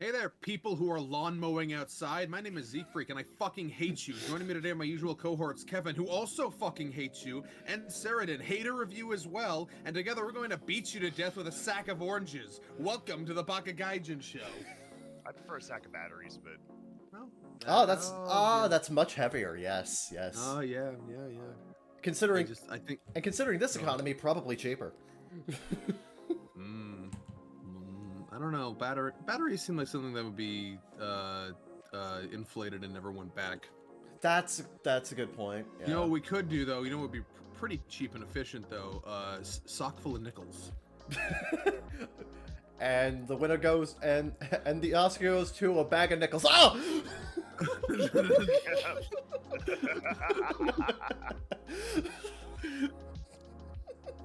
Hey there, people who are lawn mowing outside. My name is Z-Freak, and I fucking hate you. Joining me today are my usual cohorts, Kevin, who also fucking hates you, and Saradin, hater of you as well, and together we're going to beat you to death with a sack of oranges. Welcome to the Bakagaijinshow. I prefer a sack of batteries, but... That's much heavier, yes. Oh, yeah. Considering this Go economy, probably cheaper. I don't know. Batteries seem like something that would be inflated and never went back. That's a good point. Yeah. You know what we could do though? You know what would be pretty cheap and efficient though? Sock full of nickels. And the winner goes, and the Oscar goes to a bag of nickels. Oh!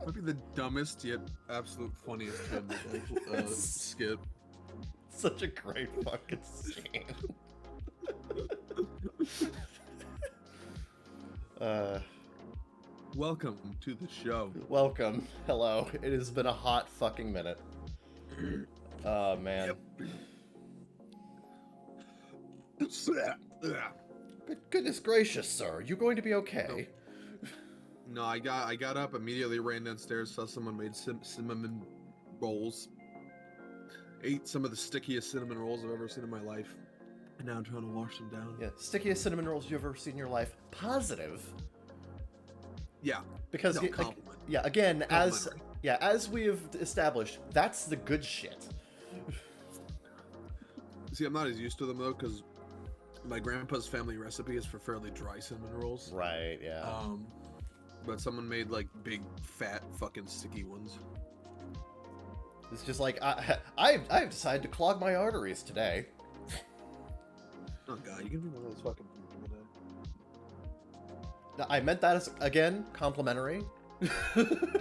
Might be the dumbest yet absolute funniest skit. Such a great fucking scene. Welcome to the show. Welcome. Hello. It has been a hot fucking minute. Oh man. Yep. Goodness gracious, sir. Are you going to be okay? No, I got up, immediately ran downstairs, saw someone made cinnamon rolls. Ate some of the stickiest cinnamon rolls I've ever seen in my life. And now I'm trying to wash them down. Yeah, stickiest cinnamon rolls you've ever seen in your life. Positive. Yeah. Because no, compliment. yeah, again, as we have established, that's the good shit. See, I'm not as used to them though, because my grandpa's family recipe is for fairly dry cinnamon rolls. Right, yeah. But someone made like big, fat, fucking sticky ones. It's just like I've decided to clog my arteries today. Oh god, you can do one of those fucking. I meant that as, again, complimentary.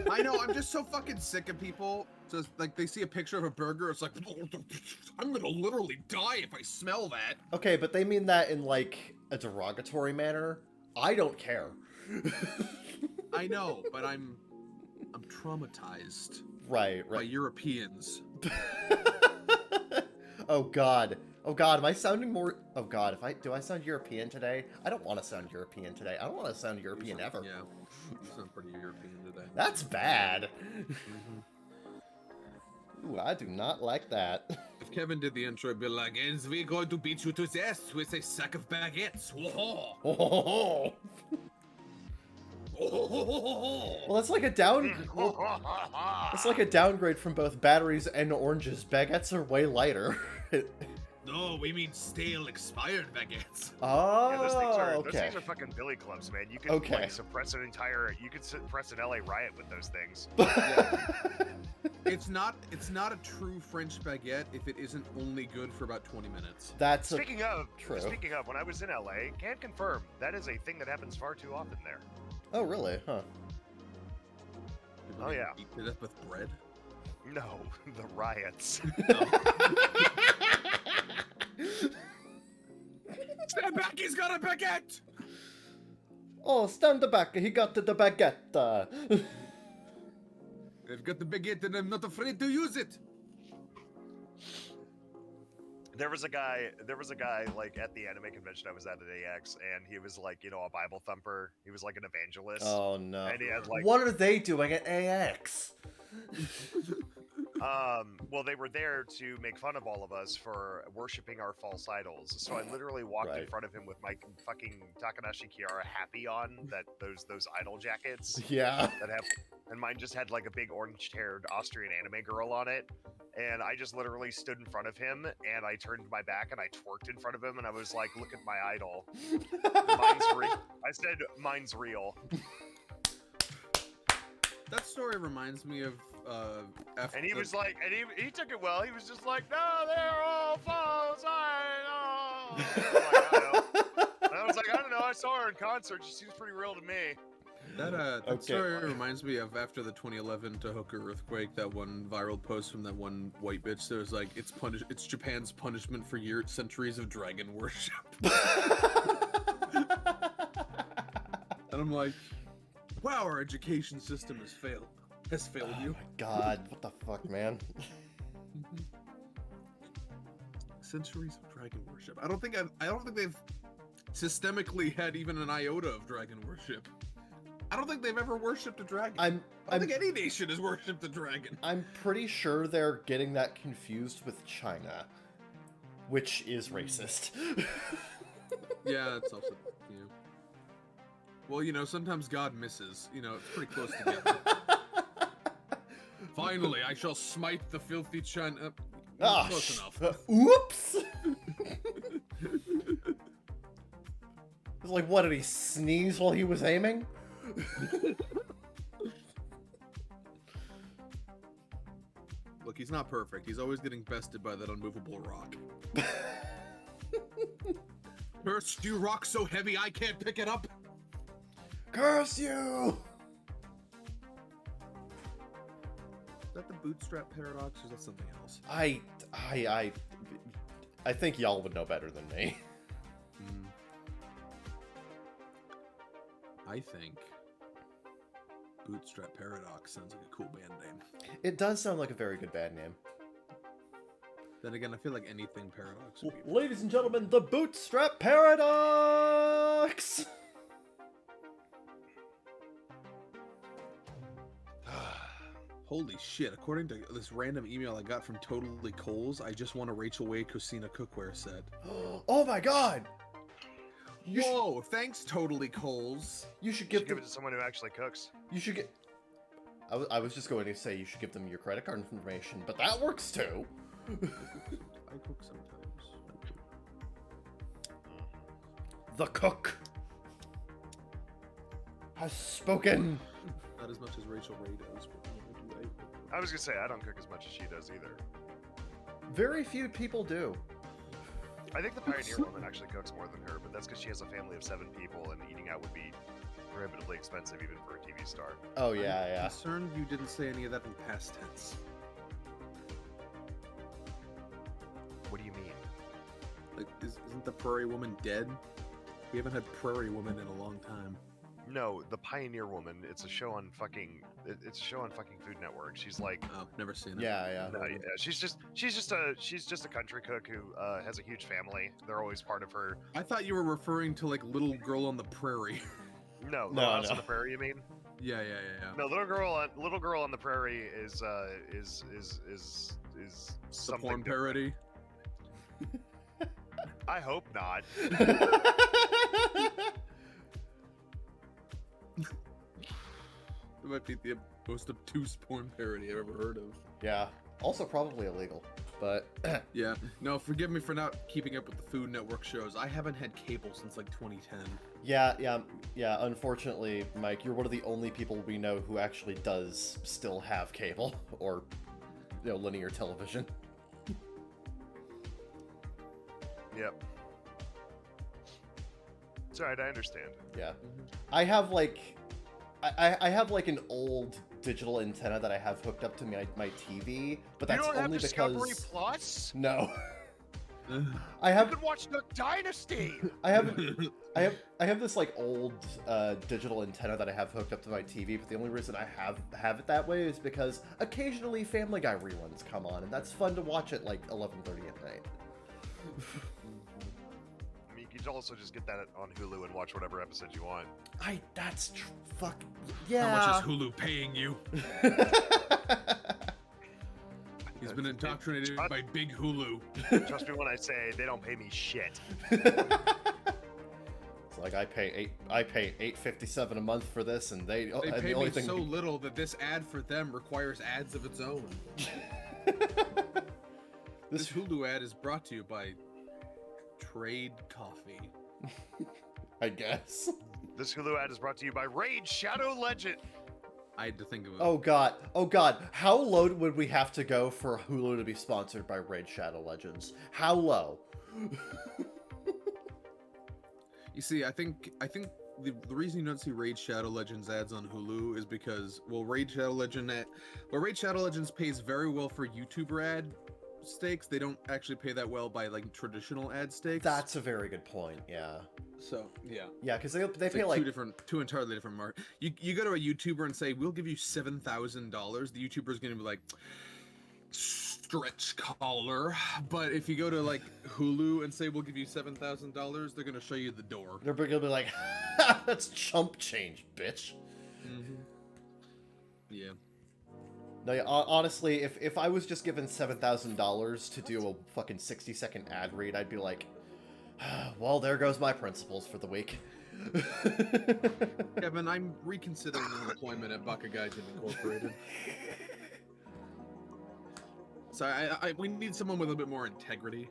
I know, I'm just so fucking sick of people. Just like they see a picture of a burger, it's like, I'm gonna literally die if I smell that. Okay, but they mean that in like a derogatory manner. I don't care. I know, but I'm traumatized. Right. By Europeans. Oh god, am I sounding more? Oh god, do I sound European today? I don't want to sound European today. I don't want to sound European ever. Yeah, you sound pretty European today. That's bad. Ooh, I do not like that. If Kevin did the intro, it'd be like, and we're going to beat you to death with a sack of baguettes. Whoa. Well, that's like a it's like a downgrade from both batteries and oranges. Baguettes are way lighter. No, we mean stale, expired baguettes. Oh, yeah, those okay. things are fucking billy clubs, man. You can like suppress an LA riot with those things. Yeah. It's not a true French baguette if it isn't only good for about 20 minutes. That's Speaking of, true. when I was in LA, can confirm that is a thing that happens far too often there. Oh, really? Huh. People yeah. Eat to death with bread? No, the riots. Stand back, he's got a baguette! Oh, stand back, he got the baguette. I've got the baguette and I'm not afraid to use it. There was a guy like at the anime convention I was at AX, and he was like, you know, a Bible thumper. He was like an evangelist. Oh no. And he had like, what are they doing at AX? well, they were there to make fun of all of us for worshiping our false idols. So I literally walked in front of him with my fucking Takanashi Kiara happy on, those idol jackets. Yeah. And mine just had like a big orange-haired Austrian anime girl on it. And I just literally stood in front of him, and I turned my back, and I twerked in front of him, and I was like, look at my idol. Mine's real. I said, mine's real. That story reminds me of and he was like, and he took it well. He was just like, no, they're all false idols. And I was like, I don't know. I saw her in concert. She seems pretty real to me. That story reminds me of after the 2011 Tohoku earthquake, that one viral post from that one white bitch. There was like, it's Japan's punishment for centuries of dragon worship. And I'm like, wow, our education system has failed you. Oh my god, what the fuck, man? centuries of dragon worship. I don't think they've systemically had even an iota of dragon worship. I don't think they've ever worshipped a dragon. I don't think any nation has worshipped a dragon. I'm pretty sure they're getting that confused with China, which is racist. Yeah, that's also, yeah. Well, you know, sometimes God misses. You know, it's pretty close together. Finally, I shall smite the filthy China. Close enough. Oops! It's like, what, did he sneeze while he was aiming? Look, he's not perfect. He's always getting bested by that unmovable rock. Cursed, you rock so heavy I can't pick it up. Curse you! Is that the bootstrap paradox, or is that something else? I think y'all would know better than me. I think Bootstrap Paradox sounds like a cool band name. It does sound like a very good band name. Then again, I feel like anything Paradox would be. Ladies and gentlemen, the Bootstrap Paradox! Holy shit, according to this random email I got from Totally Coles, I just won a Rachel Way Cocina cookware set. Oh my god! Whoa, thanks Totally Coles. You should give it to someone who actually cooks. You should get... I was just going to say you should give them your credit card information, but that works too. I cook sometimes. The cook has spoken. Not as much as Rachel Ray does, but I was gonna say, I don't cook as much as she does either. Very few people do. I think the Pioneer woman actually cooks more than her, but that's because she has a family of 7 people, and eating out would be prohibitively expensive even for a TV star. Oh, yeah, I'm concerned you didn't say any of that in past tense. What do you mean? Like, isn't the Prairie Woman dead? We haven't had Prairie Woman in a long time. No, the Pioneer Woman. It's a show on fucking. It's a show on fucking Food Network. She's like. Oh, never seen it. Yeah. No, yeah. She's just a country cook who has a huge family. They're always part of her. I thought you were referring to like Little Girl on the Prairie. No, Little House on the Prairie. You mean? Yeah. No, Little Girl on the Prairie is something porn parody. I hope not. It might be the most obtuse porn parody I've ever heard of. Yeah. Also probably illegal, but... Yeah. No, forgive me for not keeping up with the Food Network shows. I haven't had cable since like 2010. Yeah. Unfortunately, Mike, you're one of the only people we know who actually does still have cable or, linear television. Yep. It's alright, I understand. Yeah. I have like... I have like an old digital antenna that I have hooked up to my TV, but that's only because... You don't have Discovery Plus? No. I have... You can watch Duck Dynasty! I have this like old digital antenna that I have hooked up to my TV, but the only reason I have it that way is because occasionally Family Guy reruns come on, and that's fun to watch at like 11:30 at night. You can also just get that on Hulu and watch whatever episode you want. Fuck yeah. How much is Hulu paying you? He's been indoctrinated by Big Hulu. Trust me when I say they don't pay me shit. It's like I pay $8.57 a month for this, and they pay me so little that this ad for them requires ads of its own. This Hulu ad is brought to you by Trade Coffee. I guess. This Hulu ad is brought to you by Raid Shadow Legend. I had to think of it. Oh god. How low would we have to go for Hulu to be sponsored by Raid Shadow Legends? How low? You see, I think the reason you don't see Raid Shadow Legends ads on Hulu is because, Raid Shadow Legends pays very well for YouTuber ad stakes. They don't actually pay that well by like traditional ad stakes. That's a very good point. Yeah. So yeah. Yeah, because they pay like two entirely different market. You go to a YouTuber and say, "We'll give you $7,000." The YouTuber is going to be like, stretch collar, but if you go to like Hulu and say we'll give you $7,000, they're gonna show you the door. They're gonna be like, that's chump change, bitch. Mm-hmm. Yeah. No, yeah, honestly, if I was just given $7,000 to do a fucking 60-second ad read, I'd be like, well, there goes my principles for the week. Kevin, I'm reconsidering your employment at Baka Gaijin Incorporated. So we need someone with a bit more integrity.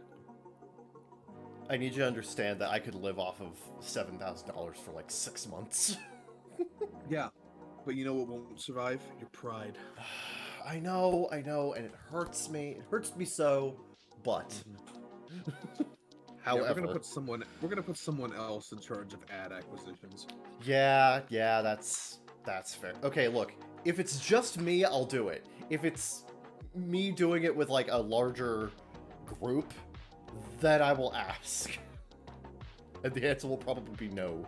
I need you to understand that I could live off of $7,000 for like 6 months. Yeah, but you know what won't survive? Your pride. I know, and it hurts me. It hurts me so, but... However... Yeah, we're gonna put someone else in charge of ad acquisitions. Yeah, that's fair. Okay, look, if it's just me, I'll do it. If it's me doing it with like a larger group, then I will ask. And the answer will probably be no.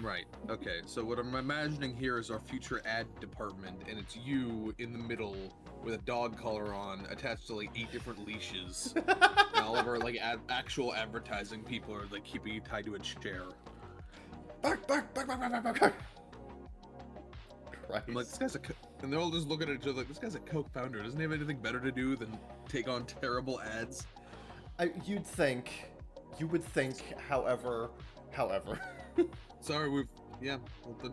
Right. Okay. So what I'm imagining here is our future ad department, and it's you in the middle with a dog collar on, attached to like 8 different leashes. And all of our like actual advertising people are like keeping you tied to a chair. Bark, bark, bark, bark, bark, bark, bark. Christ. I'm like, this guy's and they're all just looking at each other like, this guy's a Coke founder. Doesn't he have anything better to do than take on terrible ads? You would think, however. Sorry, well,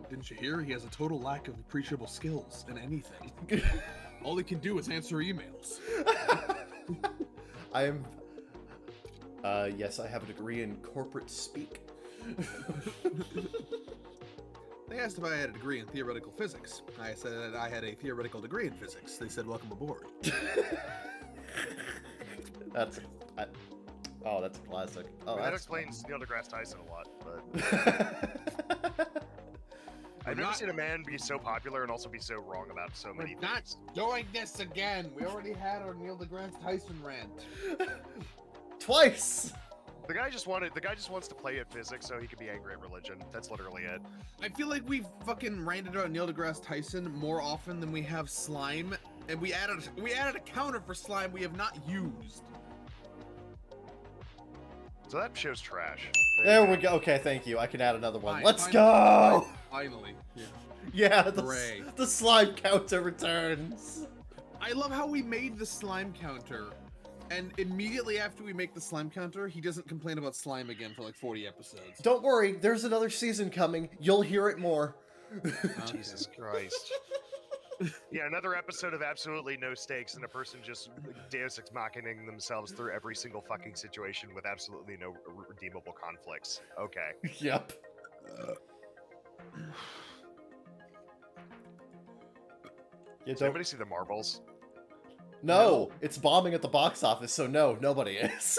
didn't you hear? He has a total lack of appreciable skills in anything. All he can do is answer emails. Yes, I have a degree in corporate speak. They asked if I had a degree in theoretical physics. I said I had a theoretical degree in physics. They said, welcome aboard. That's a classic. Oh, that that's explains Neil deGrasse Tyson a lot, but... I've never seen a man be so popular and also be so wrong about so many things. Not doing this again. We already had our Neil deGrasse Tyson rant. Twice! The guy just wants to play at physics so he can be angry at religion. That's literally it. I feel like we've fucking ranted about Neil deGrasse Tyson more often than we have slime, and we added a counter for slime we have not used. So that show's trash. There we go. Okay, thank you. I can add another one. Fine, Let's go! Finally. Yeah. Yeah, Hooray. the slime counter returns. I love how we made the slime counter, and immediately after we make the slime counter, he doesn't complain about slime again for like 40 episodes. Don't worry, there's another season coming. You'll hear it more. Jesus Christ. Yeah, another episode of absolutely no stakes and a person just Deus Ex Machining themselves through every single fucking situation with absolutely no redeemable conflicts. Okay. Yep. Does anybody see the marbles? No, it's bombing at the box office, so no, nobody is.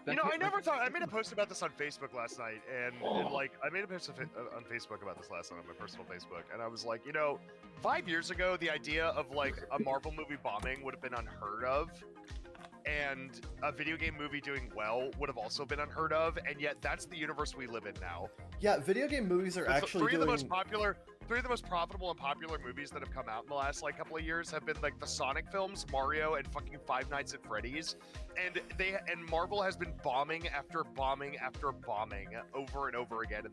You know, I never thought. I made a post about this on Facebook last night, and like, I made a post on Facebook about this last night on my personal Facebook, and I was like, you know, 5 years ago, the idea of like a Marvel movie bombing would have been unheard of, and a video game movie doing well would have also been unheard of, and yet that's the universe we live in now. Yeah, video game movies are actually three of the most profitable and popular movies that have come out in the last like couple of years have been like the Sonic films, Mario, and fucking Five Nights at Freddy's, and Marvel has been bombing after bombing after bombing over and over again in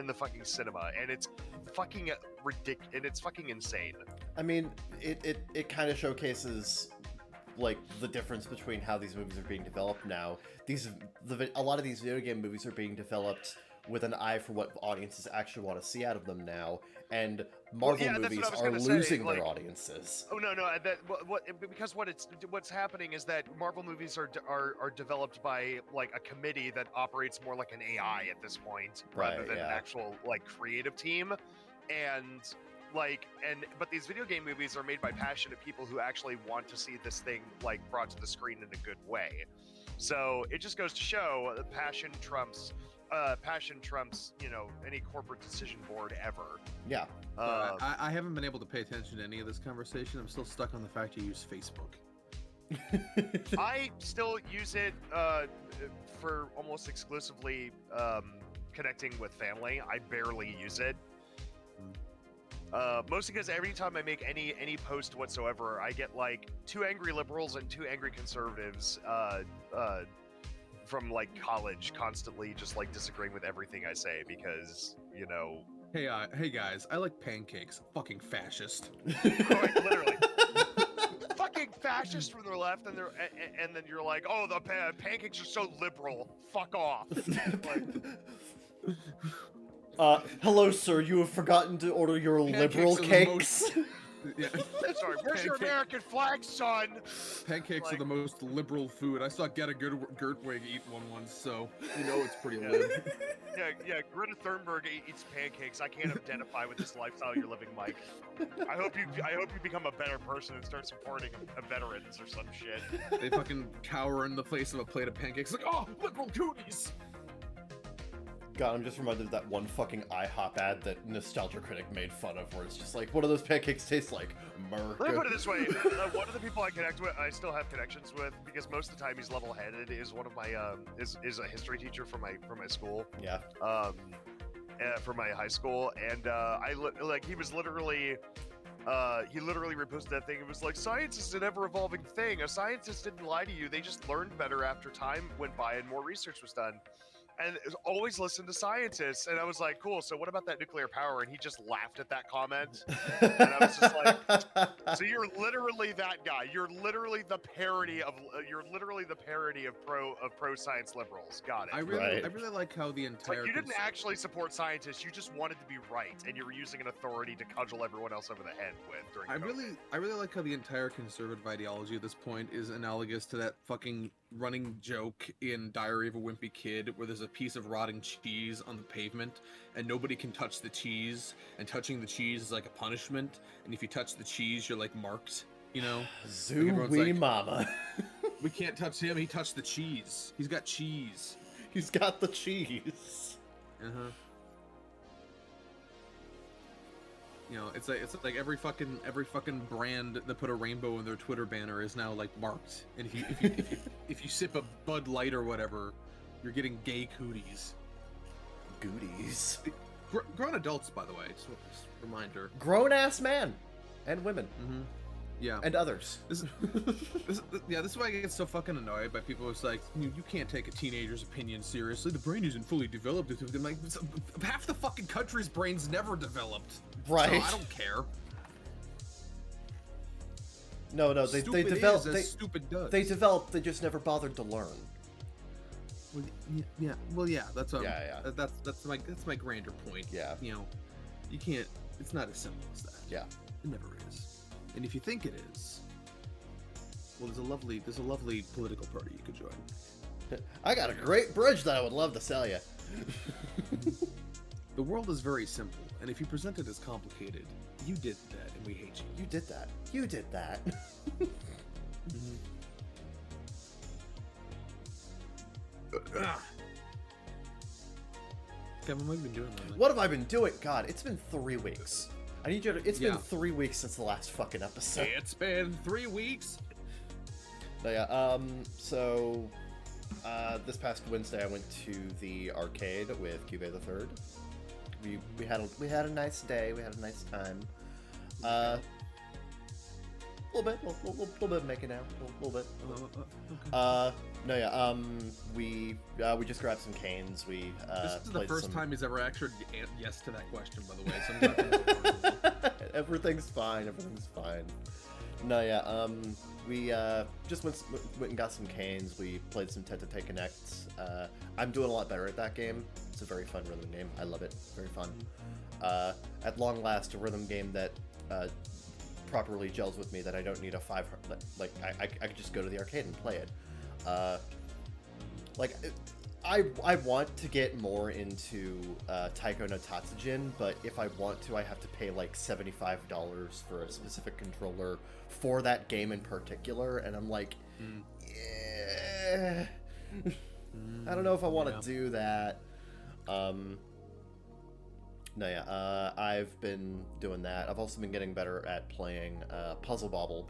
the fucking cinema, and it's fucking ridiculous, and it's fucking insane. I mean, it kind of showcases like the difference between how these movies are being developed now. A lot of these video game movies are being developed with an eye for what audiences actually want to see out of them now, and Marvel movies are losing their audiences. Oh no, because what's happening is that Marvel movies are developed by like a committee that operates more like an AI at this point, rather than an actual like creative team, but these video game movies are made by passionate people who actually want to see this thing like brought to the screen in a good way. So it just goes to show that passion trumps, you know, any corporate decision board ever. Yeah. I haven't been able to pay attention to any of this conversation. I'm still stuck on the fact you use Facebook. I still use it for almost exclusively connecting with family. I barely use it. Mostly because every time I make any post whatsoever, I get like 2 angry liberals and 2 angry conservatives from like college constantly just like disagreeing with everything I say because, you know. Hey guys, I like pancakes. Fucking fascist. Like, literally. Fucking fascist from the left, and then you're like, oh, the pancakes are so liberal. Fuck off. Like, hello, sir. You have forgotten to order your liberal cakes. Yeah. Sorry, where's your American flag, son? Pancakes are the most liberal food. I saw Get a Gertwig eat one once, so you know it's pretty lib. Yeah. Greta Thunberg eats pancakes. I can't identify with this lifestyle you're living, Mike. I hope you become a better person and start supporting veterans or some shit. They fucking cower in the face of a plate of pancakes, like, oh, liberal cooties. God, I'm just reminded of that one fucking IHOP ad that Nostalgia Critic made fun of, where it's just like, what do those pancakes taste like? Murk. Let me put it this way: one of the people I connect with, I still have connections with, because most of the time he's level-headed. Is one of my is a history teacher from my school. Yeah. For my high school, and he was literally. He literally reposted that thing. It was like, science is an ever-evolving thing. A scientist didn't lie to you. They just learned better after time went by and more research was done. And always listen to scientists. And I was like, cool, so what about that nuclear power? And he just laughed at that comment. And I was just like, so you're literally that guy. You're literally the parody of pro science liberals. Got it. I really like how the entire you didn't actually support scientists, you just wanted to be right, and you were using an authority to cudgel everyone else over the head with during COVID. I really like how the entire conservative ideology at this point is analogous to that fucking running joke in Diary of a Wimpy Kid where there's a piece of rotting cheese on the pavement and nobody can touch the cheese, and touching the cheese is like a punishment, and if you touch the cheese you're like marked, you know? Zoo-wee mama. We can't touch him, he touched the cheese. He's got cheese. He's got the cheese. Uh-huh. You know, it's like every fucking brand that put a rainbow in their Twitter banner is now like marked. And if you sip a Bud Light or whatever, you're getting gay cooties. Goodies. Grown adults, by the way, just a reminder. Grown ass man and women. Mm-hmm. Yeah. And others. This is why I get so fucking annoyed by people who's like, you can't take a teenager's opinion seriously. The brain isn't fully developed. I'm like, half the fucking country's brain's never developed. Right. So I don't care. No, they developed. Stupid does. They developed. They just never bothered to learn. Well, yeah. Well, yeah. That's what. Yeah. That's my grander point. Yeah. You know, you can't. It's not as simple as that. Yeah. It never is. And if you think it is, well, there's a lovely political party you could join. I got a great bridge that I would love to sell you. The world is very simple, and if you present it as complicated, you did that, and we hate you. You did that. You did that. Kevin, what have you been doing lately? What have I been doing? God, it's been 3 weeks. I need you to. It's been 3 weeks since the last fucking episode. It's been 3 weeks. No, yeah. So, this past Wednesday, I went to the arcade with Cube the Third. We had a nice day. We had a nice time. A little bit of making out. A little bit. Okay. No, yeah. We just grabbed some canes. We this is the first time he's ever actually yes to that question, by the way. So I'm not Everything's fine. Everything's fine. No, yeah. We just went and got some canes. We played some Tete Connects. I'm doing a lot better at that game. It's a very fun rhythm game. I love it. Very fun. At long last, a rhythm game that properly gels with me. That I don't need a 5. Like I could just go to the arcade and play it. I want to get more into Taiko no Tatsujin, but if I want to, I have to pay like $75 for a specific controller for that game in particular, and I'm like, yeah, I don't know if I want to do that. No, yeah, I've been doing that. I've also been getting better at playing Puzzle Bobble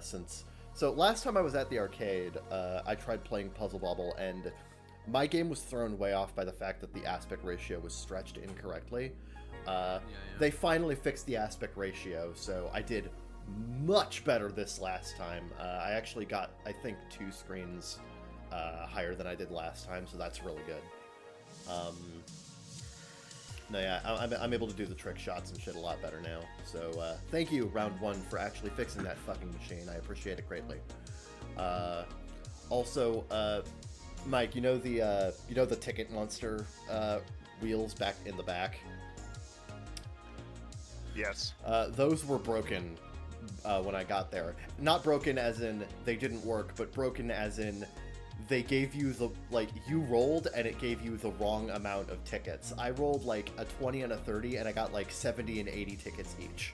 since. So last time I was at the arcade, I tried playing Puzzle Bobble, and my game was thrown way off by the fact that the aspect ratio was stretched incorrectly. They finally fixed the aspect ratio, so I did much better this last time. I actually got, I think, 2 screens higher than I did last time, so that's really good. No, yeah, I'm able to do the trick shots and shit a lot better now. So thank you, Round 1, for actually fixing that fucking machine. I appreciate it greatly. Also, Mike, you know the Ticket Monster wheels back in the back? Yes. Those were broken when I got there. Not broken as in they didn't work, but broken as in they gave you the, like, you rolled and it gave you the wrong amount of tickets. I rolled like a 20 and a 30 and I got like 70 and 80 tickets each.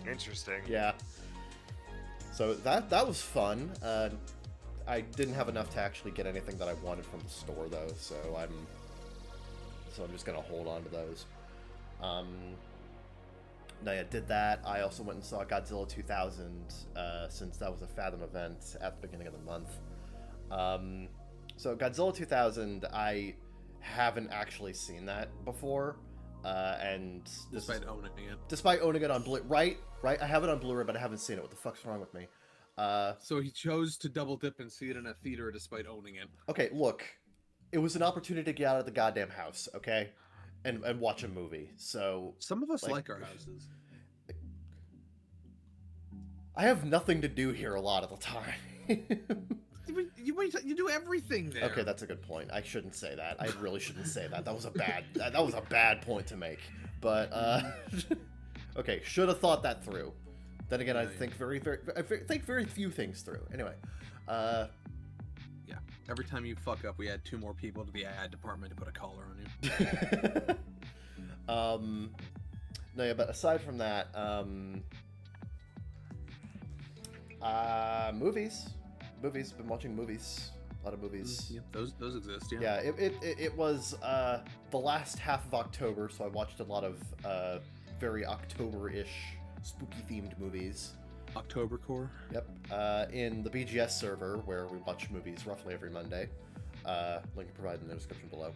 Interesting. Yeah. So that was fun. I didn't have enough to actually get anything that I wanted from the store though, so I'm just gonna hold on to those. No, yeah, did that. I also went and saw Godzilla 2000, since that was a Fathom event at the beginning of the month. So Godzilla 2000, I haven't actually seen that before, and Despite owning it. Despite owning it on Blu-ray, right? I have it on Blu-ray, but I haven't seen it. What the fuck's wrong with me? So he chose to double dip and see it in a theater despite owning it. Okay, look, it was an opportunity to get out of the goddamn house, okay? And watch a movie, so... Some of us like our houses. I have nothing to do here a lot of the time. You do everything there. Okay, that's a good point. I shouldn't say that. I really shouldn't say that. That was a bad point to make. But, okay, should have thought that through. Then again, I think very few things through. Anyway, yeah. Every time you fuck up, we add 2 more people to the ad department to put a collar on you. No, yeah, but aside from that, movies. Been watching movies. A lot of movies. Yeah, those exist. Yeah. Yeah. It was the last half of October, so I watched a lot of very October-ish, spooky-themed movies. Octobercore. Yep. In the BGS server, where we watch movies roughly every Monday, link provided in the description below,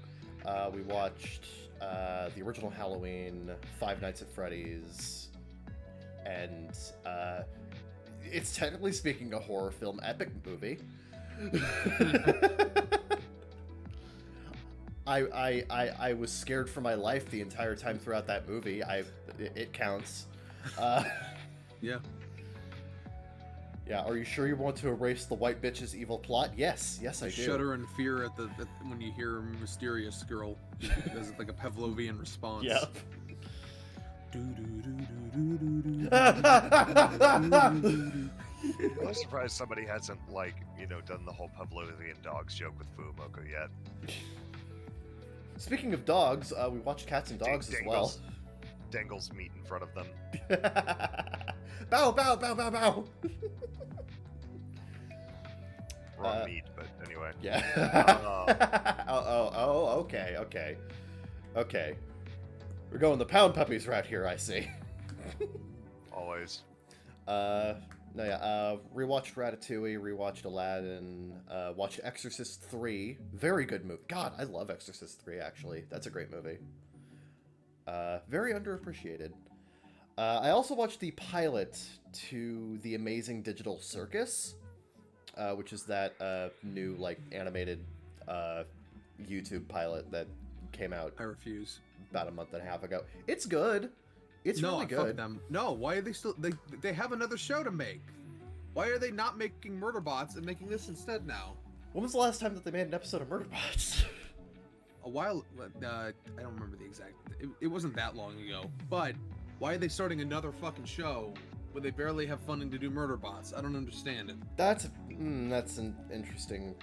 we watched the original Halloween, Five Nights at Freddy's, and it's technically speaking a horror film epic movie. I was scared for my life the entire time throughout that movie. It counts. Yeah. Yeah, are you sure you want to erase the white bitch's evil plot? Yes, I do. Shudder in fear at when you hear a mysterious girl. Does it like a Pavlovian response? Yep. I'm surprised somebody hasn't, like, done the whole Pavlovian dogs joke with Fuumoko yet. Speaking of dogs, we watched Cats and Dogs as well. Dangles meat in front of them. Bow, bow, bow, bow, bow. Wrong meat, but anyway. Yeah. Okay. We're going the pound puppies route here, I see. Always. No, yeah, rewatched Ratatouille, rewatched Aladdin, watched Exorcist 3. Very good movie. God, I love Exorcist 3, actually. That's a great movie. Very underappreciated. I also watched the pilot to The Amazing Digital Circus, which is that new, like, animated YouTube pilot that came out. I refuse. About a month and a half ago. It's good. It's really good. Fuck them. No, why are they still... They have another show to make. Why are they not making Murderbots and making this instead now? When was the last time that they made an episode of Murderbots? A while... I don't remember the exact... It wasn't that long ago. But why are they starting another fucking show when they barely have funding to do Murderbots? I don't understand it. That's an interesting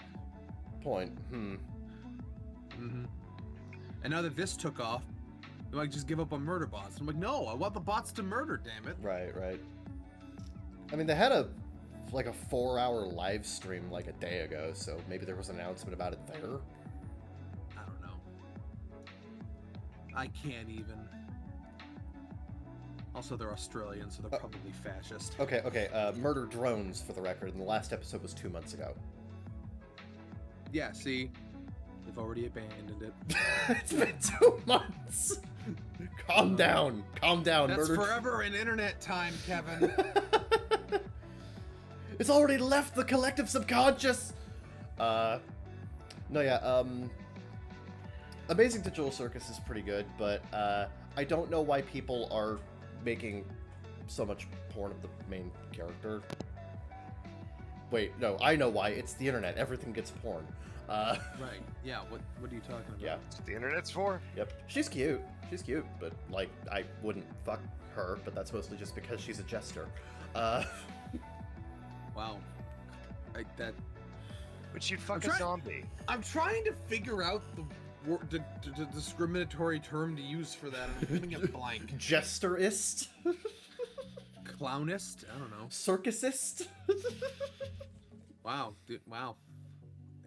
point. Mm-hmm. And now that this took off, they might just give up on Murderbots. I'm like, no, I want the bots to murder, damn it. Right. I mean, they had a 4-hour live stream like a day ago, so maybe there was an announcement about it there. I don't know. I can't even. Also, they're Australian, so they're probably fascist. Okay. Murder Drones, for the record, and the last episode was 2 months ago. Yeah, see? They've already abandoned it. It's been 2 months. Calm down. Calm down. That's Murder. forever in internet time, Kevin. It's already left the collective subconscious. No, yeah. Amazing Digital Circus is pretty good, but I don't know why people are making so much porn of the main character. Wait, no, I know why. It's the internet. Everything gets porn. Right. Yeah. What are you talking about? Yeah. That's what the internet's for. Yep. She's cute. She's cute, but like I wouldn't fuck her. But that's mostly just because she's a jester. Wow. But you'd fuck I'm a trying- zombie. I'm trying to figure out the discriminatory term to use for that. I'm giving it blank. Jesterist? Clownist? I don't know. Circusist? Wow. Wow.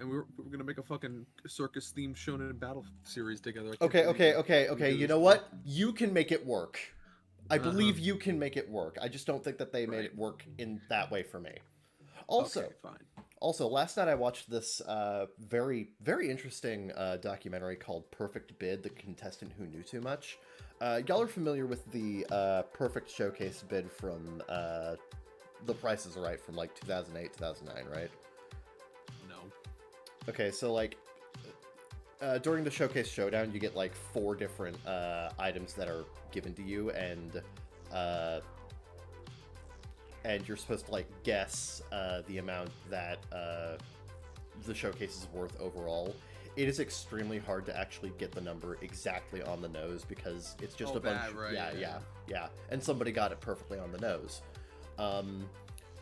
And we're gonna make a fucking circus themed shonen battle series together. I can't believe Okay. You know what? You can make it work. I believe you can make it work. I just don't think that they made it work in that way for me. Also, Okay, fine. Also, last night I watched this very, very interesting documentary called Perfect Bid, The Contestant Who Knew Too Much. Y'all are familiar with the Perfect Showcase bid from The Price is Right from like 2008, 2009, right? No. Okay, so like during the Showcase Showdown, you get like 4 different items that are given to you, and you're supposed to like guess the amount that the showcase is worth overall. It is extremely hard to actually get the number exactly on the nose because it's just a bunch. Right, yeah, and somebody got it perfectly on the nose.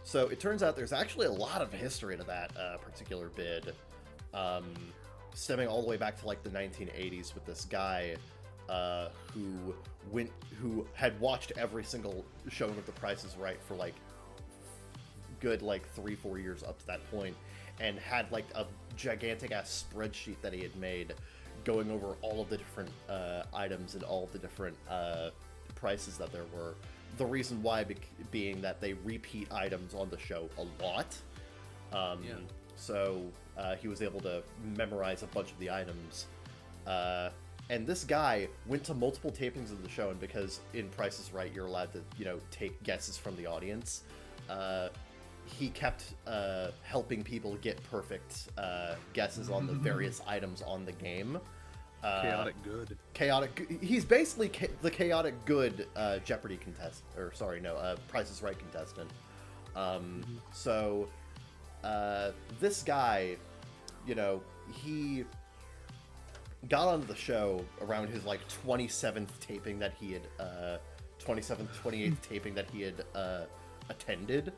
So it turns out there's actually a lot of history to that particular bid, stemming all the way back to like the 1980s with this guy who had watched every single showing of The Price is Right for like good like 3-4 years up to that point, and had like a gigantic ass spreadsheet that he had made going over all of the different items and all of the different prices that there were. The reason why being that they repeat items on the show a lot. So he was able to memorize a bunch of the items. And this guy went to multiple tapings of the show, and because in Price is Right you're allowed to, take guesses from the audience, he kept helping people get perfect guesses on the various items on the game. Chaotic good. He's basically the chaotic good Jeopardy contestant, or sorry, no, Price is Right contestant. So this guy, he got onto the show around his like 27th taping that he had 28th taping that he had attended,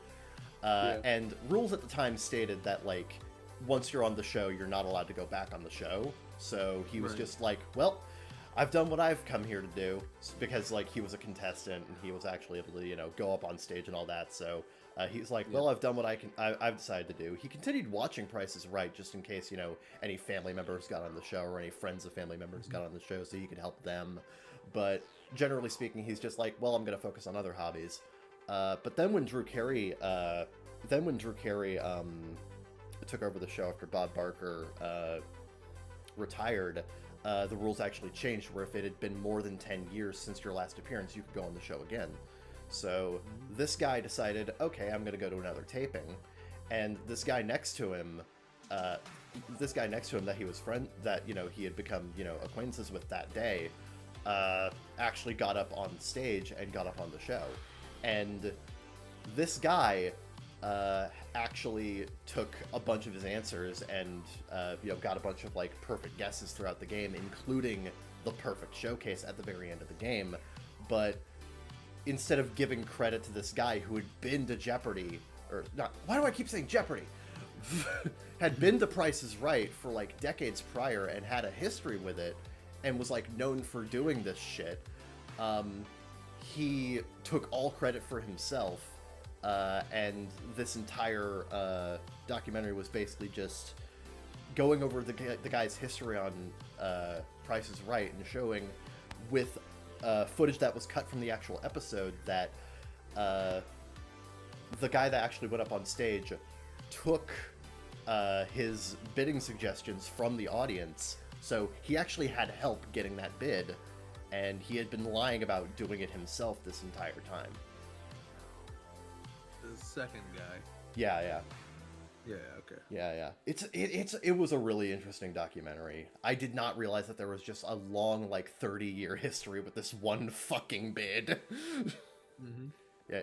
and rules at the time stated that like once you're on the show you're not allowed to go back on the show. So he was just like, well, I've done what I've come here to do, because like he was a contestant and he was actually able to go up on stage and all that. So he's like, well, I've done what I've decided to do. He continued watching Price is Right just in case any family members got on the show or any friends of family members got on the show, so he could help them. But generally speaking, he's just like, well, I'm gonna focus on other hobbies. But then when Drew Carey took over the show after Bob Barker retired, the rules actually changed, where if it had been more than 10 years since your last appearance, you could go on the show again. So this guy decided, okay, I'm going to go to another taping, and this guy next to him that he was he had become acquaintances with that day, actually got up on stage and got up on the show, and this guy actually took a bunch of his answers and got a bunch of like perfect guesses throughout the game, including the perfect showcase at the very end of the game. But instead of giving credit to this guy who had been to Jeopardy, or not, why do I keep saying Jeopardy? Had been to Price is Right for like decades prior and had a history with it and was like known for doing this shit, he took all credit for himself. And this entire documentary was basically just going over the guy's history on Price is Right and showing with footage that was cut from the actual episode that the guy that actually went up on stage took his bidding suggestions from the audience. So he actually had help getting that bid, and he had been lying about doing it himself this entire time. The second guy. Yeah. Yeah, okay. Yeah. It was a really interesting documentary. I did not realize that there was just a long, like, 30-year history with this one fucking bid. Mm-hmm. Yeah,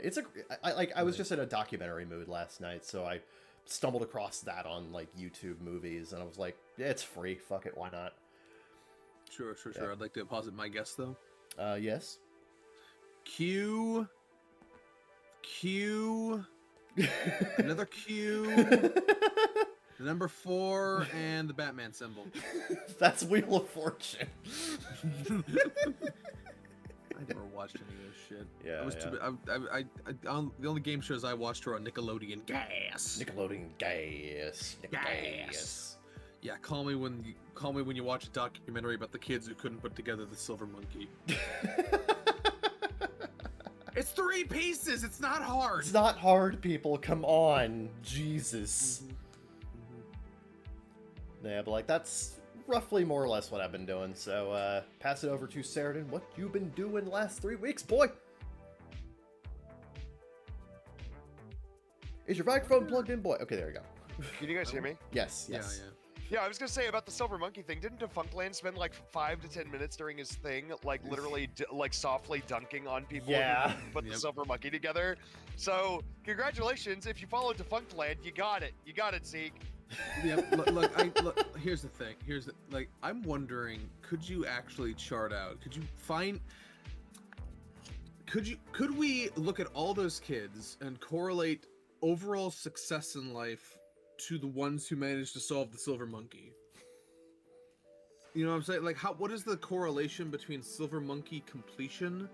I was just in a documentary mood last night, so I stumbled across that on, like, YouTube movies, and I was like, yeah, it's free, fuck it, why not? Sure. Yeah. I'd like to posit my guess, though. Yes? Q, another Q, the number 4, and the Batman symbol. That's Wheel of Fortune. I never watched any of this shit. Yeah, I was too. The only game shows I watched were on Nickelodeon. Gas. Nickelodeon gas. Yeah, call me when you watch a documentary about the kids who couldn't put together the Silver Monkey. It's 3 pieces. It's not hard. It's not hard, people. Come on, Jesus. Yeah, but like that's roughly more or less what I've been doing. So pass it over to Sheridan. What you been doing the last 3 weeks, boy? Is your microphone plugged in, boy? Okay, there we go. Can you guys hear me? Yes. Yeah. Yeah, I was gonna say about the Silver Monkey thing. Didn't Defunctland spend like 5 to 10 minutes during his thing, like literally, like softly dunking on people Yeah. who put the Silver Monkey together? So, congratulations! If you followed Defunctland, you got it. You got it, Zeke. Yeah. Look, here's the thing. I'm wondering, could you actually chart out? Could we look at all those kids and correlate overall success in life to the ones who managed to solve the Silver Monkey? You know what I'm saying? Like, what is the correlation between Silver Monkey completion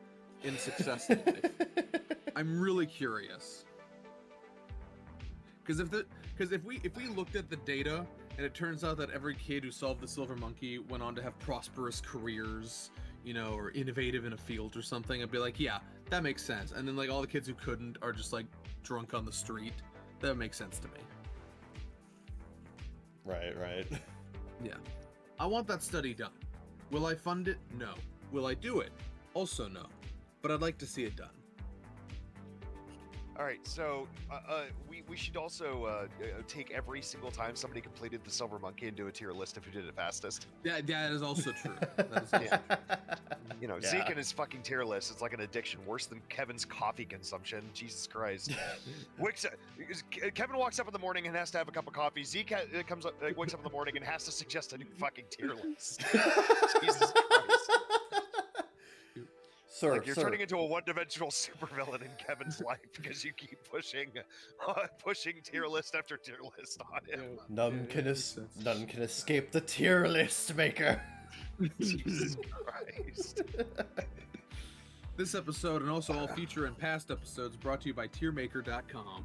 and success in life? I'm really curious. Because if we looked at the data and it turns out that every kid who solved the Silver Monkey went on to have prosperous careers, you know, or innovative in a field or something, I'd be like, yeah, that makes sense. And then like all the kids who couldn't are just like drunk on the street. That makes sense to me. Right. Yeah. I want that study done. Will I fund it? No. Will I do it? Also no. But I'd like to see it done. All right, so we should also take every single time somebody completed the Silver Monkey and do a tier list of who did it fastest. Yeah, that is also true. That is also true. You know, Zeke and his fucking tier list, it's like an addiction, worse than Kevin's coffee consumption. Jesus Christ. Kevin walks up in the morning and has to have a cup of coffee. Zeke wakes up in the morning and has to suggest a new fucking tier list. Jesus Christ. Sir, like you're turning into a one-dimensional supervillain in Kevin's life because you keep pushing tier list after tier list on him. None can escape the tier list maker. Jesus Christ. This episode and also all future and past episodes brought to you by tiermaker.com.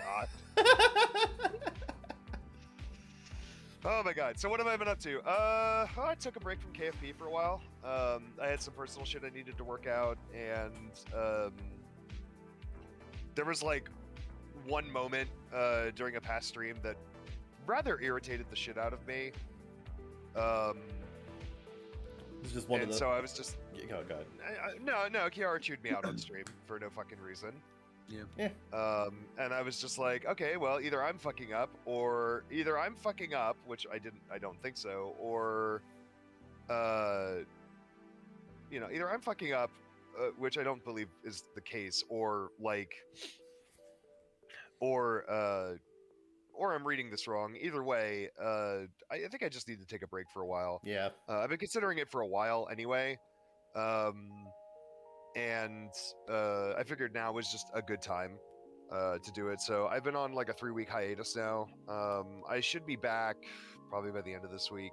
God. Oh my god. So what have I been up to? I took a break from KFP for a while. I had some personal shit I needed to work out, and there was like one moment during a past stream that rather irritated the shit out of me. It's just one of the. So I was just. Go ahead. No, Kiara chewed me out on stream for no fucking reason. Yeah. And I was just like, okay, well, either I'm fucking up, which I don't think so, or, either I'm fucking up, which I don't believe is the case, or I'm reading this wrong. Either way, I think I just need to take a break for a while. Yeah. I've been considering it for a while anyway. And I figured now was just a good time to do it. So I've been on like a 3-week hiatus now. I should be back probably by the end of this week.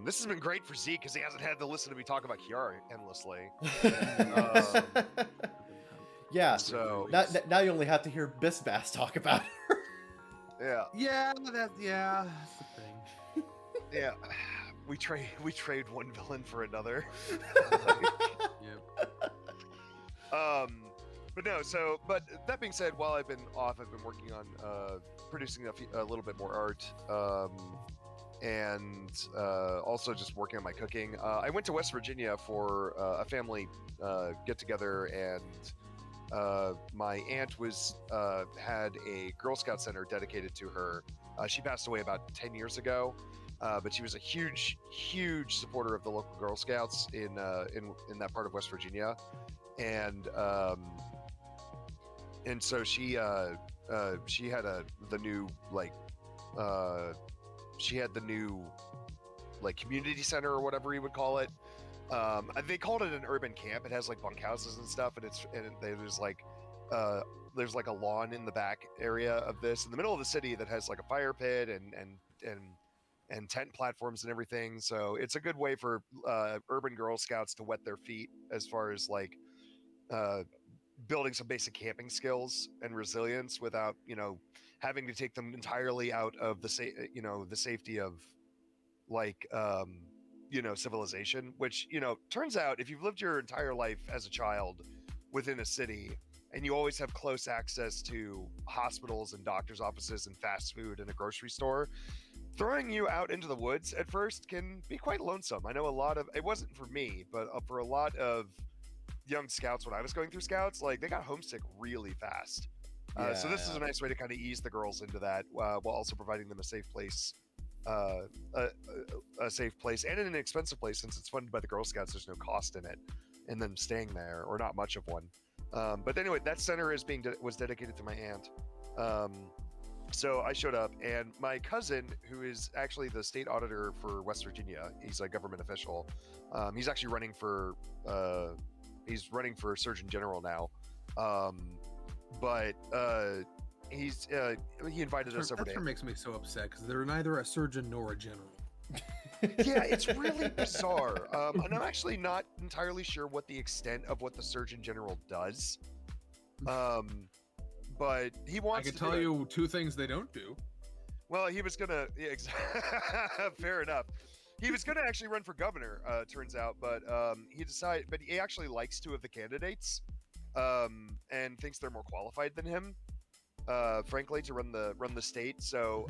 This has been great for Zeke because he hasn't had to listen to me talk about Kiara endlessly. Yeah. So now you only have to hear Bisbass talk about her. Yeah. That's the thing. Yeah. We trade one villain for another. Yep. But no, but that being said, while I've been off, I've been working on producing a little bit more art, and also just working on my cooking. I went to West Virginia for a family get together, and my aunt had a Girl Scout center dedicated to her. She passed away about 10 years ago, but she was a huge supporter of the local Girl Scouts in that part of West Virginia, and so she had the new community center or whatever you would call it. They called it an urban camp. It has like bunkhouses and stuff, and there's like a lawn in the back area of this in the middle of the city that has like a fire pit and tent platforms and everything. So it's a good way for urban Girl Scouts to wet their feet as far as like building some basic camping skills and resilience without having to take them entirely out of the safety of like civilization, which turns out if you've lived your entire life as a child within a city and you always have close access to hospitals and doctors' offices and fast food and a grocery store, throwing you out into the woods at first can be quite lonesome. I know it wasn't for me, but for a lot of young scouts when I was going through scouts, like they got homesick really fast. So this is a nice way to kind of ease the girls into that while also providing them a safe place, a safe place and an inexpensive place, since it's funded by the Girl Scouts. There's no cost in it and them staying there, or not much of one. But anyway, that center was dedicated to my aunt. So I showed up, and my cousin, who is actually the state auditor for West Virginia, he's a government official. He's actually running for Surgeon General now. He invited us over to. That's what makes me so upset, because they're neither a surgeon nor a general. Yeah, it's really bizarre. And I'm actually not entirely sure what the extent of what the Surgeon General does. But he wants. I can tell you two things they don't do. Well, he was gonna. Yeah, fair enough. He was gonna actually run for governor. Turns out, but he decided. But he actually likes two of the candidates, and thinks they're more qualified than him. Frankly, to run the state. So,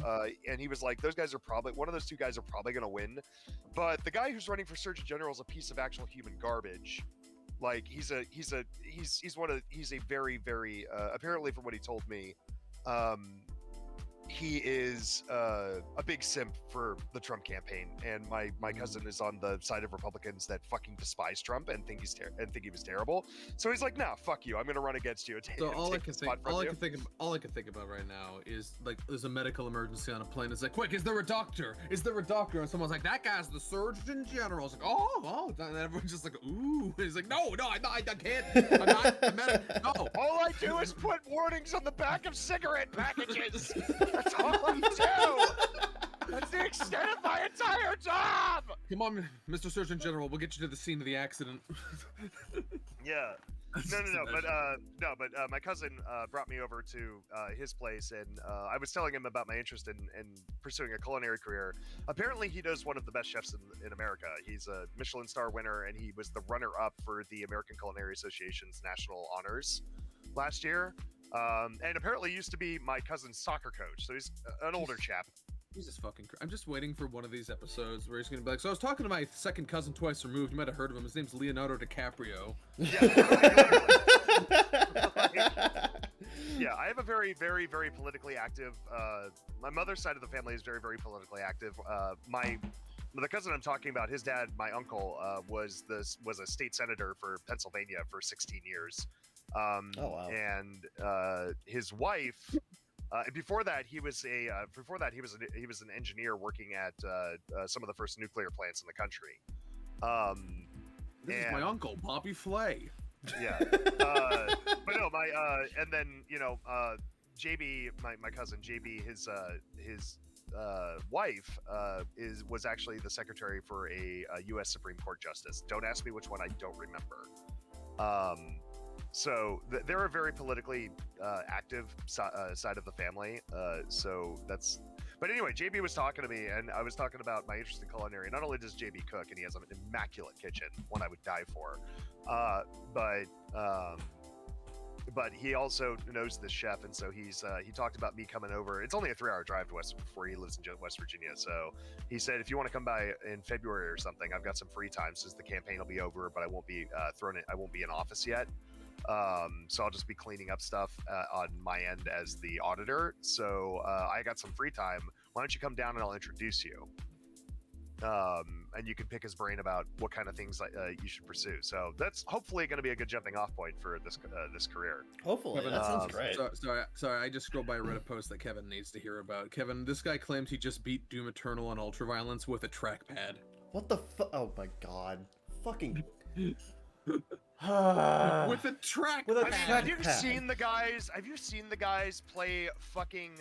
and he was like, one of those two guys are probably going to win, but the guy who's running for Surgeon General is a piece of actual human garbage. Like he's a very, very, apparently from what he told me, he is a big simp for the Trump campaign, and my cousin is on the side of Republicans that fucking despise Trump and think he was terrible. So he's like, nah, fuck you, I'm gonna run against you. So all I can think about right now is like, there's a medical emergency on a plane. It's like, quick, is there a doctor? Is there a doctor? And someone's like, that guy's the Surgeon General. It's like, oh, and everyone's just like, ooh. And he's like, no, I can't. I'm not. No. All I do is put warnings on the back of cigarette packages. That's all I do. That's the extent of my entire job. Come on, Mr. Surgeon General, we'll get you to the scene of the accident. Yeah. But my cousin brought me over to his place, and I was telling him about my interest in pursuing a culinary career. Apparently, he does one of the best chefs in America. He's a Michelin star winner, and he was the runner-up for the American Culinary Association's national honors last year. And apparently used to be my cousin's soccer coach, so he's an older chap. Jesus fucking Christ. I'm just waiting for one of these episodes where he's gonna be like, so I was talking to my second cousin twice removed. You might have heard of him. His name's Leonardo DiCaprio. Yeah, I have a very, very, very politically active. My mother's side of the family is very, very politically active. The cousin I'm talking about, his dad, my uncle, was a state senator for Pennsylvania for 16 years. Oh wow! And his wife. Before that, he was an engineer working at some of the first nuclear plants in the country. This is my uncle, Bobby Flay. Yeah, but no, and then JB, my cousin JB, his wife was actually the secretary for a U.S. Supreme Court justice. Don't ask me which one; I don't remember. So they're a very politically active side of the family. So that's. But anyway, JB was talking to me, and I was talking about my interest in culinary. Not only does JB cook, and he has an immaculate kitchen, one I would die for, but but he also knows this chef, and so he talked about me coming over. It's only a 3-hour drive to where he lives in West Virginia. So he said, if you want to come by in February or something, I've got some free time since the campaign will be over, but I won't be I won't be in office yet. So I'll just be cleaning up stuff on my end as the auditor. So I got some free time. Why don't you come down and I'll introduce you? And you can pick his brain about what kind of things you should pursue. So that's hopefully going to be a good jumping off point for this career. Hopefully, Kevin, that sounds great. Sorry, I just scrolled by a Reddit post that Kevin needs to hear about. Kevin, this guy claims he just beat Doom Eternal on Ultraviolence with a trackpad. What the Oh my god. Fucking... With a trackpad. With a Have you trackpad. seen the guys? Have you seen the guys play fucking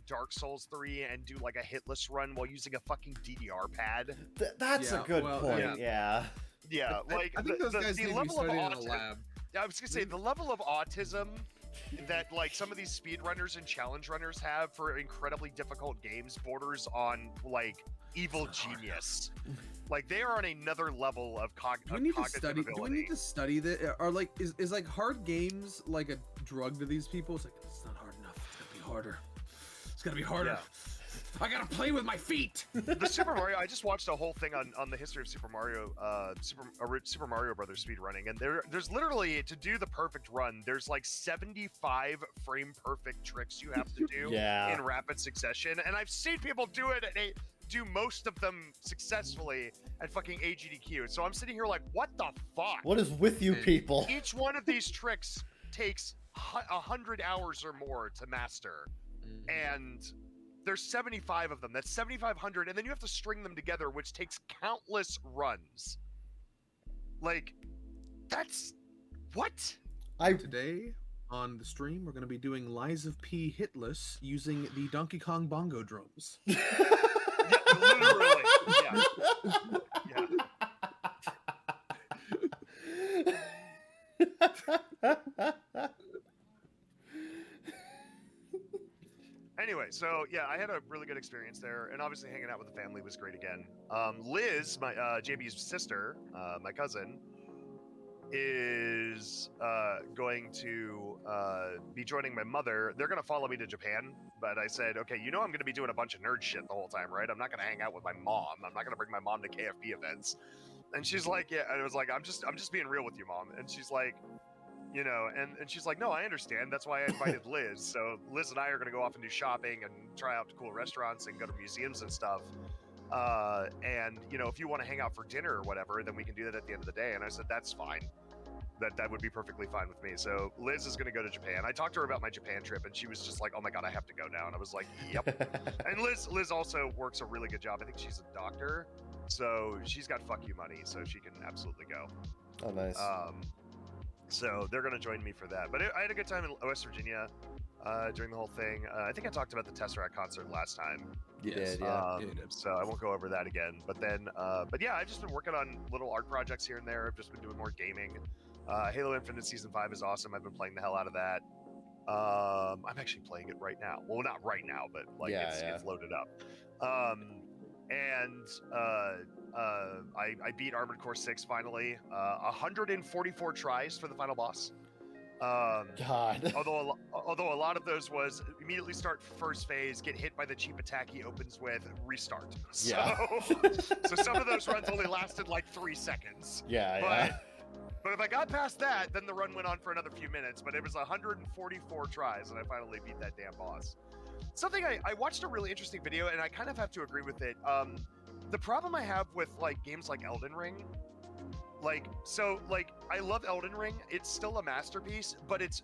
Dark Souls 3 and do like a hitless run while using a fucking DDR pad? That's Yeah, a good well, point. Yeah. Yeah, like I think those guys need to be level of studied in a autism. lab. I was gonna say the level of autism that like some of these speedrunners and challenge runners have for incredibly difficult games borders on like evil genius. Like they are on another level of Do we need to cognitive study? ability. Do we need to study that? Are like is like hard games like a drug to these people? It's like it's not hard enough. It's gotta be harder. It's gotta be harder. I gotta play with my feet. The Super Mario. I just watched a whole thing on the history of Super Mario, Super Mario Brothers speed running, and there's literally to do the perfect run. There's like 75 frame perfect tricks you have to do Yeah. in rapid succession, and I've seen people do it and they do most of them successfully at fucking AGDQ. So I'm sitting here like, what the fuck? What is with you people? Each one of these tricks takes 100 hours or more to master, and there's 75 of them. That's 7,500, and then you have to string them together, which takes countless runs. Like, that's what? Today on the stream, we're gonna be doing Lies of P hitless using the Donkey Kong bongo drums. Yeah, literally. Yeah. Yeah. Anyway, so yeah, I had a really good experience there, and obviously hanging out with the family was great again. Liz, my JB's sister, my cousin, is going to be joining my mother. They're gonna follow me to Japan, but I said, okay, you know I'm gonna be doing a bunch of nerd shit the whole time, right? I'm not gonna hang out with my mom. I'm not gonna bring my mom to KFB events. And she's like, yeah, and I was like, I'm just being real with you, Mom. And she's like, you know, and she's like, no, I understand. That's why I invited Liz. So Liz and I are going to go off and do shopping and try out cool restaurants and go to museums and stuff. And, you know, if you want to hang out for dinner or whatever, then we can do that at the end of the day. And I said, that's fine. That would be perfectly fine with me. So Liz is going to go to Japan. I talked to her about my Japan trip, and she was just like, oh my God, I have to go now. And I was like, yep. And Liz also works a really good job. I think she's a doctor. So she's got fuck you money, so she can absolutely go. Oh, nice. So they're going to join me for that. But I had a good time in West Virginia during the whole thing. I think I talked about the Tesseract concert last time. You did, yeah. So I won't go over that again. But then, but yeah, I've just been working on little art projects here and there. I've just been doing more gaming. Halo Infinite Season 5 is awesome. I've been playing the hell out of that. I'm actually playing it right now. Well, not right now, but like it's loaded up. I beat Armored Core 6 finally. 144 tries for the final boss. God. Although a lot of those was immediately start first phase, get hit by the cheap attack he opens with, restart. So, so some of those runs only lasted like 3 seconds. But if I got past that, then the run went on for another few minutes. But it was 144 tries, and I finally beat that damn boss. Something I watched a really interesting video, and I kind of have to agree with it. The problem I have with like games like Elden Ring, I love Elden Ring. It's still a masterpiece, but it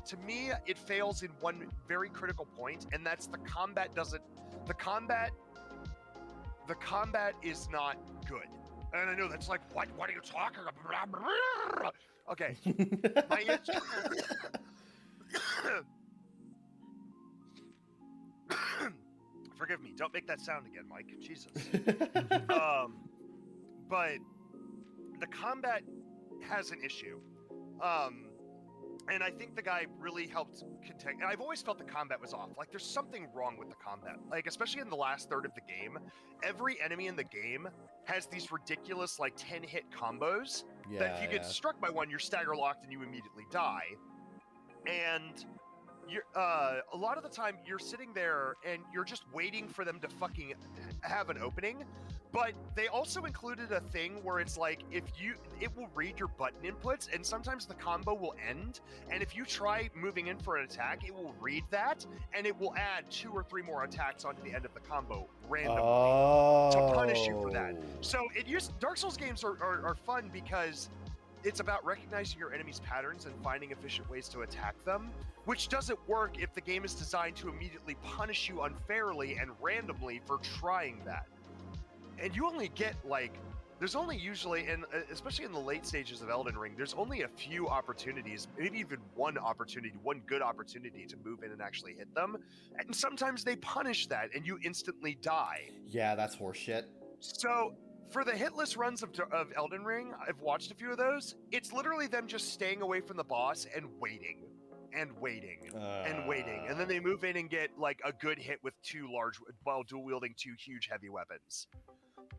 to me it fails in one very critical point, and that's the combat is not good. And I know that's like, what are you talking about? Okay. Forgive me. Don't make that sound again, Mike. Jesus. But the combat has an issue. And I think the guy really helped contain. I've always felt the combat was off. Like, there's something wrong with the combat. Like, especially in the last third of the game, every enemy in the game has these ridiculous, like, 10-hit combos that if you get struck by one, you're stagger locked and you immediately die. And you're a lot of the time you're sitting there and you're just waiting for them to fucking have an opening. But they also included a thing where it's like it will read your button inputs, and sometimes the combo will end, and if you try moving in for an attack, it will read that and it will add 2 or 3 more attacks onto the end of the combo randomly to punish you for that. So Dark Souls games are fun because it's about recognizing your enemy's patterns and finding efficient ways to attack them, which doesn't work if the game is designed to immediately punish you unfairly and randomly for trying that. And you only get, like, there's only usually, and especially in the late stages of Elden Ring, there's only a few opportunities, maybe even one good opportunity to move in and actually hit them. And sometimes they punish that and you instantly die. Yeah, that's horseshit. So for the hitless runs of Elden Ring, I've watched a few of those. It's literally them just staying away from the boss and waiting. And waiting and waiting, and then they move in and get like a good hit with while dual wielding 2 huge heavy weapons.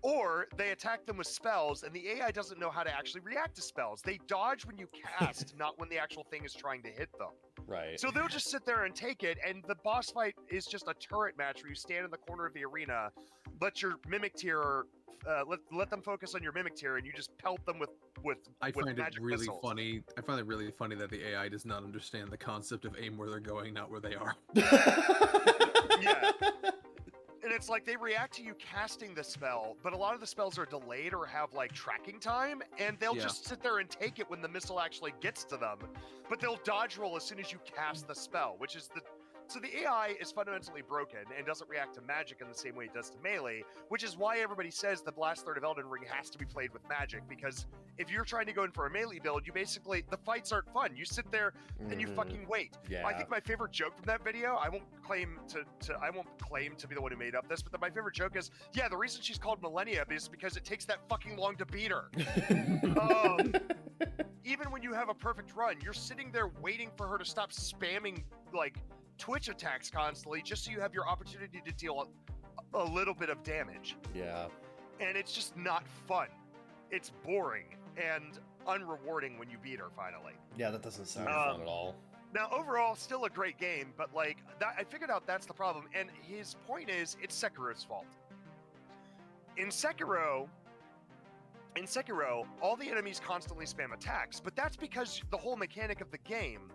Or they attack them with spells, and the AI doesn't know how to actually react to spells. They dodge when you cast, not when the actual thing is trying to hit them. Right. So they'll just sit there and take it, and the boss fight is just a turret match where you stand in the corner of the arena, let your mimic tier, let them focus on your mimic tier, and you just pelt them with magic missiles. Funny. I find it really funny that the AI does not understand the concept of aim where they're going, not where they are. Yeah. And it's like they react to you casting the spell, but a lot of the spells are delayed or have like tracking time, and they'll just sit there and take it when the missile actually gets to them. But they'll dodge roll as soon as you cast the spell, which is so the AI is fundamentally broken and doesn't react to magic in the same way it does to melee, which is why everybody says the last third of Elden Ring has to be played with magic, because if you're trying to go in for a melee build, you basically, the fights aren't fun. You sit there and you fucking wait. Yeah. I think my favorite joke from that video, I won't claim to be the one who made up this, but my favorite joke is, yeah, the reason she's called Millennia is because it takes that fucking long to beat her. Even when you have a perfect run, you're sitting there waiting for her to stop spamming like Twitch attacks constantly just so you have your opportunity to deal a little bit of damage. Yeah. And it's just not fun. It's boring and unrewarding when you beat her finally. Yeah, that doesn't sound fun at all. Now, overall, still a great game, but like that, I figured out that's the problem. And his point is, it's Sekiro's fault. In Sekiro, all the enemies constantly spam attacks, but that's because the whole mechanic of the game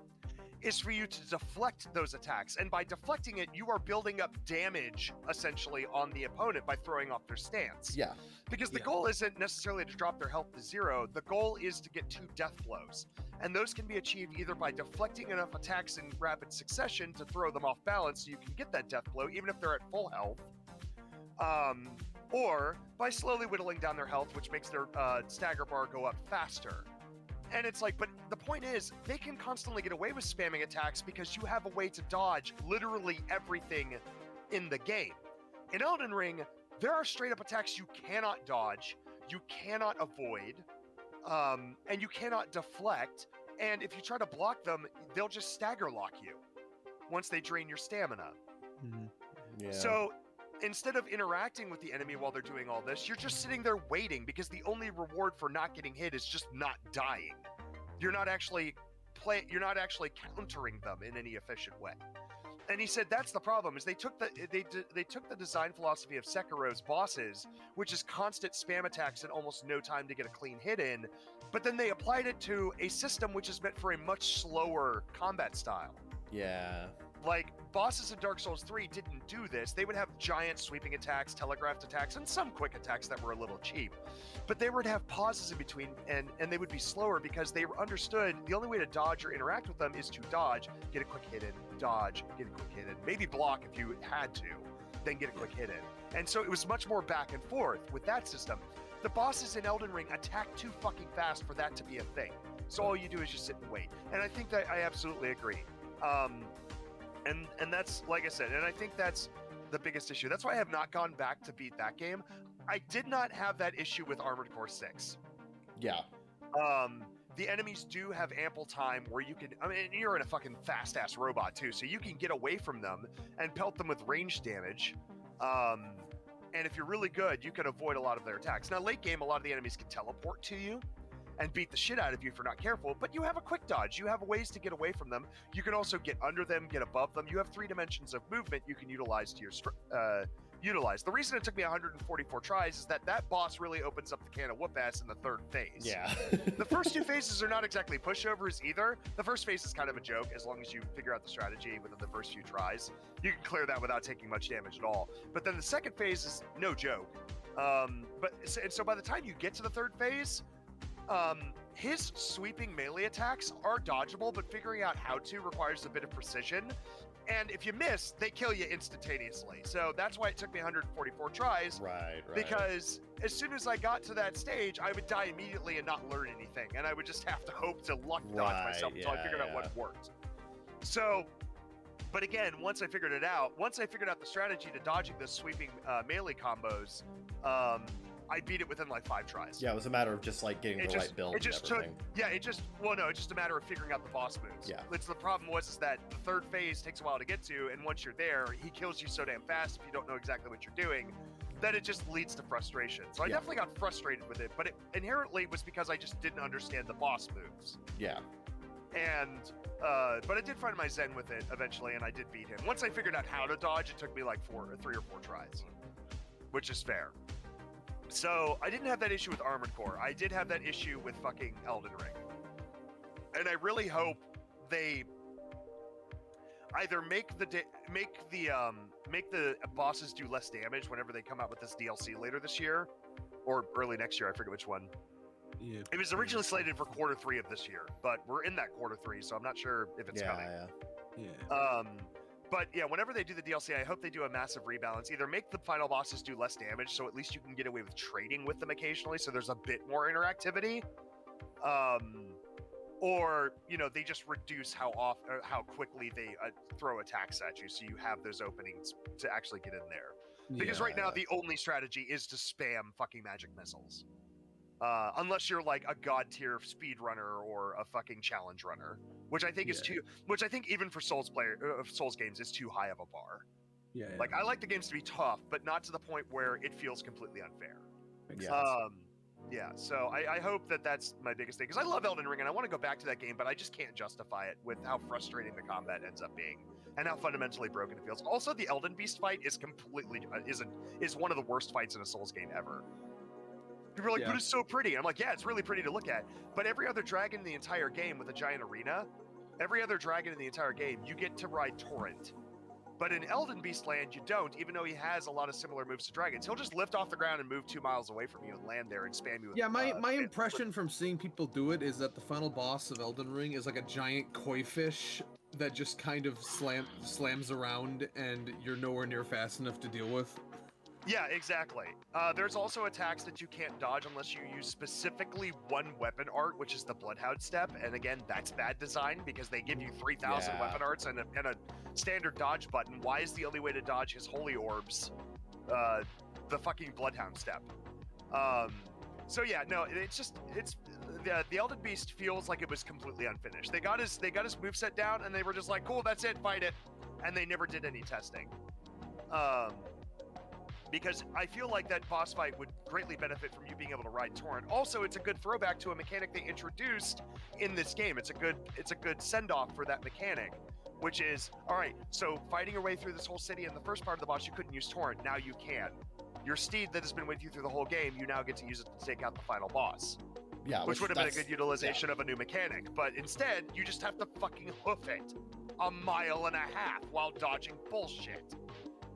is for you to deflect those attacks. And by deflecting it, you are building up damage, essentially, on the opponent by throwing off their stance. Yeah. Because the goal isn't necessarily to drop their health to 0. The goal is to get 2 death blows. And those can be achieved either by deflecting enough attacks in rapid succession to throw them off balance so you can get that death blow, even if they're at full health. Or by slowly whittling down their health, which makes their stagger bar go up faster. And it's like, but the point is, they can constantly get away with spamming attacks because you have a way to dodge literally everything in the game. In Elden Ring, there are straight up attacks you cannot dodge, you cannot avoid, and you cannot deflect. And if you try to block them, they'll just stagger lock you once they drain your stamina. Mm-hmm. Yeah. So instead of interacting with the enemy while they're doing all this, you're just sitting there waiting, because the only reward for not getting hit is just not dying. You're not actually countering them in any efficient way. And he said that's the problem, is they took the design philosophy of Sekiro's bosses, which is constant spam attacks and almost no time to get a clean hit in, but then they applied it to a system which is meant for a much slower combat style. Yeah. Like, bosses in Dark Souls 3 didn't do this. They would have giant sweeping attacks, telegraphed attacks, and some quick attacks that were a little cheap. But they would have pauses in between, and they would be slower because they understood the only way to dodge or interact with them is to dodge, get a quick hit in, dodge, get a quick hit in, maybe block if you had to, then get a quick hit in. And so it was much more back and forth with that system. The bosses in Elden Ring attack too fucking fast for that to be a thing. So all you do is just sit and wait. And I think that I absolutely agree. And that's, like I said, and I think that's the biggest issue. That's why I have not gone back to beat that game. I did not have that issue with Armored Core 6. Yeah. the enemies do have ample time where you can, I mean, you're in a fucking fast-ass robot too, so you can get away from them and pelt them with range damage. And if you're really good, you can avoid a lot of their attacks. Now, late game, a lot of the enemies can teleport to you and beat the shit out of you if you're not careful, but you have a quick dodge. You have ways to get away from them. You can also get under them, get above them. You have 3 dimensions of movement you can utilize to your utilize. The reason it took me 144 tries is that boss really opens up the can of whoop ass in the 3rd phase. Yeah. The first 2 phases are not exactly pushovers either. The first phase is kind of a joke as long as you figure out the strategy within the first few tries. You can clear that without taking much damage at all. But then the second phase is no joke. So by the time you get to the 3rd phase, his sweeping melee attacks are dodgeable, but figuring out how to requires a bit of precision. And if you miss, they kill you instantaneously. So that's why it took me 144 tries. Right. Because as soon as I got to that stage, I would die immediately and not learn anything. And I would just have to hope to luck dodge myself until I figured out what worked. So, but again, once I figured out the strategy to dodging the sweeping melee combos, I beat it within like 5 tries. Yeah, it was a matter of just like getting the right build. It's just a matter of figuring out the boss moves. Yeah. It's the problem is that the 3rd phase takes a while to get to, and once you're there, he kills you so damn fast if you don't know exactly what you're doing, that it just leads to frustration. So I definitely got frustrated with it, but it inherently was because I just didn't understand the boss moves. Yeah. And but I did find my zen with it eventually, and I did beat him. Once I figured out how to dodge, it took me like 3 or 4 tries, which is fair. So I didn't have that issue with Armored Core. I did have that issue with fucking Elden Ring. And I really hope they either make the bosses do less damage whenever they come out with this DLC later this year or early next year. I forget which one. Yeah. It was originally slated for quarter 3 of this year, but we're in that quarter 3, so I'm not sure if it's coming. Yeah. But yeah, whenever they do the DLC, I hope they do a massive rebalance. Either make the final bosses do less damage, so at least you can get away with trading with them occasionally, so there's a bit more interactivity. Or they just reduce how quickly they throw attacks at you, so you have those openings to actually get in there. Because right now the only strategy is to spam fucking magic missiles. Unless you're like a god tier speedrunner or a fucking challenge runner, which I think is which I think even for Souls games is too high of a bar. Yeah. Like I like the games to be tough, but not to the point where it feels completely unfair. So I hope that's my biggest thing, because I love Elden Ring and I want to go back to that game, but I just can't justify it with how frustrating the combat ends up being and how fundamentally broken it feels. Also, the Elden Beast fight is completely is one of the worst fights in a Souls game ever. People are like, but it's so pretty. I'm like, yeah, it's really pretty to look at. But every other dragon in the entire game with a giant arena, you get to ride Torrent. But in Elden Beast Land, you don't, even though he has a lot of similar moves to dragons. He'll just lift off the ground and move 2 miles away from you and land there and spam you with my impression from seeing people do it is that the final boss of Elden Ring is like a giant koi fish that just kind of slams around and you're nowhere near fast enough to deal with. Yeah, exactly. There's also attacks that you can't dodge unless you use specifically one weapon art, which is the Bloodhound step. And again, that's bad design because they give you 3,000 weapon arts and a standard dodge button. Why is the only way to dodge his holy orbs the fucking Bloodhound step? So yeah, no, it's the Elden Beast feels like it was completely unfinished. They got his moveset down and they were just like, cool, that's it, fight it. And they never did any testing. Because I feel like that boss fight would greatly benefit from you being able to ride Torrent. Also, it's a good throwback to a mechanic they introduced in this game. It's a good send-off for that mechanic, which is, all right, so fighting your way through this whole city in the first part of the boss, you couldn't use Torrent. Now you can. Your steed that has been with you through the whole game, you now get to use it to take out the final boss. Yeah, which would have been a good utilization of a new mechanic. But instead, you just have to fucking hoof it 1.5 miles while dodging bullshit,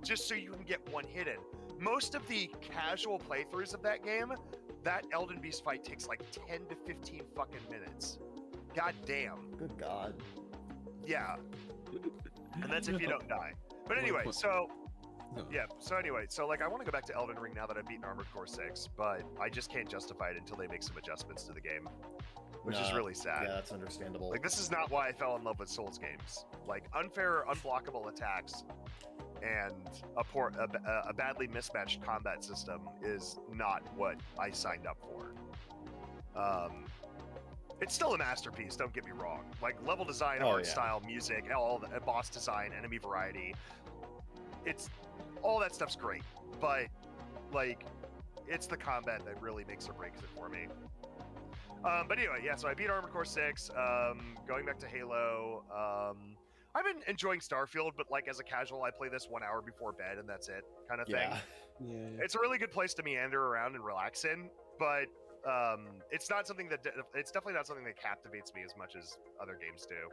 just so you can get one hit in. Most of the casual playthroughs of that game, that Elden Beast fight takes like 10 to 15 fucking minutes. God damn. Good God. Yeah. And that's if you don't die. But anyway, so like I want to go back to Elden Ring now that I've beaten Armored Core 6, but I just can't justify it until they make some adjustments to the game, which is really sad. Yeah, that's understandable. Like, this is not why I fell in love with Souls games. Like, unfair, unblockable attacks and a badly mismatched combat system is not what I signed up for. It's still a masterpiece, don't get me wrong. Like, level design, Oh, art yeah. style, music, all the boss design, enemy variety. It's all that stuff's great, but like, it's the combat that really makes or breaks it for me. But anyway, yeah. So I beat Armored Core 6. Going back to Halo. I've been enjoying Starfield, but like as a casual, I play this 1 hour before bed, and that's it, kind of thing. Yeah. Yeah. It's a really good place to meander around and relax in, but it's not something that it's definitely not something that captivates me as much as other games do,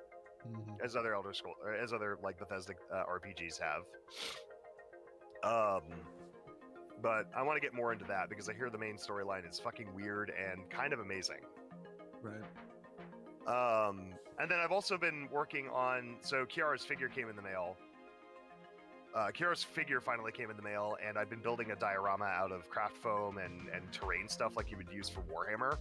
as other Elder Scrolls, or as other like Bethesda RPGs have. But I want to get more into that because I hear the main storyline is fucking weird and kind of amazing. Right. And then I've also been working on, so Kiara's figure came in the mail. Kiara's figure finally came in the mail, and I've been building a diorama out of craft foam and terrain stuff like you would use for Warhammer.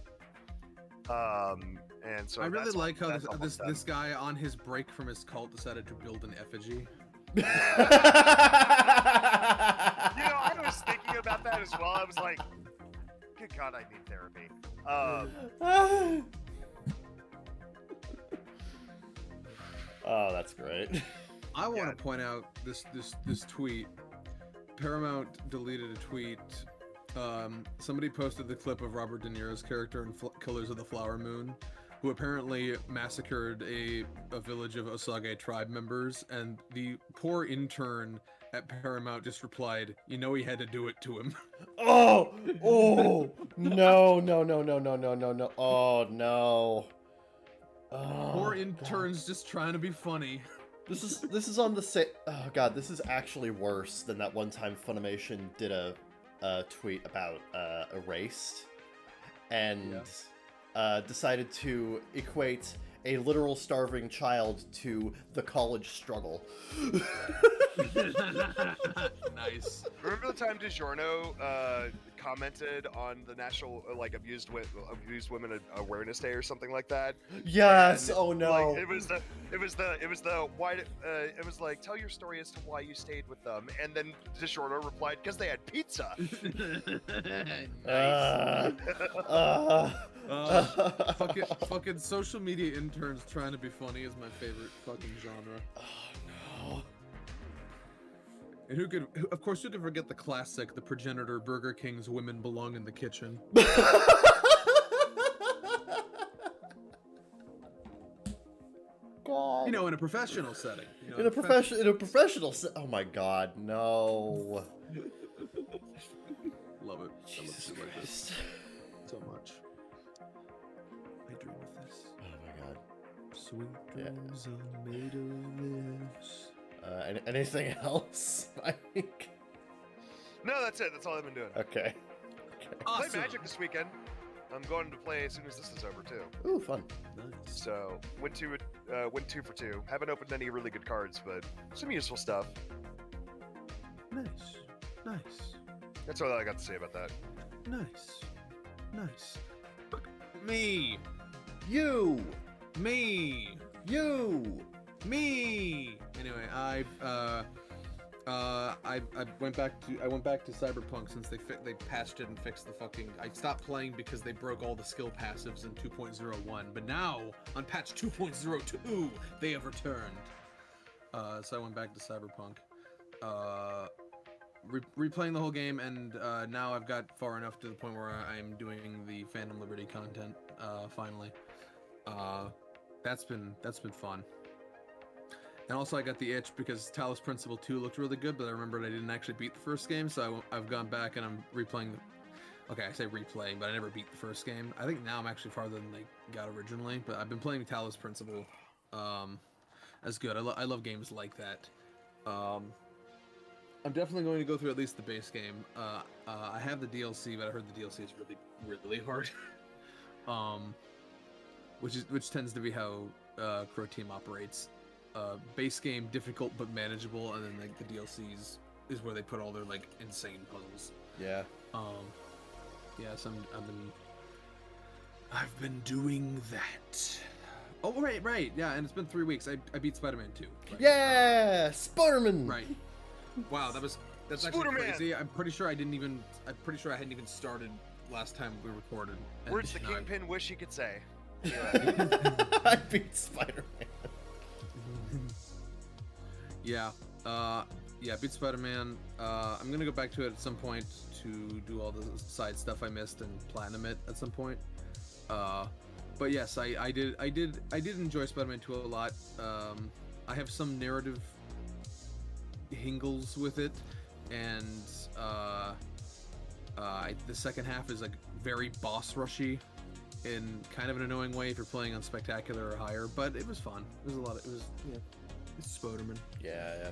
And so I really that's like how that's almost this done. guy on his break from his cult decided to build an effigy. You know, I was thinking about that as well. I was like, good God, I need therapy. Oh, that's great. I want Yeah. to point out this tweet. Paramount deleted a tweet. Somebody posted the clip of Robert De Niro's character in Killers of the Flower Moon, who apparently massacred a village of Osage tribe members, and the poor intern at Paramount just replied, "You know he had to do it to him." Oh, oh, no, no, no, no, no, no, no, no. Oh, no. Oh, Poor God. intern's just trying to be funny. This is on the same. Oh God, this is actually worse than that one time Funimation did a tweet about Erased, and decided to equate a literal starving child to the college struggle. Nice. Remember the time DiGiorno commented on the National Abused Women Awareness Day or something like that? Yes. And, Oh no. Like, it was the why it was like, tell your story as to why you stayed with them, and then DiGiorno replied, because they had pizza. Nice. Fucking social media interns trying to be funny is my favorite fucking genre. Oh no. And of course, who could forget the classic, the progenitor Burger King's "Women Belong in the Kitchen." God. You know, in a professional setting. You know, In a professional. Oh my God, no. Love it. I love Jesus shit like this Christ. so much. I dream of this. Oh my God. Sweet Yeah. dreams are made of this. Anything else, Mike? No, that's it. That's all I've been doing. Okay. Awesome. Play Magic this weekend. I'm going to play as soon as this is over too. Ooh, fun. Nice. So went 2 for 2. Haven't opened any really good cards, but some useful stuff. Nice. Nice. That's all I got to say about that. Nice. Nice. Me. You. Me. You. Me. Anyway, I went back to Cyberpunk since they patched it and fixed the fucking. I stopped playing because they broke all the skill passives in 2.01, but now on patch 2.02 they have returned. So I went back to Cyberpunk, replaying the whole game, and now I've got far enough to the point where I'm doing the Phantom Liberty content finally. That's been fun. And also I got the itch because Talos Principle 2 looked really good, but I remembered I didn't actually beat the first game, so I've gone back and I'm replaying okay, I say replaying, but I never beat the first game. I think now I'm actually farther than I got originally, but I've been playing Talos Principle. As good. I love games like that. I'm definitely going to go through at least the base game. I have the DLC, but I heard the DLC is really, really hard. Which tends to be how Crow Team operates. Base game difficult but manageable, and then like the DLCs is where they put all their like insane puzzles. Yeah. Yes, I've been doing that. Oh right, yeah, and it's been 3 weeks. I beat Spider-Man 2. Right? Yeah, Spider-Man. Right. Wow, that's actually Spooderman. crazy. I'm pretty sure I hadn't even started last time we recorded. And Words the now Kingpin wish he could say. I beat Spider-Man. Yeah. Yeah, beat Spider-Man. I'm gonna go back to it at some point to do all the side stuff I missed and platinum it at some point. But yes, I did enjoy Spider-Man 2 a lot. I have some narrative hingles with it, and the second half is like very boss rushy in kind of an annoying way if you're playing on spectacular or higher. But it was fun. It was a lot. It's Spider-Man. Yeah.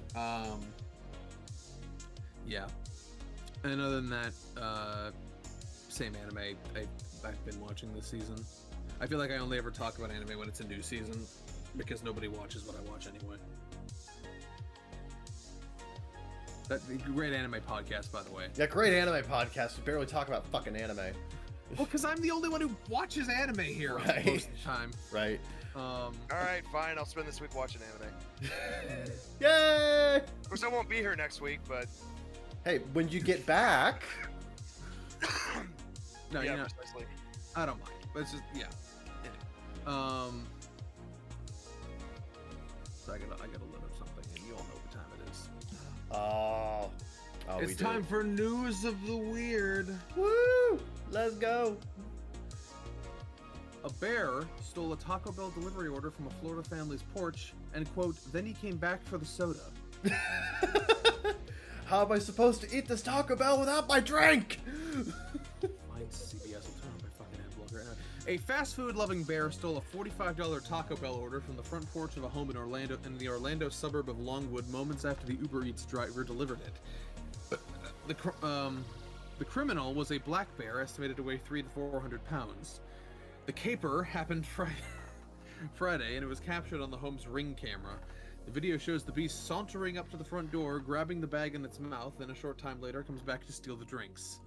Yeah. And other than that, same anime I've been watching this season. I feel like I only ever talk about anime when it's a new season, because nobody watches what I watch anyway. Great anime podcast, by the way. Yeah, great anime podcast. We barely talk about fucking anime. Well, because I'm the only one who watches anime here Right. most of the time. Right. Alright, fine. I'll spend this week watching anime. Yay! Of course, I won't be here next week, but... Hey, when you get back... No, yeah, you know, precisely. I don't mind. But it's just, yeah. Anyway. So I gotta load up something, and you all know what time it is. Oh, It's we time did. for News of the Weird. Woo! Let's go. A bear stole a Taco Bell delivery order from a Florida family's porch, and quote, then he came back for the soda. How am I supposed to eat this Taco Bell without my drink? Find CBS will turn on my fucking ad block right now. A fast food loving bear stole a $45 Taco Bell order from the front porch of a home in the Orlando suburb of Longwood moments after the Uber Eats driver delivered it. The criminal was a black bear estimated to weigh 300 to 400 pounds. The caper happened Friday, and it was captured on the home's Ring camera. The video shows the beast sauntering up to the front door, grabbing the bag in its mouth, and a short time later comes back to steal the drinks.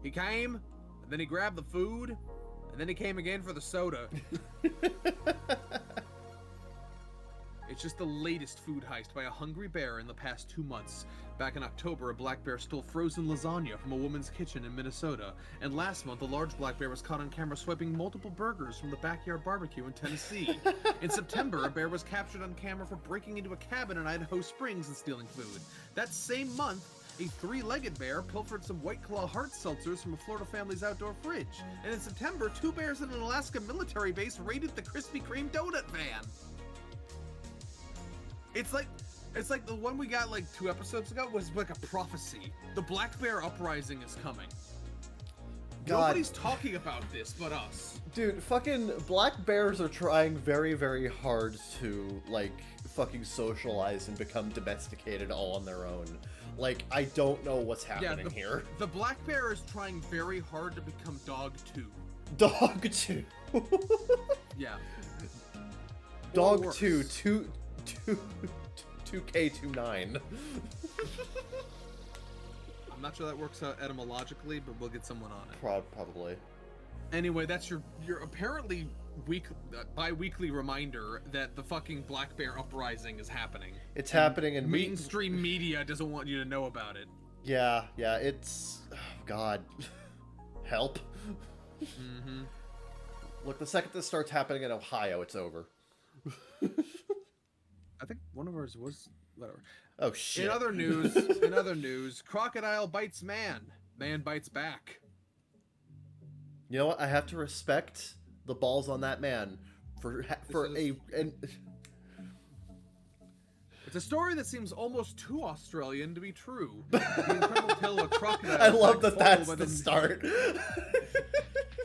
He came, and then he grabbed the food, and then he came again for the soda. It's just the latest food heist by a hungry bear in the past 2 months. Back in October, a black bear stole frozen lasagna from a woman's kitchen in Minnesota. And last month, a large black bear was caught on camera swiping multiple burgers from the backyard barbecue in Tennessee. In September, a bear was captured on camera for breaking into a cabin in Idaho Springs and stealing food. That same month, a three-legged bear pilfered some White Claw hard seltzers from a Florida family's outdoor fridge. And in September, 2 bears in an Alaska military base raided the Krispy Kreme donut van. It's like the one we got like 2 episodes ago was like a prophecy. The black bear uprising is coming. God. Nobody's talking about this but us. Dude, fucking black bears are trying very, very hard to, like, fucking socialize and become domesticated all on their own. Like, I don't know what's happening here. The black bear is trying very hard to become dog 2. Dog 2. Yeah. Dog worse. 2K29. I'm not sure that works out etymologically, but we'll get someone on it. Probably. Anyway, that's your apparently bi-weekly reminder that the fucking black bear uprising is happening. It's happening in Mainstream media doesn't want you to know about it. Yeah, it's... Oh, God. Help. Mm-hmm. Look, the second this starts happening in Ohio, it's over. I think one of ours was... Whatever. Oh, shit. In other news, crocodile bites man. Man bites back. You know what? I have to respect the balls on that man It's a story that seems almost too Australian to be true. The incredible tale of a crocodile. I love that foiled that's by the start.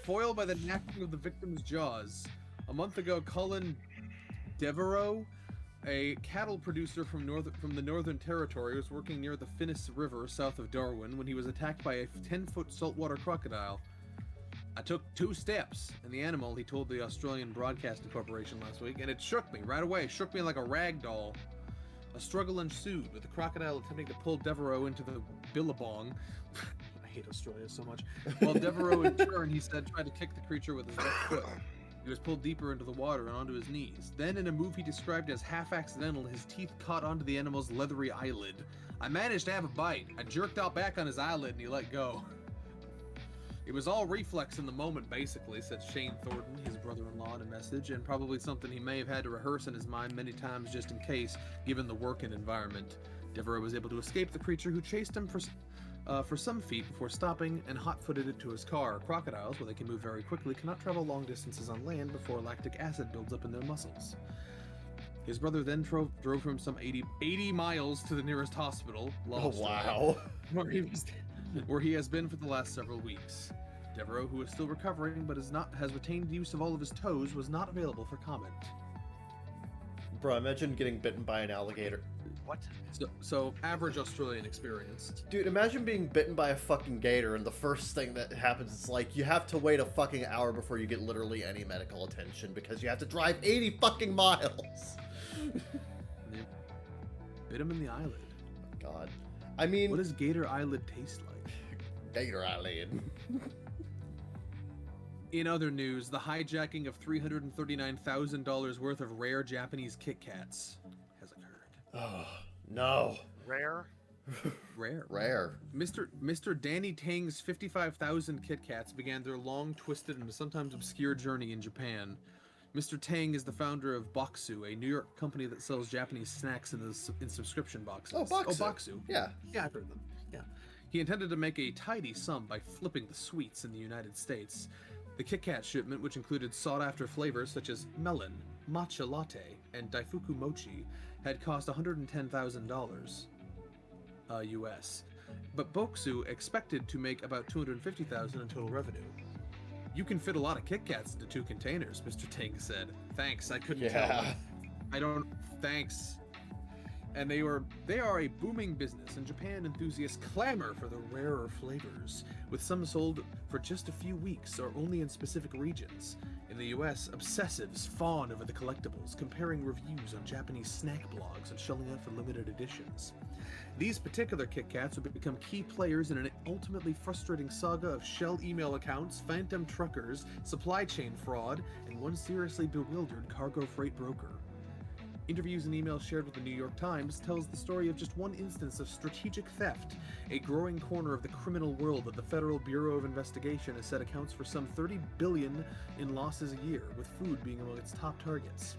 Foiled by the knacking of the victim's jaws. A month ago, Cullen Devereaux, a cattle producer from the Northern Territory, was working near the Finnis River south of Darwin when he was attacked by a 10-foot saltwater crocodile. I took 2 steps, and the animal, he told the Australian Broadcasting Corporation last week, and it shook me right away. Shook me like a rag doll. A struggle ensued, with the crocodile attempting to pull Devereaux into the billabong. I hate Australia so much. While Devereaux, in turn, he said, tried to kick the creature with his left foot. He was pulled deeper into the water and onto his knees. Then, in a move he described as half-accidental, his teeth caught onto the animal's leathery eyelid. I managed to have a bite. I jerked out back on his eyelid and he let go. It was all reflex in the moment, basically, said Shane Thornton, his brother-in-law, in a message, and probably something he may have had to rehearse in his mind many times just in case, given the working environment. Devereaux was able to escape the creature who chased him for some feet before stopping and hot-footed it to his car. Crocodiles, while they can move very quickly, cannot travel long distances on land before lactic acid builds up in their muscles. His brother then drove him some 80 miles to the nearest hospital, Oh, wow. where he has been for the last several weeks. Devereaux, who is still recovering but has retained use of all of his toes, was not available for comment. Bro, imagine getting bitten by an alligator. What? So average Australian experience. Dude, imagine being bitten by a fucking gator and the first thing that happens is like you have to wait a fucking hour before you get literally any medical attention because you have to drive 80 fucking miles. They bit him in the eyelid. God. I mean... What does gator eyelid taste like? Gator eyelid. In other news, the hijacking of $339,000 worth of rare Japanese Kit Kats has occurred. Oh, no. Rare? Rare. Mr. Danny Tang's 55,000 Kit Kats began their long, twisted, and sometimes obscure journey in Japan. Mr. Tang is the founder of Boxu, a New York company that sells Japanese snacks in subscription boxes. Oh, Boxu. Oh, Boxu. Yeah. Yeah, I've heard them. Yeah. He intended to make a tidy sum by flipping the sweets in the United States. The Kit Kat shipment, which included sought-after flavors such as melon, matcha latte, and daifuku mochi, had cost $110,000 US. But Boxu expected to make about $250,000 in total revenue. You can fit a lot of Kit Kats into 2 containers, Mr. Tang said. Thanks, I couldn't tell. Thanks. And they are a booming business, and Japan enthusiasts clamor for the rarer flavors, with some sold for just a few weeks or only in specific regions. In the US, obsessives fawn over the collectibles, comparing reviews on Japanese snack blogs and shelling out for limited editions. These particular Kit Kats would become key players in an ultimately frustrating saga of shell email accounts, phantom truckers, supply chain fraud, and one seriously bewildered cargo freight broker. Interviews and emails shared with the New York Times tells the story of just one instance of strategic theft, a growing corner of the criminal world that the Federal Bureau of Investigation has said accounts for some $30 billion in losses a year, with food being among its top targets.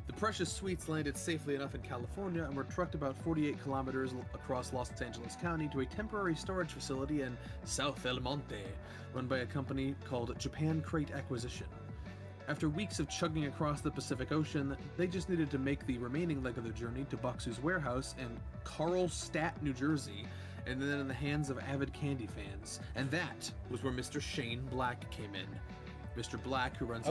The precious sweets landed safely enough in California and were trucked about 48 kilometers across Los Angeles County to a temporary storage facility in South El Monte, run by a company called Japan Crate Acquisition. After weeks of chugging across the Pacific Ocean, they just needed to make the remaining leg of their journey to Boxu's warehouse in Carlstadt, New Jersey, and then in the hands of avid candy fans. And that was where Mr. Shane Black came in. Mr. Black, who runs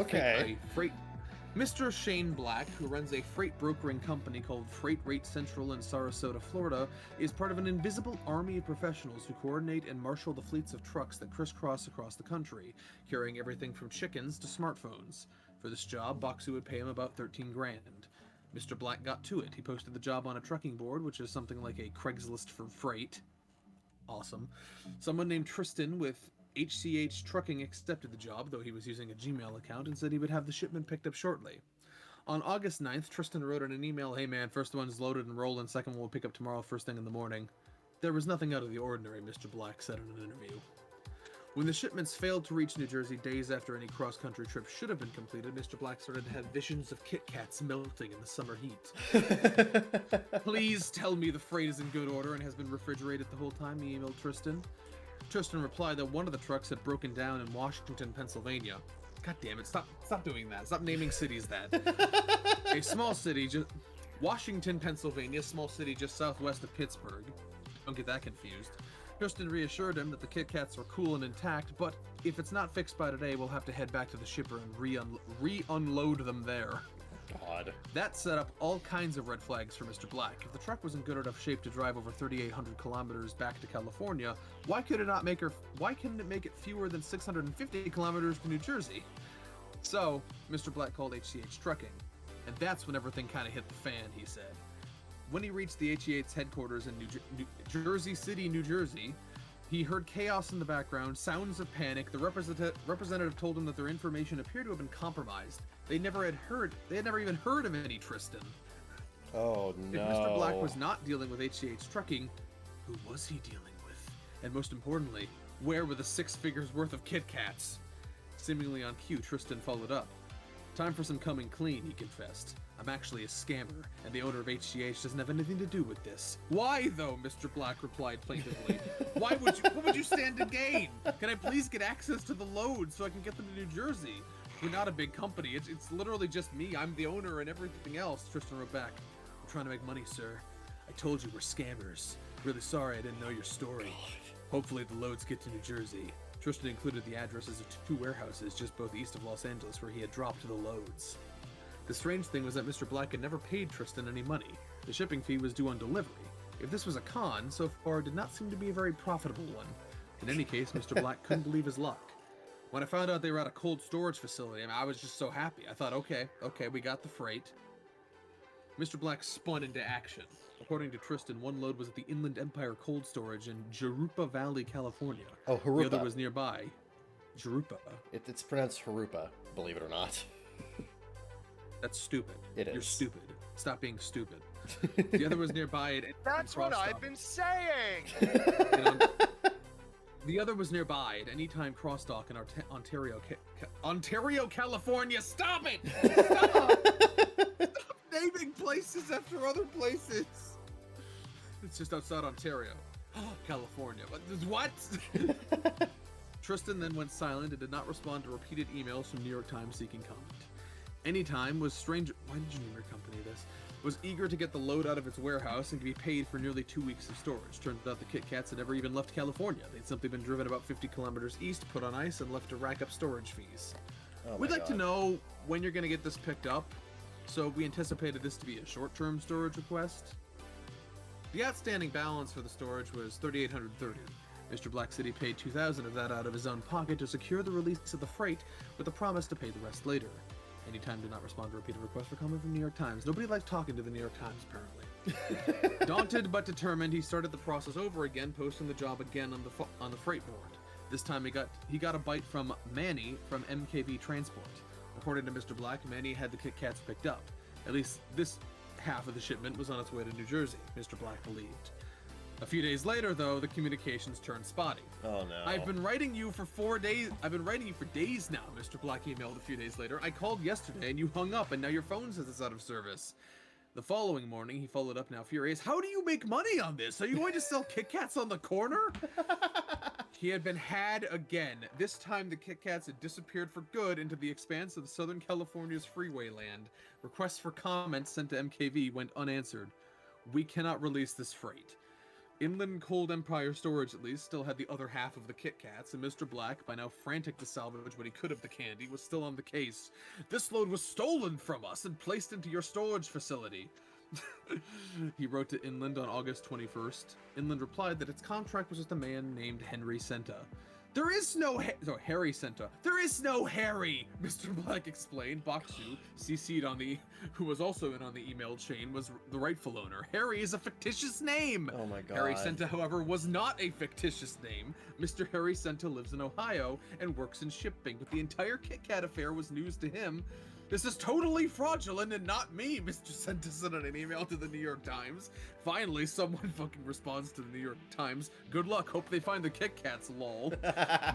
Mr. Shane Black, who runs a freight brokering company called Freight Rate Central in Sarasota, Florida, is part of an invisible army of professionals who coordinate and marshal the fleets of trucks that crisscross across the country, carrying everything from chickens to smartphones. For this job, Boxu would pay him about $13 grand. Mr. Black got to it. He posted the job on a trucking board, which is something like a Craigslist for freight. Awesome. Someone named Tristan with HCH Trucking accepted the job, though he was using a Gmail account, and said he would have the shipment picked up shortly. On August 9th, Tristan wrote in an email, "Hey man, first one's loaded and rolling, second one will pick up tomorrow first thing in the morning." There was nothing out of the ordinary, Mr. Black said in an interview. When the shipments failed to reach New Jersey days after any cross-country trip should have been completed, Mr. Black started to have visions of Kit Kats melting in the summer heat. "Please tell me the freight is in good order and has been refrigerated the whole time," he emailed Tristan. Tristan replied that one of the trucks had broken down in Washington, Pennsylvania. God damn it, stop doing that. Stop naming cities that. A small city, Washington, Pennsylvania, small city just southwest of Pittsburgh. Don't get that confused. Tristan reassured him that the Kit Kats were cool and intact, but if it's not fixed by today, we'll have to head back to the shipper and re-unload them there. God. That set up all kinds of red flags for Mr. Black. If the truck was in good enough shape to drive over 3,800 kilometers back to California, why couldn't it make it fewer than 650 kilometers to New Jersey? So, Mr. Black called HCH Trucking, and that's when everything kind of hit the fan, he said. When he reached the HCH headquarters in New Jersey City, New Jersey, he heard chaos in the background, sounds of panic. The representative told him that their information appeared to have been compromised. They had never even heard of any Tristan. Oh no. If Mr. Black was not dealing with HCH Trucking, who was he dealing with? And most importantly, where were the 6 figures worth of Kit Kats? Seemingly on cue, Tristan followed up. Time for some coming clean, he confessed. I'm actually a scammer, and the owner of HGH doesn't have anything to do with this. Why, though? Mr. Black replied plaintively. What would you stand to gain? Can I please get access to the loads so I can get them to New Jersey? We're not a big company. It's literally just me. I'm the owner and everything else. Tristan wrote back. I'm trying to make money, sir. I told you we're scammers. Really sorry I didn't know your story. Hopefully the loads get to New Jersey. Tristan included the addresses of 2 warehouses just both east of Los Angeles where he had dropped the loads. The strange thing was that Mr. Black had never paid Tristan any money. The shipping fee was due on delivery. If this was a con, so far it did not seem to be a very profitable one. In any case, Mr. Black couldn't believe his luck. When I found out they were at a cold storage facility, I was just so happy. I thought, okay, we got the freight. Mr. Black spun into action. According to Tristan, one load was at the Inland Empire Cold Storage in Jurupa Valley, California. Oh, Harupa. The other was nearby. Jurupa. It's pronounced Harupa, believe it or not. That's stupid. It is. You're stupid. Stop being stupid. The other was nearby. That's what I've been saying! The other was nearby at any time crossdock in Ontario, California. Stop it! Stop naming places after other places. It's just outside Ontario, California. What? Tristan then went silent and did not respond to repeated emails from New York Times seeking comment. Anytime was stranger. Why did you name your company this? Was eager to get the load out of its warehouse and to be paid for nearly 2 weeks of storage. Turns out the Kit Kats had never even left California. They'd simply been driven about 50 kilometers east, put on ice, and left to rack up storage fees. We'd like to know when you're going to get this picked up, so we anticipated this to be a short-term storage request. The outstanding balance for the storage was $3,830. Mr. Black City paid $2,000 of that out of his own pocket to secure the release of the freight, with a promise to pay the rest later. Anytime did not respond to repeated requests for comment from New York Times. Nobody likes talking to the New York Times, apparently. Daunted but determined, he started the process over again, posting the job again on the freight board. This time he got a bite from Manny from MKV Transport. According to Mr. Black, Manny had the Kit Kats picked up. At least this half of the shipment was on its way to New Jersey, Mr. Black believed. A few days later, though, the communications turned spotty. Oh no. I've been writing you for 4 days. I've been writing you for days now, Mr. Black emailed a few days later. I called yesterday and you hung up, and now your phone says it's out of service. The following morning, he followed up, now furious. How do you make money on this? Are you going to sell Kit Kats on the corner? He had been had again. This time, the Kit Kats had disappeared for good into the expanse of Southern California's freeway land. Requests for comments sent to MKV went unanswered. We cannot release this freight. Inland Cold Empire Storage, at least, still had the other half of the Kit Kats, and Mr. Black, by now frantic to salvage what he could of the candy, was still on the case. This load was stolen from us and placed into your storage facility. He wrote to Inland on August 21st. Inland replied that its contract was with a man named Henry Senta. There is no Harry Senta. There is no Harry, Mr. Black explained. Baksu, CC'd on who was also in on the email chain, was the rightful owner. Harry is a fictitious name. Oh my god. Harry Senta, however, was not a fictitious name. Mr. Harry Senta lives in Ohio and works in shipping, but the entire Kit Kat affair was news to him. This is totally fraudulent and not me, Mr. Senta said in an email to the New York Times. Finally, someone fucking responds to the New York Times. Good luck, hope they find the Kit Kats, lol.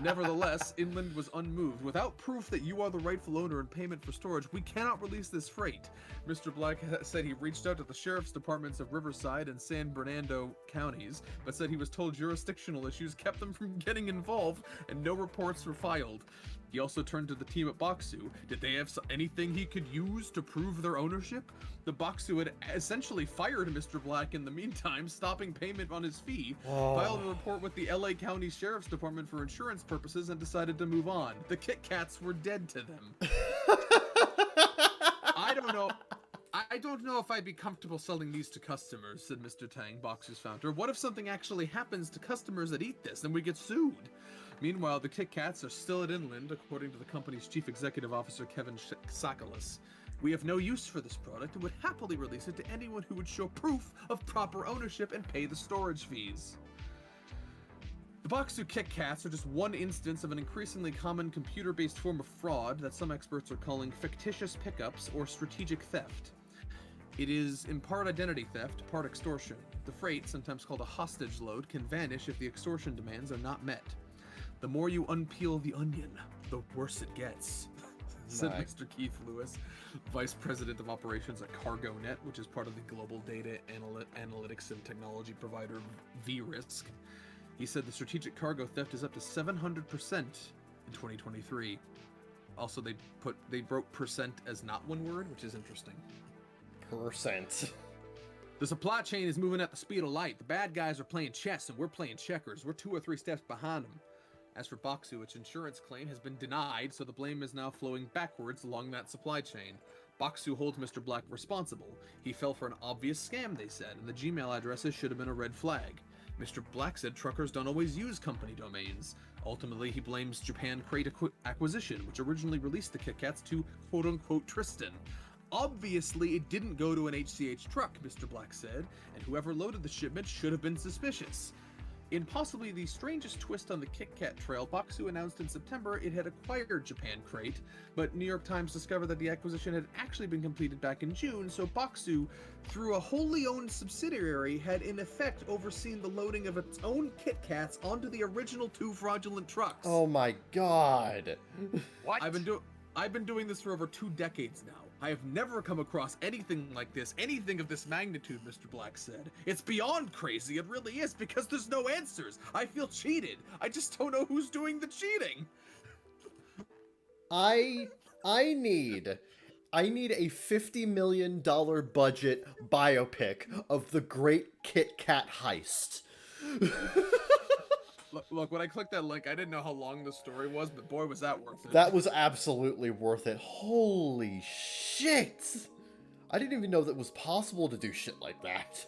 Nevertheless, Inland was unmoved. Without proof that you are the rightful owner and payment for storage, we cannot release this freight. Mr. Black said he reached out to the sheriff's departments of Riverside and San Bernardino counties, but said he was told jurisdictional issues kept them from getting involved and no reports were filed. He also turned to the team at Baksu. Did they have anything he could use to prove their ownership? The Baksu had essentially fired Mr. Black in the meantime, stopping payment on his fee, filed a report with the LA County Sheriff's Department for insurance purposes, and decided to move on. The Kit Kats were dead to them. I don't know if I'd be comfortable selling these to customers, said Mr. Tang, Baksu's founder. What if something actually happens to customers that eat this and we get sued? Meanwhile, the Kit Kats are still at Inland, according to the company's chief executive officer, Kevin Sakalis. We have no use for this product and would happily release it to anyone who would show proof of proper ownership and pay the storage fees. The Baksu Kit Kats are just one instance of an increasingly common computer-based form of fraud that some experts are calling fictitious pickups or strategic theft. It is in part identity theft, part extortion. The freight, sometimes called a hostage load, can vanish if the extortion demands are not met. The more you unpeel the onion, the worse it gets, said Nice. Mr. Keith Lewis, Vice President of Operations at CargoNet, which is part of the global data analytics and technology provider VRisk. He said the strategic cargo theft is up to 700% in 2023. Also, they wrote percent as not one word, which is interesting. Percent. The supply chain is moving at the speed of light. The bad guys are playing chess and we're playing checkers. We're 2 or 3 steps behind them. As for Baksu, its insurance claim has been denied, so the blame is now flowing backwards along that supply chain. Baksu holds Mr. Black responsible. He fell for an obvious scam, they said, and the Gmail addresses should have been a red flag. Mr. Black said truckers don't always use company domains. Ultimately, he blames Japan Crate Acquisition, which originally released the Kit Kats to quote-unquote Tristan. Obviously, it didn't go to an HCH truck, Mr. Black said, and whoever loaded the shipment should have been suspicious. In possibly the strangest twist on the Kit Kat trail, Baksu announced in September it had acquired Japan Crate, but New York Times discovered that the acquisition had actually been completed back in June, so Baksu, through a wholly owned subsidiary, had in effect overseen the loading of its own Kit Kats onto the original 2 fraudulent trucks. Oh my god. What? I've been doing this for over 2 decades now. I have never come across anything like this, anything of this magnitude, Mr. Black said. It's beyond crazy, it really is, because there's no answers. I feel cheated. I just don't know who's doing the cheating. I need a $50 million budget biopic of the Great Kit Kat Heist. Look, when I clicked that link, I didn't know how long the story was, but boy, was that worth it. That was absolutely worth it. Holy shit! I didn't even know that it was possible to do shit like that.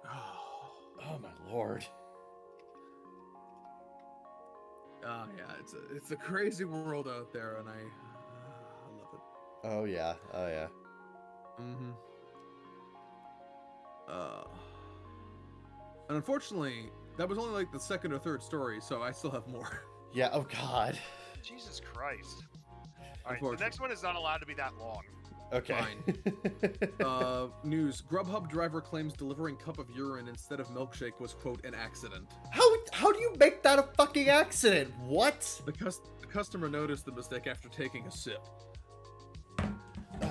Oh my lord. Yeah, it's a crazy world out there, and I love it. Oh yeah, oh yeah. Mm-hmm. And unfortunately, that was only like the second or third story, so I still have more. Yeah, oh god. Jesus Christ. Alright, the next one is not allowed to be that long. Okay. Fine. News. Grubhub driver claims delivering cup of urine instead of milkshake was, quote, an accident. How do you make that a fucking accident? What? The customer noticed the mistake after taking a sip.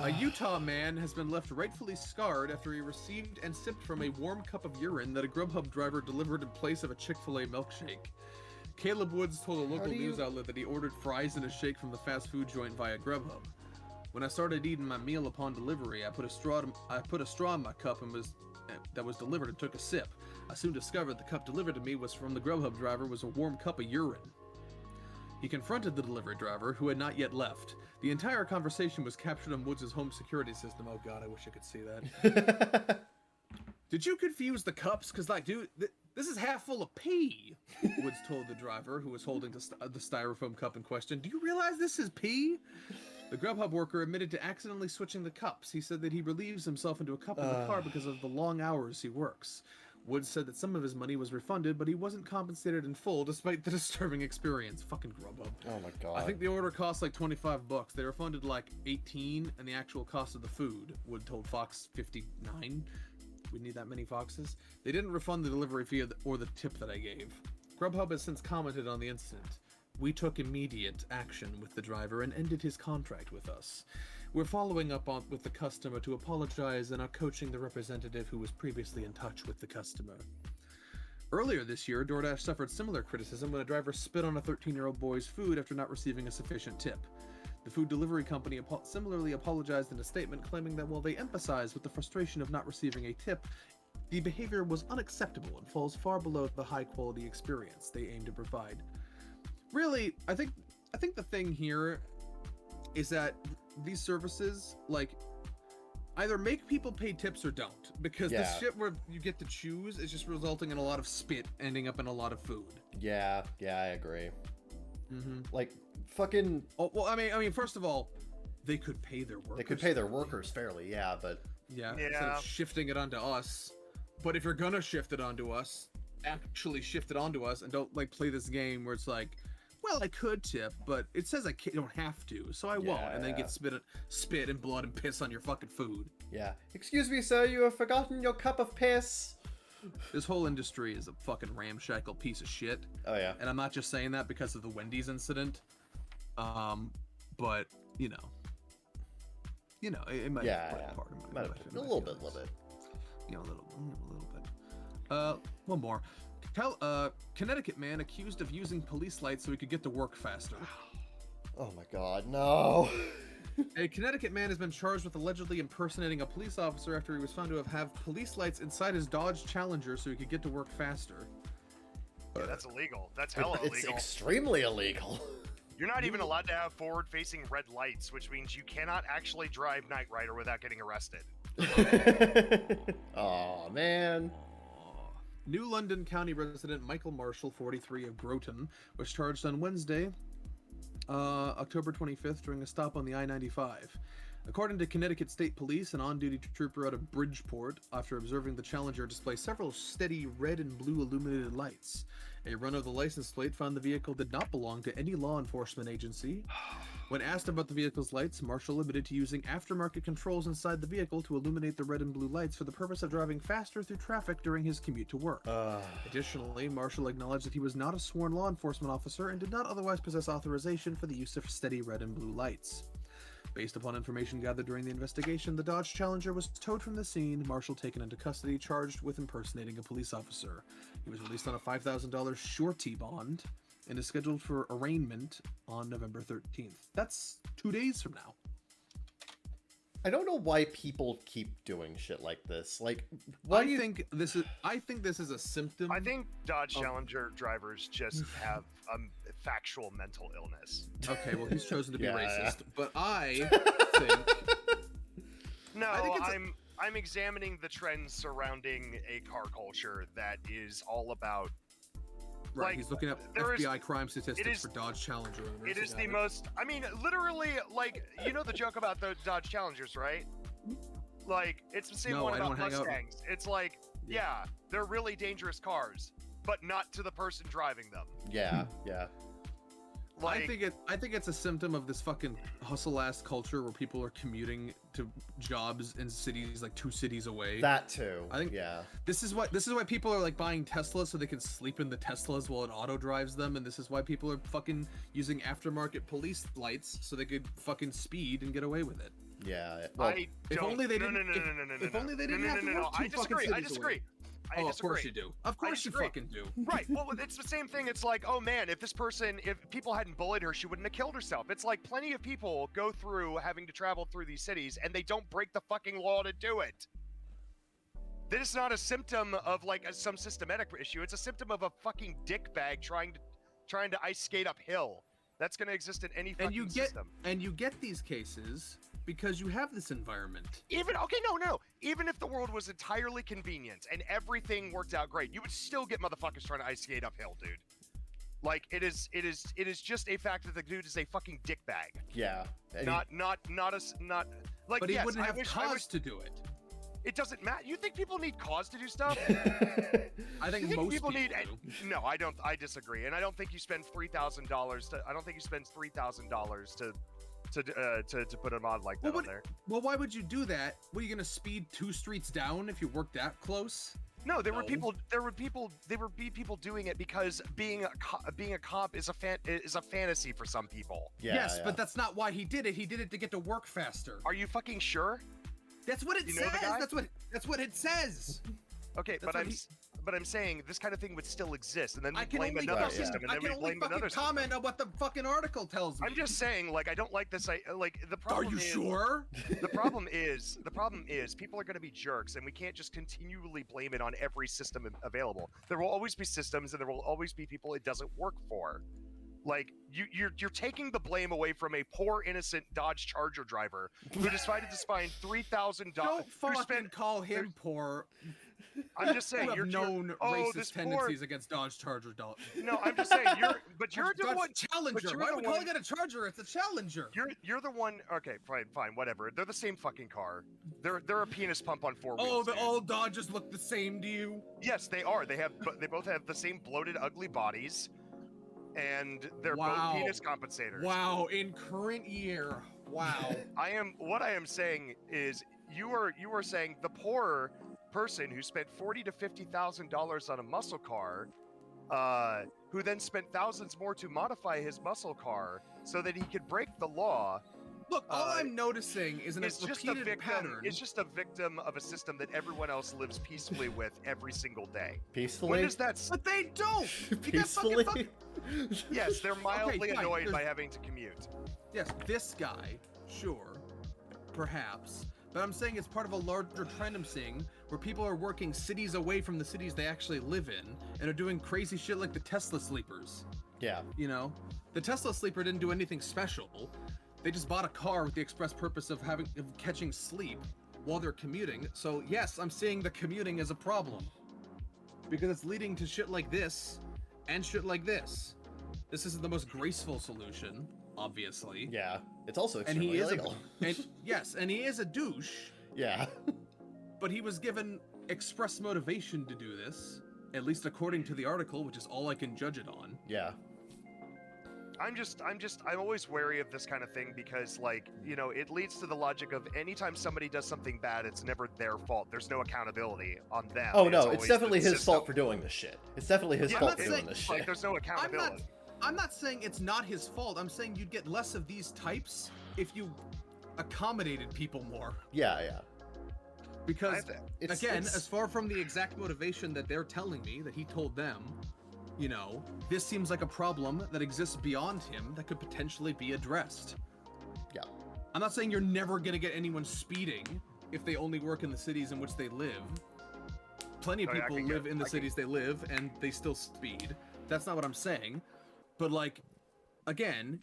A Utah man has been left rightfully scarred after he received and sipped from a warm cup of urine that a Grubhub driver delivered in place of a Chick-fil-A milkshake. Caleb Woods told a local news outlet that he ordered fries and a shake from the fast food joint via Grubhub. When I started eating my meal upon delivery, I put a straw in my cup that was delivered and took a sip. I soon discovered the cup delivered to me was from the Grubhub driver was a warm cup of urine. He confronted the delivery driver, who had not yet left. The entire conversation was captured on Woods' home security system. Oh god, I wish I could see that. Did you confuse the cups? Because, like, dude, this is half full of pee, Woods told the driver, who was holding the styrofoam cup in question. Do you realize this is pee? The Grubhub worker admitted to accidentally switching the cups. He said that he relieves himself into a cup in the car because of the long hours he works. Woods said that some of his money was refunded, but he wasn't compensated in full despite the disturbing experience. Fucking Grubhub. Oh my god. I think the order cost like $25. They refunded like 18, and the actual cost of the food, Wood told Fox 59. We need that many Foxes. They didn't refund the delivery fee or the tip that I gave. Grubhub has since commented on the incident. We took immediate action with the driver and ended his contract with us. We're following up with the customer to apologize and are coaching the representative who was previously in touch with the customer. Earlier this year, DoorDash suffered similar criticism when a driver spit on a 13-year-old boy's food after not receiving a sufficient tip. The food delivery company similarly apologized in a statement, claiming that while they empathize with the frustration of not receiving a tip, the behavior was unacceptable and falls far below the high-quality experience they aim to provide. Really, I think the thing here is that these services, like, either make people pay tips or don't, because this shit where you get to choose is just resulting in a lot of spit ending up in a lot of food. Yeah, I agree. Mm-hmm. Like, fucking... Oh, well, I mean, first of all, they could pay their workers. They could pay their workers fairly, yeah, but... Yeah, instead of shifting it onto us. But if you're gonna shift it onto us, actually shift it onto us, and don't, like, play this game where it's like, well, I could tip, but it says I don't have to, so I won't, and then get spit and blood and piss on your fucking food. Yeah. Excuse me, sir, you have forgotten your cup of piss. This whole industry is a fucking ramshackle piece of shit. Oh yeah. And I'm not just saying that because of the Wendy's incident. But it might play a part in my a little bit. A little bit. One more. Connecticut man accused of using police lights so he could get to work faster. Oh my god, no. A Connecticut man has been charged with allegedly impersonating a police officer after he was found to have police lights inside his Dodge Challenger so he could get to work faster. Yeah, that's illegal. That's hella illegal. It's extremely illegal. You're not even allowed to have forward-facing red lights, which means you cannot actually drive Knight Rider without getting arrested. Oh man. New London County resident Michael Marshall, 43, of Groton, was charged on Wednesday, October 25th, during a stop on the I-95. According to Connecticut State Police, an on-duty trooper out of Bridgeport, after observing the Challenger display several steady red and blue illuminated lights. A run of the license plate found the vehicle did not belong to any law enforcement agency. When asked about the vehicle's lights, Marshall admitted to using aftermarket controls inside the vehicle to illuminate the red and blue lights for the purpose of driving faster through traffic during his commute to work. Additionally, Marshall acknowledged that he was not a sworn law enforcement officer and did not otherwise possess authorization for the use of steady red and blue lights. Based upon information gathered during the investigation, the Dodge Challenger was towed from the scene, Marshall taken into custody, charged with impersonating a police officer. He was released on a $5,000 surety bond and is scheduled for arraignment on November 13th. That's 2 days from now. I don't know why people keep doing shit like this. Like, why do you think this is a symptom? I think Dodge Challenger drivers just have factual mental illness. Okay, well, he's chosen to be racist, but I think no, I'm examining the trends surrounding a car culture that is all about. Right, like, he's looking up FBI crime statistics for Dodge Challenger owners. It is the most. I mean, literally, like, you know the joke about the Dodge Challengers, right? Like, it's the same one about Mustangs. It's like, yeah, they're really dangerous cars, but not to the person driving them. Yeah, yeah. Like, I think it's a symptom of this fucking hustle ass culture where people are commuting to jobs in cities like 2 cities away. That too. I think this is why people are like buying Teslas so they can sleep in the Teslas while it auto drives them, and this is why people are fucking using aftermarket police lights so they could fucking speed and get away with it. Yeah. Well, if only they didn't have to work 2 fucking cities I disagree. away. I disagree. Of course you do. Of course you fucking do. Right. Well, it's the same thing. It's like, oh man, if people hadn't bullied her, she wouldn't have killed herself. It's like plenty of people go through having to travel through these cities and they don't break the fucking law to do it. This is not a symptom of like some systematic issue. It's a symptom of a fucking dickbag trying to ice skate uphill. That's going to exist in any fucking system. And you get these cases because you have this environment. Even if the world was entirely convenient and everything worked out great, you would still get motherfuckers trying to ice skate uphill, dude. Like, it is just a fact that the dude is a fucking dickbag. Yeah. Not like. But he yes, wouldn't have cause to do it. It doesn't matter. You think people need cause to do stuff? I think most people need. do. No, I don't. I disagree, and I don't think you spend $3,000 to. I don't think you spend $3,000 to put a mod like that on there. Well, why would you do that? Were you gonna speed 2 streets down if you worked that close? No, there were people doing it because being a cop is a fantasy for some people. Yeah, yes, but that's not why he did it. He did it to get to work faster. Are you fucking sure? That's what it says. That's what it says. Okay, but I'm saying this kind of thing would still exist, and then we blame another system, and then we blame another system. Comment on what the fucking article tells me. I'm just saying, like, I don't like this. The problem. Are you sure? The problem is people are going to be jerks, and we can't just continually blame it on every system available. There will always be systems, and there will always be people it doesn't work for. Like, you're taking the blame away from a poor innocent Dodge Charger driver who decided to spend $3,000. Don't fucking call him poor. I'm just saying you're known racist tendencies against Dodge Charger. No, I'm just saying you're the one Challenger. Why are we calling it a Charger? It's a Challenger. You're the one. Okay, fine, whatever. They're the same fucking car. They're a penis pump on 4 wheels. Oh, all Dodges look the same to you? Yes, they are. They both have the same bloated, ugly bodies. And they're both penis compensators. Wow, in current year. Wow. What I am saying is you are saying the poor person who spent $40,000 to $50,000 on a muscle car, who then spent thousands more to modify his muscle car so that he could break the law. Look, all I'm noticing is It's just a repeated victim. pattern. It's just a victim of a system that everyone else lives peacefully with every single day. Peacefully? When does that? But they don't. Peacefully? Yes, they're mildly fine, annoyed there's- by having to commute. Yes, this guy, sure, perhaps. But I'm saying it's part of a larger trend I'm seeing where people are working cities away from the cities they actually live in and are doing crazy shit like the Tesla sleepers. Yeah. You know, the Tesla sleeper didn't do anything special. They just bought a car with the express purpose of catching sleep while they're commuting. So yes, I'm seeing the commuting as a problem because it's leading to shit like this and shit like this. This isn't the most graceful solution, obviously. Yeah. It's also And extremely he is illegal. yes, and he is a douche, Yeah. but he was given express motivation to do this, at least according to the article, which is all I can judge it on. Yeah. I'm always wary of this kind of thing because, like, you know, it leads to the logic of anytime somebody does something bad, it's never their fault. There's no accountability on them. Oh no, always it's definitely the his fault for system. doing this shit. It's definitely his Yeah, fault I'm for not doing saying- this Like, shit. there's no accountability. I'm not saying it's not his fault. I'm saying you'd get less of these types if you accommodated people more. Yeah, yeah. Because It's, again, it's- as far from the exact motivation that they're telling me that he told them, you know, this seems like a problem that exists beyond him that could potentially be addressed. Yeah. I'm not saying you're never gonna get anyone speeding if they only work in the cities in which they live. Plenty of Oh, yeah, I people can live get- in the I can- cities they live and they still speed. That's not what I'm saying. But like, again,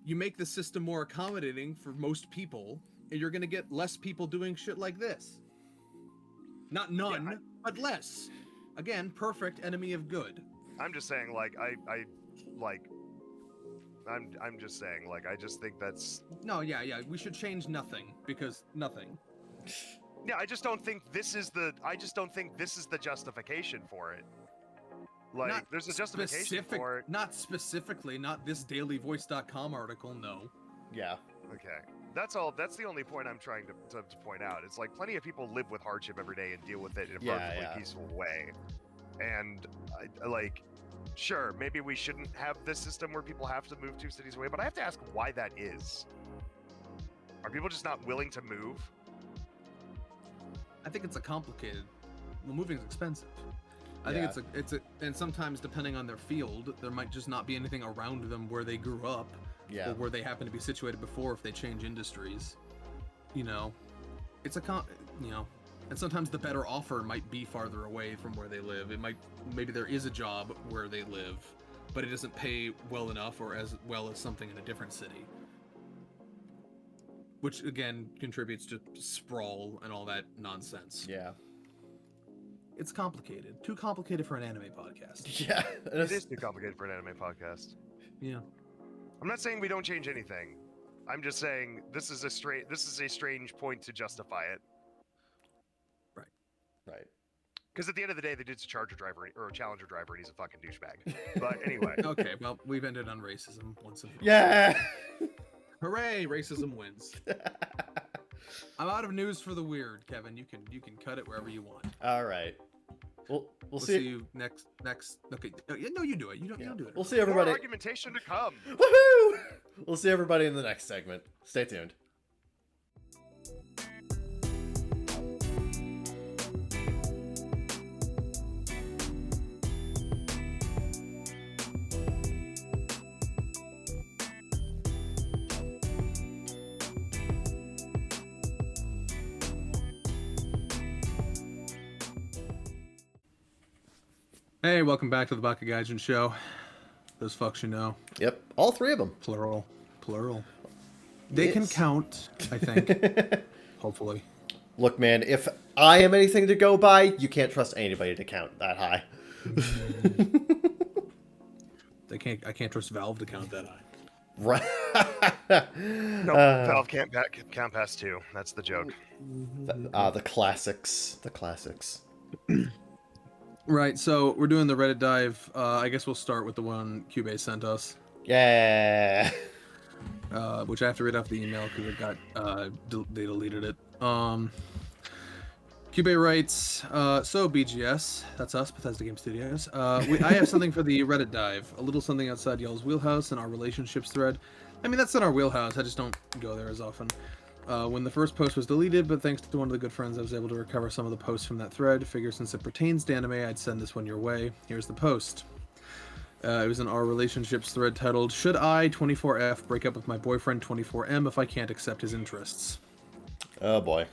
you make the system more accommodating for most people, and you're gonna get less people doing shit like this. Not none, but less. Again, perfect enemy of good. I'm just saying, like, I'm just saying, like, I just think that's. No, yeah, we should change nothing because nothing. Yeah, I just don't think this is the. I just don't think this is the justification for it. Like, Not there's a justification for it. Not specifically, not this dailyvoice.com article, no. Yeah. Okay, that's all. That's the only point I'm trying to point out. It's like plenty of people live with hardship every day and deal with it in a Yeah, perfectly yeah. peaceful way. And like, sure, maybe we shouldn't have this system where people have to move 2 cities away. But I have to ask why that is. Are people just not willing to move? I think it's a complicated. Well, moving is expensive. I think it's a, and sometimes depending on their field, there might just not be anything around them where they grew up, Yeah. or where they happen to be situated before if they change industries. You know, it's you know, and sometimes the better offer might be farther away from where they live. Maybe there is a job where they live, but it doesn't pay well enough or as well as something in a different city. Which again contributes to sprawl and all that nonsense. Yeah. It's complicated. Too complicated for an anime podcast. Yeah. And It it's- is too complicated for an anime podcast. Yeah. I'm not saying we don't change anything. I'm just saying this is a strange point to justify it. Right. Because at the end of the day, the dude's a Charger driver or a Challenger driver, and he's a fucking douchebag. But anyway, Okay, well, we've ended on racism once and for all. Yeah. Hooray, racism wins. I'm out of news for the weird, Kevin. You can cut it wherever you want. All right. We'll We'll see. see you next. Okay. No, you do it. You don't do it. We'll see more everybody. argumentation to come. Woohoo! We'll see everybody in the next segment. Stay tuned. Hey, welcome back to the bakagaijinshow. Those fucks you know. Yep. All 3 of them. Plural. They can Yes. count, I think. Hopefully. Look, man, if I am anything to go by, you can't trust anybody to count that high. I can't trust Valve to count that high. Right. No, Valve can't count past 2. That's the joke. The classics. The classics. Right, so we're doing the Reddit dive. I guess we'll start with the one Cubase sent us, Yeah. which I have to read off the email because it got they deleted it. Cube writes, so BGS, that's us, Bethesda Game Studios. I have something for the Reddit dive, a little something outside y'all's wheelhouse and our relationships thread. I mean, that's in our wheelhouse, I just don't go there as often. When the first post was deleted, but thanks to one of the good friends, I was able to recover some of the posts from that thread. Figure since it pertains to anime, I'd send this one your way. Here's the post. It was in our relationships thread titled, Should I, 24F, break up with my boyfriend, 24M, if I can't accept his interests? Oh boy.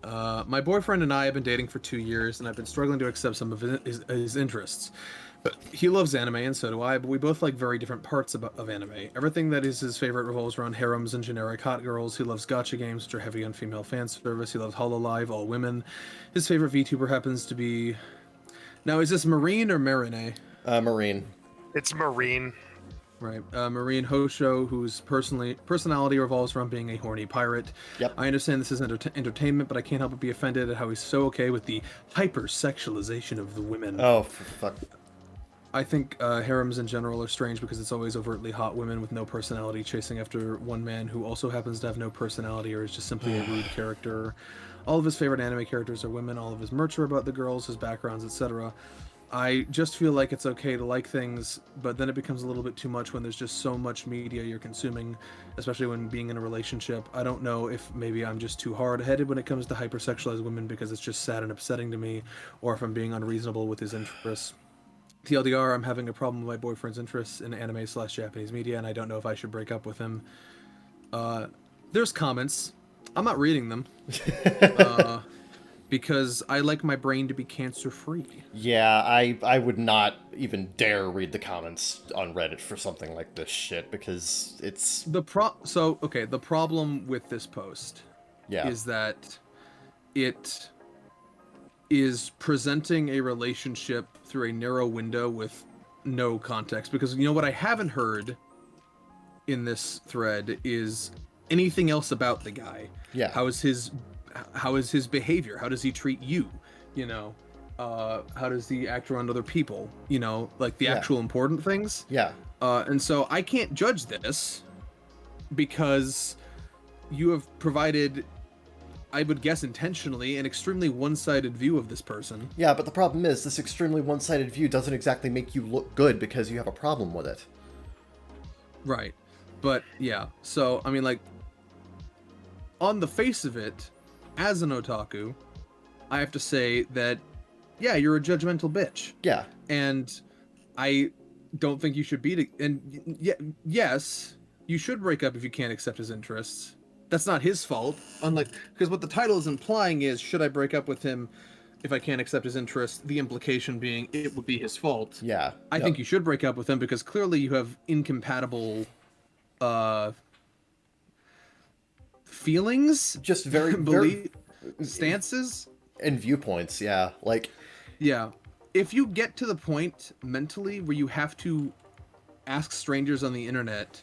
My boyfriend and I have been dating for 2 years, and I've been struggling to accept some of his interests. But he loves anime, and so do I, but we both like very different parts of anime. Everything that is his favorite revolves around harems and generic hot girls. He loves gacha games, which are heavy on female fan service. He loves Hololive, all women. His favorite VTuber happens to be... Now, is this Marine or Marine? Marine. It's Marine. Right. Marine Hosho, whose personality revolves around being a horny pirate. Yep. I understand this is entertainment, but I can't help but be offended at how he's so okay with the hyper-sexualization of the women. Oh, for fuck. I think harems in general are strange because it's always overtly hot women with no personality chasing after one man who also happens to have no personality or is just simply a rude character. All of his favorite anime characters are women. All of his merch are about the girls, his backgrounds, etc. I just feel like it's okay to like things, but then it becomes a little bit too much when there's just so much media you're consuming, especially when being in a relationship. I don't know if maybe I'm just too hard-headed when it comes to hypersexualized women because it's just sad and upsetting to me, or if I'm being unreasonable with his interests. TLDR, I'm having a problem with my boyfriend's interests in anime/Japanese media, and I don't know if I should break up with him. There's comments. I'm not reading them. Because I like my brain to be cancer-free. Yeah, I would not even dare read the comments on Reddit for something like this shit, because it's... The problem with this post is that it is presenting a relationship through a narrow window with no context. Because, you know, what I haven't heard in this thread is anything else about the guy. Yeah. How is his behavior? How does he treat you? You know, how does he act around other people? You know, like the actual important things. Yeah. And so I can't judge this because you have provided, I would guess intentionally, an extremely one-sided view of this person. Yeah, but the problem is this extremely one-sided view doesn't exactly make you look good because you have a problem with it. Right. But yeah, so I mean, like, on the face of it, as an otaku, I have to say that, yeah, you're a judgmental bitch. Yeah. And I don't think you should be... yes, you should break up if you can't accept his interests. That's not his fault. Unlike... Because what the title is implying is, should I break up with him if I can't accept his interests? The implication being, it would be his fault. Yeah. I think you should break up with him because clearly you have incompatible... feelings, just very stances and viewpoints. Yeah, like, yeah, if you get to the point mentally where you have to ask strangers on the internet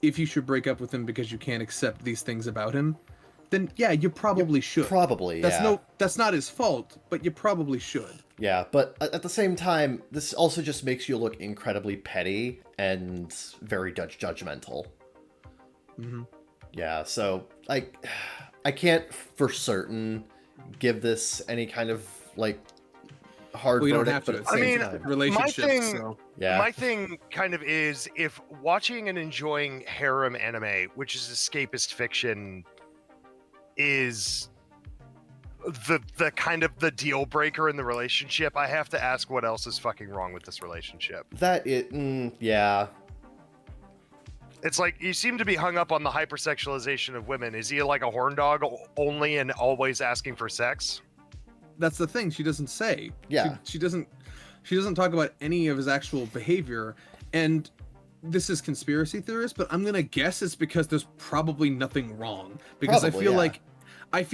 if you should break up with him because you can't accept these things about him, then yeah, you probably should. Probably, that's not his fault, but you probably should. Yeah, but at the same time, this also just makes you look incredibly petty and very judgmental. Mm-hmm. Yeah, so I can't for certain give this any kind of like hard verdict. Don't have to. But at the same time, relationships. My thing kind of is, if watching and enjoying harem anime, which is escapist fiction, is the kind of the deal breaker in the relationship, I have to ask what else is fucking wrong with this relationship. Yeah. It's like, you seem to be hung up on the hypersexualization of women. Is he like a horn dog only and always asking for sex? That's the thing. She doesn't say. Yeah. She doesn't talk about any of his actual behavior. And this is conspiracy theorist, but I'm gonna guess it's because there's probably nothing wrong. Because I feel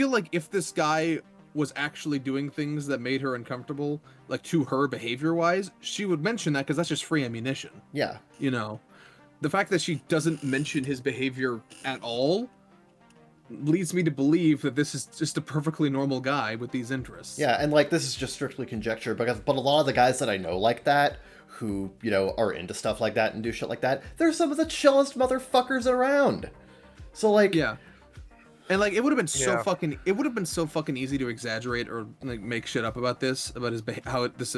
like if this guy was actually doing things that made her uncomfortable, like to her behavior-wise, she would mention that because that's just free ammunition. Yeah. You know. The fact that she doesn't mention his behavior at all leads me to believe that this is just a perfectly normal guy with these interests. Yeah, and like, this is just strictly conjecture, but a lot of the guys that I know like that, who, you know, are into stuff like that and do shit like that, they're some of the chillest motherfuckers around. So like, yeah, And like it would have been so Yeah. fucking easy to exaggerate or like make shit up about this, about his this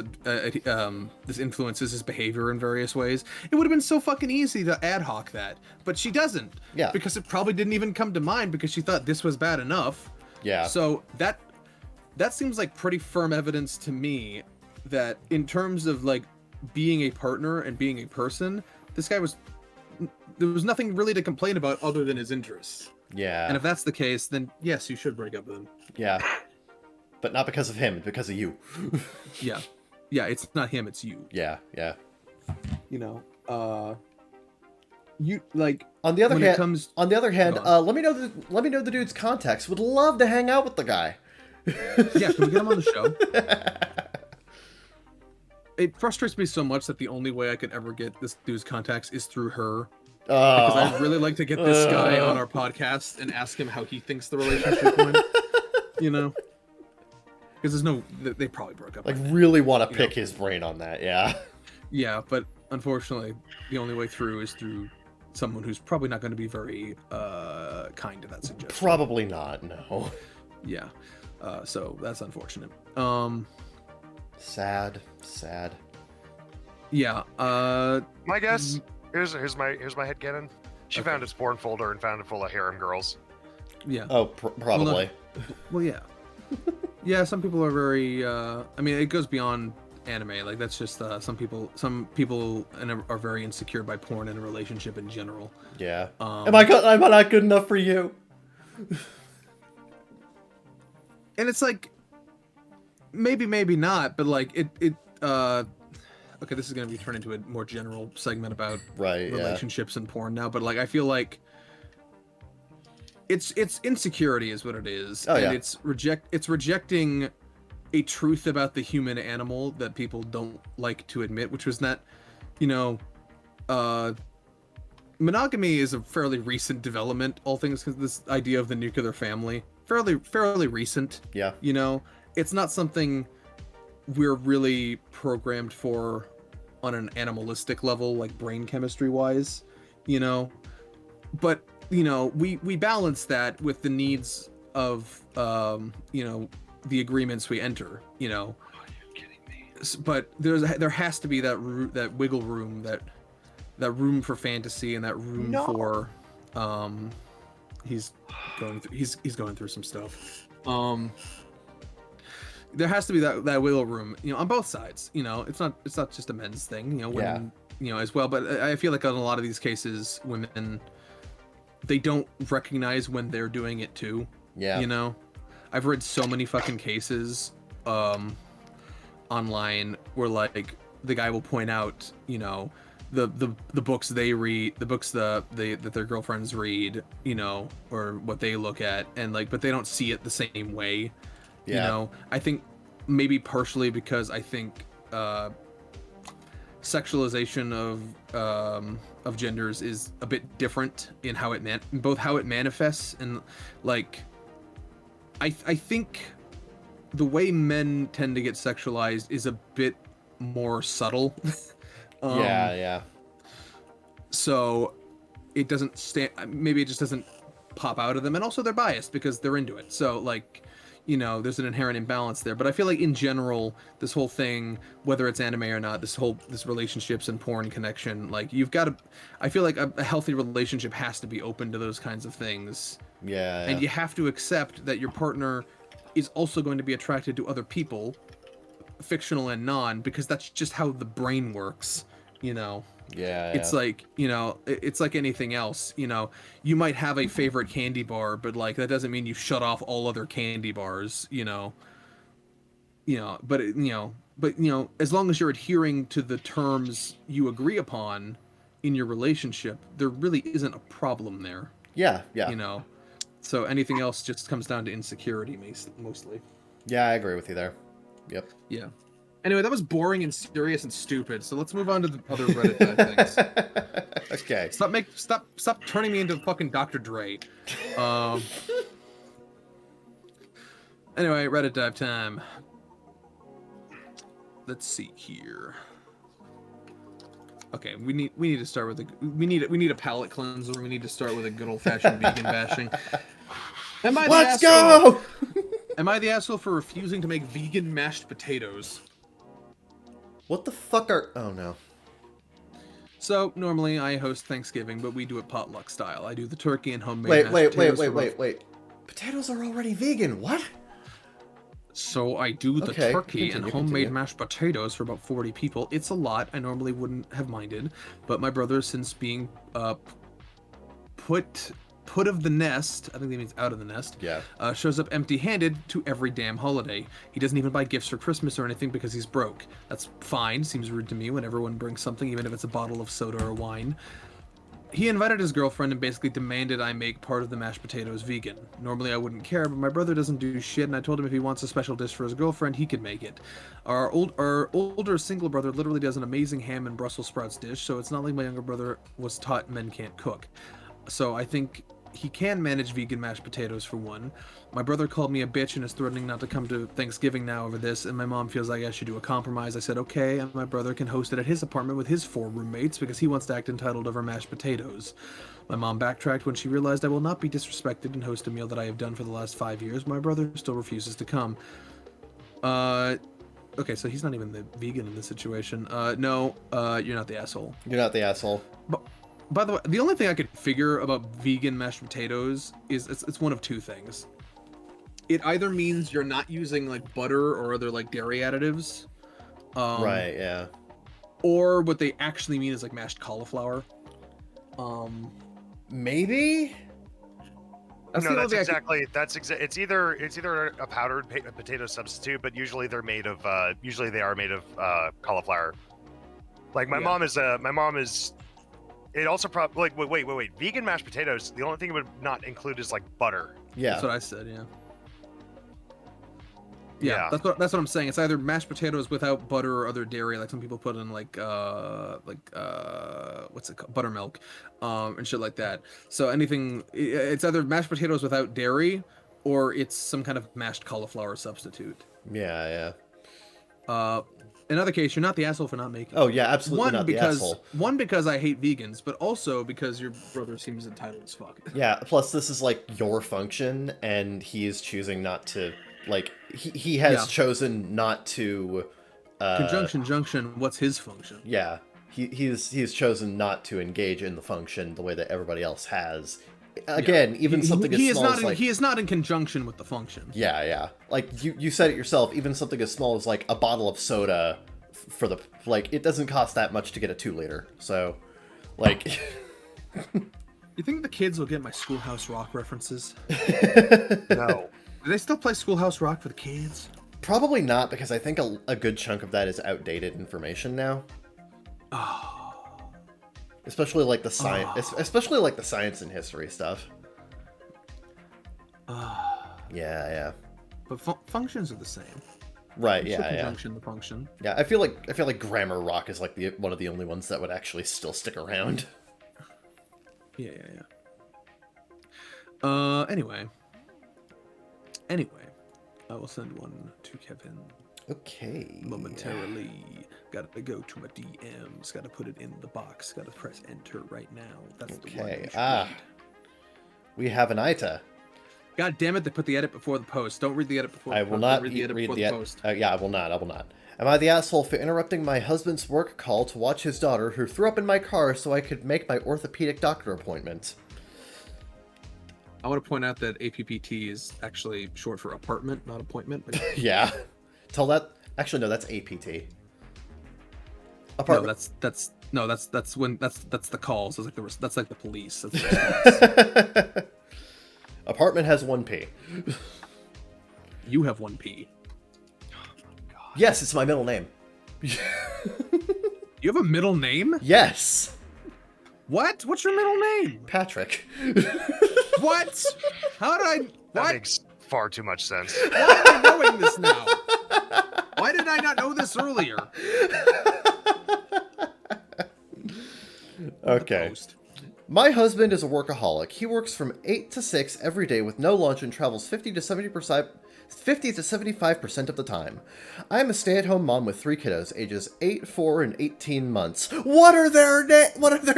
influences his behavior in various ways. It would have been so fucking easy to ad hoc that, but she doesn't. Yeah. Because it probably didn't even come to mind because she thought this was bad enough. Yeah. So that seems like pretty firm evidence to me that in terms of like being a partner and being a person, there was nothing really to complain about other than his interests. Yeah. And if that's the case, then yes, you should break up with him. Yeah. But not because of him, it's because of you. Yeah. Yeah, it's not him, it's you. Yeah, yeah. You know, you like On the other when hand, it comes let me know the dude's contacts. Would love to hang out with the guy. yeah, can we get him on the show? It frustrates me so much that the only way I could ever get this dude's contacts is through her. Because I'd really like to get this guy on our podcast and ask him how he thinks the relationship went. You know? Because they probably broke up. Like, really want to pick his brain on that, yeah. Yeah, but unfortunately, the only way through is through someone who's probably not going to be very kind to that suggestion. Probably not, no. Yeah. So that's unfortunate. Sad. Yeah. My guess. Here's my headcanon. She found its porn folder and found it full of harem girls. Yeah. Oh, probably. Well, yeah. Yeah, some people are very. I mean, it goes beyond anime. Like that's just some people are very insecure by porn in a relationship in general. Yeah. Am I not good enough for you? And it's like, maybe not, but like it. Okay, this is going to be turned into a more general segment about relationships and porn now, but like I feel like it's insecurity is what it is. Oh, and yeah. it's rejecting a truth about the human animal that people don't like to admit, which was that, you know, monogamy is a fairly recent development, all things, this idea of the nuclear family, fairly recent. Yeah. You know, it's not something we're really programmed for on an animalistic level, like brain chemistry wise, you know, but you know, we balance that with the needs of you know, the agreements we enter, you know. Are you kidding me? But there has to be that wiggle room, that room for fantasy, and that room for he's going through some stuff. There has to be that wiggle room, you know, on both sides. You know, it's not just a men's thing, you know, women, you know, as well. But I feel like in a lot of these cases, women, they don't recognize when they're doing it too. Yeah. You know, I've read so many fucking cases online where like the guy will point out, you know, the books they read, the books that their girlfriends read, you know, or what they look at, and like, but they don't see it the same way. Yeah. You know, I think maybe partially because I think sexualization of genders is a bit different in how it both how it manifests, and like I think the way men tend to get sexualized is a bit more subtle. Yeah. So it doesn't maybe it just doesn't pop out of them, and also they're biased because they're into it. So like, you know, there's an inherent imbalance there. But I feel like in general, this whole thing, whether it's anime or not, this relationships and porn connection, like you've got to, I feel like a healthy relationship has to be open to those kinds of things. Yeah. And you have to accept that your partner is also going to be attracted to other people, fictional and non, because that's just how the brain works, you know. Yeah. It's like, you know, it's like anything else, you know, you might have a favorite candy bar, but like that doesn't mean you shut off all other candy bars, you know, but as long as you're adhering to the terms you agree upon in your relationship, there really isn't a problem there. Yeah. You know, so anything else just comes down to insecurity mostly. Yeah, I agree with you there. Yep. Yeah. Anyway, that was boring and serious and stupid. So let's move on to the other Reddit type things. Okay. Stop turning me into fucking Dr. Dre. Anyway, Reddit dive time. Let's see here. Okay, we need to start with we need a palate cleanser. We need to start with a good old fashioned vegan bashing. Am I the Let's asshole? go! Am I the asshole for refusing to make vegan mashed potatoes? What the fuck are... Oh, no. So, normally I host Thanksgiving, but we do it potluck style. I do the turkey and homemade mashed potatoes. Wait. Potatoes are already vegan. What? So I do the Okay, turkey and homemade continue. mashed potatoes for about 40 people. It's a lot. I normally wouldn't have minded, but my brother, since being put of the nest, I think that means out of the nest, Yeah. shows up empty-handed to every damn holiday. He doesn't even buy gifts for Christmas or anything because he's broke. That's fine. Seems rude to me when everyone brings something, even if it's a bottle of soda or wine. He invited his girlfriend and basically demanded I make part of the mashed potatoes vegan. Normally I wouldn't care, but my brother doesn't do shit, and I told him if he wants a special dish for his girlfriend, he could make it. Our older single brother literally does an amazing ham and Brussels sprouts dish, so it's not like my younger brother was taught men can't cook. So I think he can manage vegan mashed potatoes for one. My brother called me a bitch and is threatening not to come to Thanksgiving now over this, and my mom feels like I should do a compromise. I said okay, and my brother can host it at his apartment with his 4 roommates because he wants to act entitled over mashed potatoes. My mom backtracked when she realized I will not be disrespected and host a meal that I have done for the last 5 years. My brother still refuses to come. Okay, so he's not even the vegan in this situation. No, you're not the asshole. You're not the asshole. But, by the way, the only thing I could figure about vegan mashed potatoes is it's one of two things. It either means you're not using like butter or other like dairy additives. Right, yeah. Or what they actually mean is like mashed cauliflower. Maybe? That's No, the only that's thing exactly. It's either a powdered potato substitute, but usually they are made of cauliflower. Like my mom is. It also probably wait. Vegan mashed potatoes. The only thing it would not include is like butter. Yeah. That's what I said. Yeah. Yeah, that's what I'm saying. It's either mashed potatoes without butter or other dairy, like some people put in what's it called, buttermilk, and shit like that. So it's either mashed potatoes without dairy, or it's some kind of mashed cauliflower substitute. Yeah. In other case, you're not the asshole for not making. Oh yeah, absolutely not the asshole. One, because I hate vegans, but also because your brother seems entitled as fuck. Yeah. Plus, this is like your function, and he is choosing not to. Like he has chosen not to. Conjunction junction. What's his function? Yeah, he's chosen not to engage in the function the way that everybody else has. Again, even something as small as like he is not in conjunction with the function. Yeah. Like you said it yourself. Even something as small as like a bottle of soda for the it doesn't cost that much to get a 2-liter. So, like. You think the kids will get my Schoolhouse Rock references? No. Do they still play Schoolhouse Rock for the kids? Probably not, because I think a good chunk of that is outdated information now. Oh. Especially like the science, especially like the science and history stuff. Yeah. But functions are the same. Right. It's Yeah. Conjunction the function. Yeah. I feel like grammar rock is like one of the only ones that would actually still stick around. Yeah. Anyway, I will send one to Kevin. Okay. Momentarily. Gotta go to my DMs. Gotta put it in the box. Gotta press enter right now. That's the one. Okay. We have an Ita. God damn it! They put the edit before the post. Don't read the edit before. I will not read the edit before the post. Yeah, I will not. Am I the asshole for interrupting my husband's work call to watch his daughter, who threw up in my car, so I could make my orthopedic doctor appointment? I want to point out that APPT is actually short for apartment, not appointment. Yeah. Tell that. Actually, no, that's APT. Apartment. No, that's the call. So it's like that's like the police. That's the Apartment has 1 P. You have 1 P. Yes, it's my middle name. You have a middle name? Yes. What? What's your middle name? Patrick. What? How did I? What? That makes far too much sense. Why am I knowing this now? Why did I not know this earlier? Okay. My husband is a workaholic. He works from 8 to 6 every day with no lunch and travels 50 to 75% of the time. I am a stay-at-home mom with 3 kiddos, ages 8, 4, and 18 months. What are their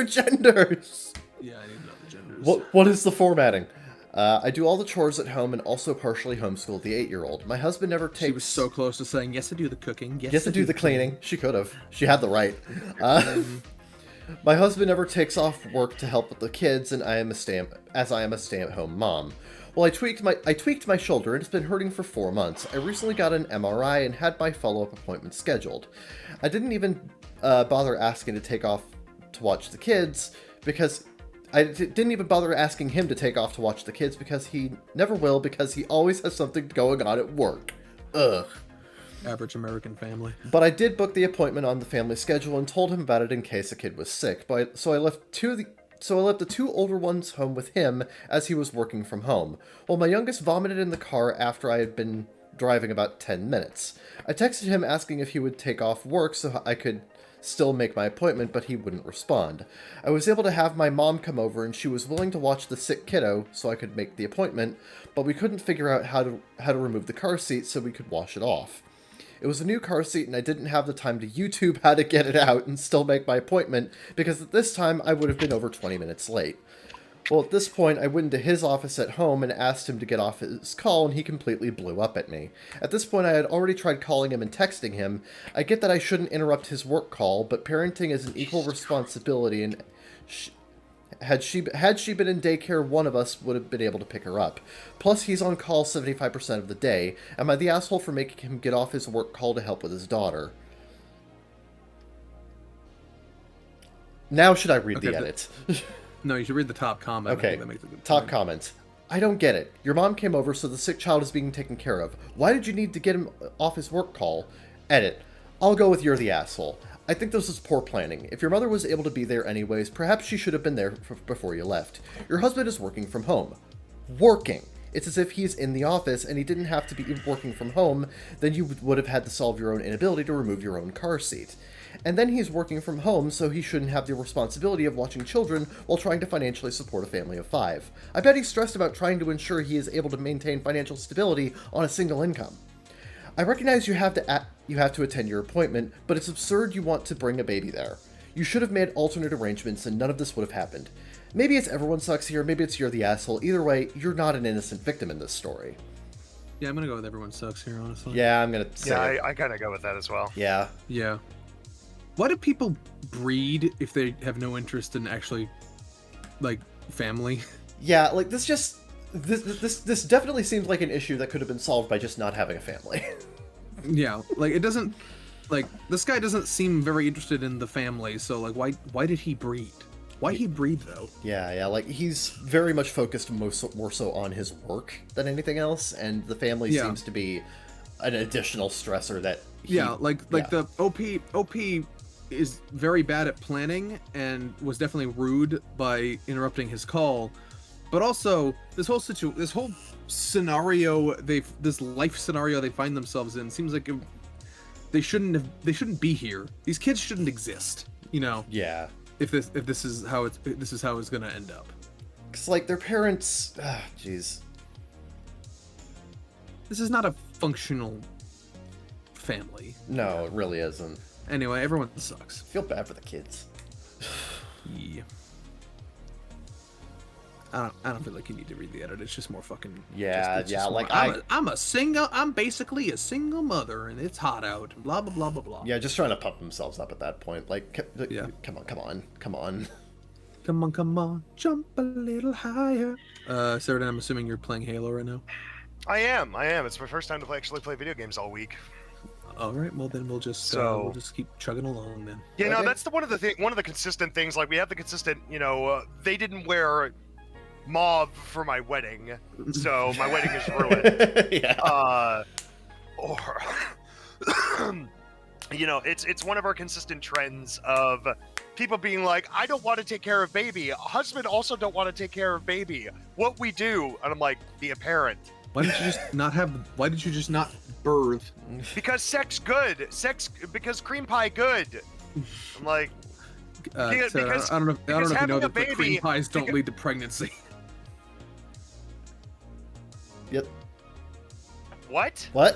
genders? Yeah, I didn't know the genders. What is the formatting? I do all the chores at home and also partially homeschool the 8-year-old. My husband never takes... She was so close to saying, yes, I do the cooking. Yes, I do the cleaning. She could have. She had the right. My husband never takes off work to help with the kids, and I am a stay-at-home mom. Well, I tweaked my shoulder, and it's been hurting for 4 months. I recently got an MRI and had my follow-up appointment scheduled. I didn't even bother asking to take off to watch the kids because didn't even bother asking him to take off to watch the kids because he never will because he always has something going on at work. Ugh. Average American family. But I did book the appointment on the family schedule and told him about it in case a kid was sick. So I left the 2 older ones home with him as he was working from home. Well, my youngest vomited in the car after I had been driving about 10 minutes. I texted him asking if he would take off work so I could still make my appointment, but he wouldn't respond. I was able to have my mom come over and she was willing to watch the sick kiddo so I could make the appointment, but we couldn't figure out how to remove the car seat so we could wash it off. It was a new car seat and I didn't have the time to YouTube how to get it out and still make my appointment because at this time I would have been over 20 minutes late. Well, at this point, I went into his office at home and asked him to get off his call, and he completely blew up at me. At this point, I had already tried calling him and texting him. I get that I shouldn't interrupt his work call, but parenting is an equal responsibility, and had she been in daycare, one of us would have been able to pick her up. Plus, he's on call 75% of the day. Am I the asshole for making him get off his work call to help with his daughter? Now should I read the edit? No, you should read the top comment. Okay, that makes a good top point. comment. I don't get it. Your mom came over, so the sick child is being taken care of. Why did you need to get him off his work call? Edit. I'll go with you're the asshole. I think this was poor planning. If your mother was able to be there anyways, perhaps she should have been there before you left. Your husband is working from home. Working. It's as if he's in the office and he didn't have to be working from home, then you would have had to solve your own inability to remove your own car seat. And then he's working from home, so he shouldn't have the responsibility of watching children while trying to financially support a family of 5. I bet he's stressed about trying to ensure he is able to maintain financial stability on a single income. I recognize you have to attend your appointment, but it's absurd you want to bring a baby there. You should have made alternate arrangements and none of this would have happened. Maybe it's everyone sucks here, maybe it's you're the asshole. Either way, you're not an innocent victim in this story. Yeah, I'm gonna go with everyone sucks here, honestly. Yeah, I'm gonna say I kind of go with that as well. Yeah. Yeah. Why do people breed if they have no interest in actually, like, family? Yeah, like, this definitely seems like an issue that could have been solved by just not having a family. Yeah, like, it doesn't, like, this guy doesn't seem very interested in the family, so, like, why did he breed? Why he breed, though? Yeah, like, he's very much focused more so on his work than anything else, and the family seems to be an additional stressor that the OP is very bad at planning and was definitely rude by interrupting his call, but also this whole scenario this life scenario they find themselves in seems like they shouldn't be here. These kids shouldn't exist, you know. Yeah. If this is how it's gonna end up. It's like their parents. Jeez. This is not a functional family. No, it really isn't. Anyway, everyone sucks. I feel bad for the kids. Yeah. I don't feel like you need to read the edit. It's just more fucking. I'm basically a single mother, and it's hot out. And blah blah blah blah blah. Yeah, just trying to pump themselves up at that point. Like, come on. Come on, jump a little higher. Sarah, I'm assuming you're playing Halo right now. I am. It's my first time to actually play video games all week. All right, well then we'll just keep chugging along then. Yeah, okay. No, that's one of the consistent things. Like we have the consistent, they didn't wear mauve for my wedding, so my wedding is ruined. Yeah. It's one of our consistent trends of people being like, I don't want to take care of baby. Husband also don't want to take care of baby. What we do, and I'm like, be a parent. Why did you just not birth? Because sex good. Because cream pie good. I'm like, because I don't know if you know that, but cream pies don't lead to pregnancy. Yep. What? I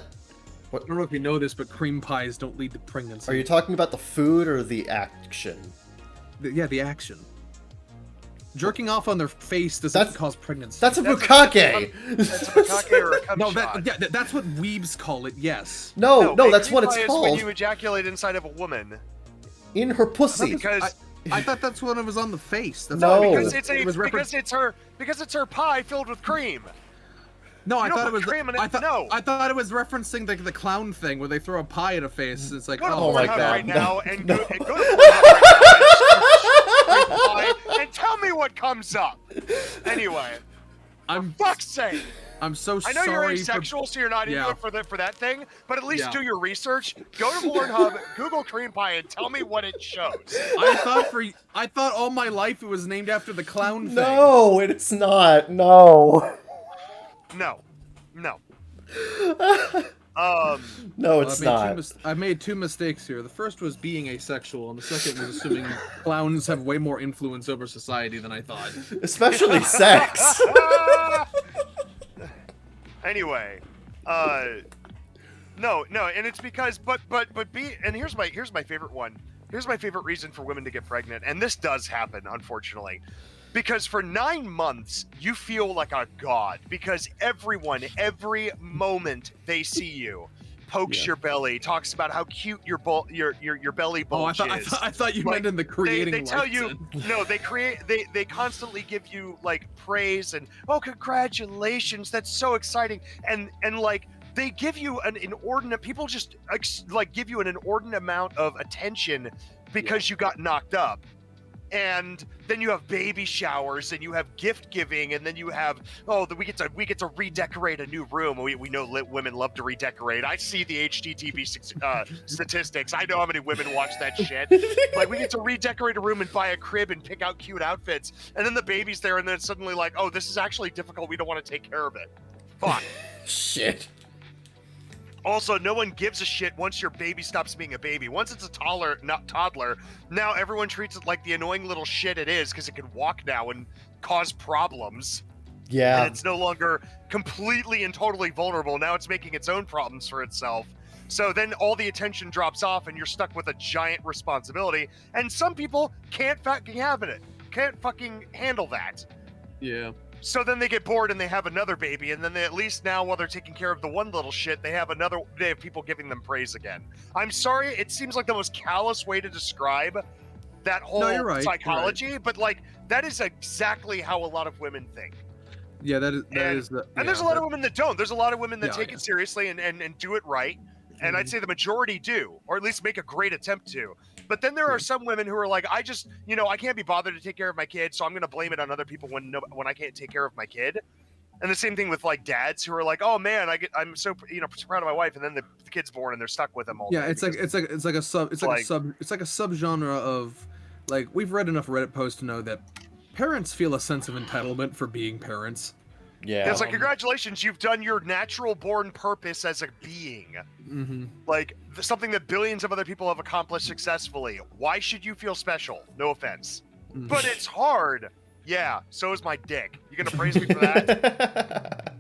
don't know if you know this, but cream pies don't lead to pregnancy. Are you talking about the food or the action? The action. Jerking off on their face doesn't cause pregnancy. That's a That's bukkake. That's a bukkake or a cum no, shot. that's what weebs call it. Yes. No, a that's what cream it's pie is called. when you ejaculate inside of a woman. In her pussy. Because I thought that's when it was on the face. That's No. why- because it's her pie filled with cream. No, I You don't thought it put was. cream in it? I thought No. I thought it was referencing the clown thing where they throw a pie at a face. It's like, Go to Oh my Pornhub God, right no. now and No. go to Pornhub right now and tell me what comes up. Anyway, I'm fuck's sake. I'm so I know sorry. you're asexual, so you're not into Yeah. it for that thing. But at least Yeah. do your research. Go to Pornhub, Google cream pie, and tell me what it shows. I thought all my life it was named after the clown thing. No, it's not. No. No, no. No, it's not. I made two mistakes here. The first was being asexual, and the second was assuming clowns have way more influence over society than I thought. Especially sex. Anyway, no, and it's because, and here's my favorite one. Here's my favorite reason for women to get pregnant, and this does happen, unfortunately. Because for 9 months, you feel like a god. Because everyone, every moment they see you, pokes your belly, talks about how cute your belly bulge is. I thought you meant in the creating. They tell you sense. no. They constantly give you like praise and congratulations, that's so exciting, and like they give you an inordinate. People just like give you an inordinate amount of attention because you got knocked up. And then you have baby showers, and you have gift giving, and then you have we get to redecorate a new room. We know women love to redecorate. I see the HGTV statistics. I know how many women watch that shit. Like we get to redecorate a room and buy a crib and pick out cute outfits, and then the baby's there, and then it's suddenly like, oh, this is actually difficult. We don't want to take care of it. Fuck. Shit. Also, no one gives a shit once your baby stops being a baby. Once it's a toddler, now everyone treats it like the annoying little shit it is because it can walk now and cause problems. Yeah. And it's no longer completely and totally vulnerable. Now it's making its own problems for itself. So then all the attention drops off and you're stuck with a giant responsibility. And some people can't fucking handle that. Yeah. So then they get bored and they have another baby, and then they at least now, while they're taking care of the one little shit, they have people giving them praise again. I'm sorry, it seems like the most callous way to describe that whole psychology, but like that is exactly how a lot of women think. Yeah, and there's a lot of women that don't. There's a lot of women that take it seriously and do it right. And I'd say the majority do, or at least make a great attempt to. But then there are some women who are like, I just, I can't be bothered to take care of my kid, so I'm going to blame it on other people when I can't take care of my kid. And the same thing with like dads who are like, oh man, I'm so proud of my wife, and then the kid's born and they're stuck with him all day. Yeah, it's like a subgenre of like we've read enough Reddit posts to know that parents feel a sense of entitlement for being parents. Yeah. It's like, congratulations, you've done your natural born purpose as a being. Mm-hmm. Like, something that billions of other people have accomplished successfully. Why should you feel special? No offense. Mm-hmm. But it's hard. Yeah, so is my dick. You gonna praise me for that?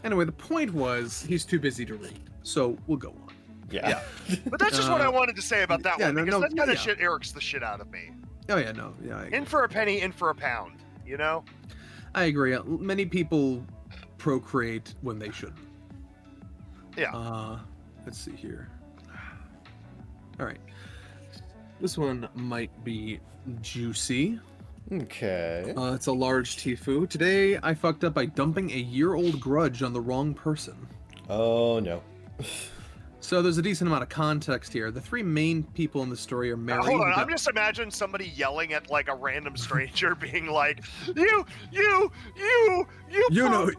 Anyway, the point was, he's too busy to read. So, we'll go on. Yeah. But that's just what I wanted to say about that one, because that kind of yeah. shit irks the shit out of me. Oh, yeah, no. Yeah, In for a penny, in for a pound. You know? I agree. Many people procreate when they shouldn't. Yeah. Let's see here. All right. This one might be juicy. Okay. It's a large Tifu. Today, I fucked up by dumping a year-old grudge on the wrong person. Oh, no. So there's a decent amount of context here. The three main people in the story are married. Hold on, I'm just imagining somebody yelling at like a random stranger, being like, "You broke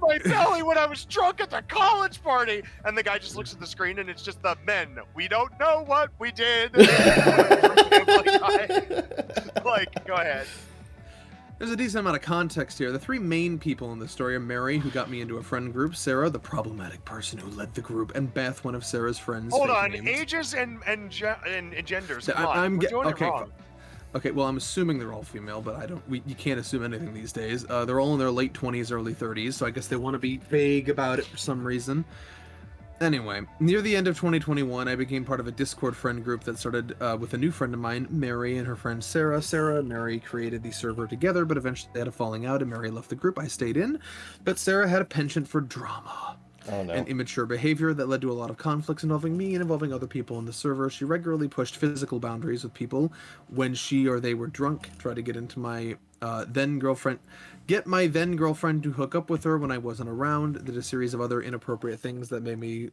my belly when I was drunk at the college party," and the guy just looks at the screen and it's just the men. We don't know what we did. Like, go ahead. There's a decent amount of context here. The three main people in the story are Mary, who got me into a friend group, Sarah, the problematic person who led the group, and Beth, one of Sarah's friends. Hold on, ages and genders. Come on, we're doing it wrong. Okay, well, I'm assuming they're all female, but you can't assume anything these days. They're all in their late 20s, early 30s, so I guess they want to be vague about it for some reason. Anyway, near the end of 2021, I became part of a Discord friend group that started with a new friend of mine, Mary, and her friend Sarah. Sarah and Mary created the server together, but eventually they had a falling out and Mary left the group. I stayed in, but Sarah had a penchant for drama. Oh, no. And immature behavior that led to a lot of conflicts involving me and involving other people in the server. She regularly pushed physical boundaries with people when she or they were drunk, tried to get into my then girlfriend to hook up with her when I wasn't around, did a series of other inappropriate things that made me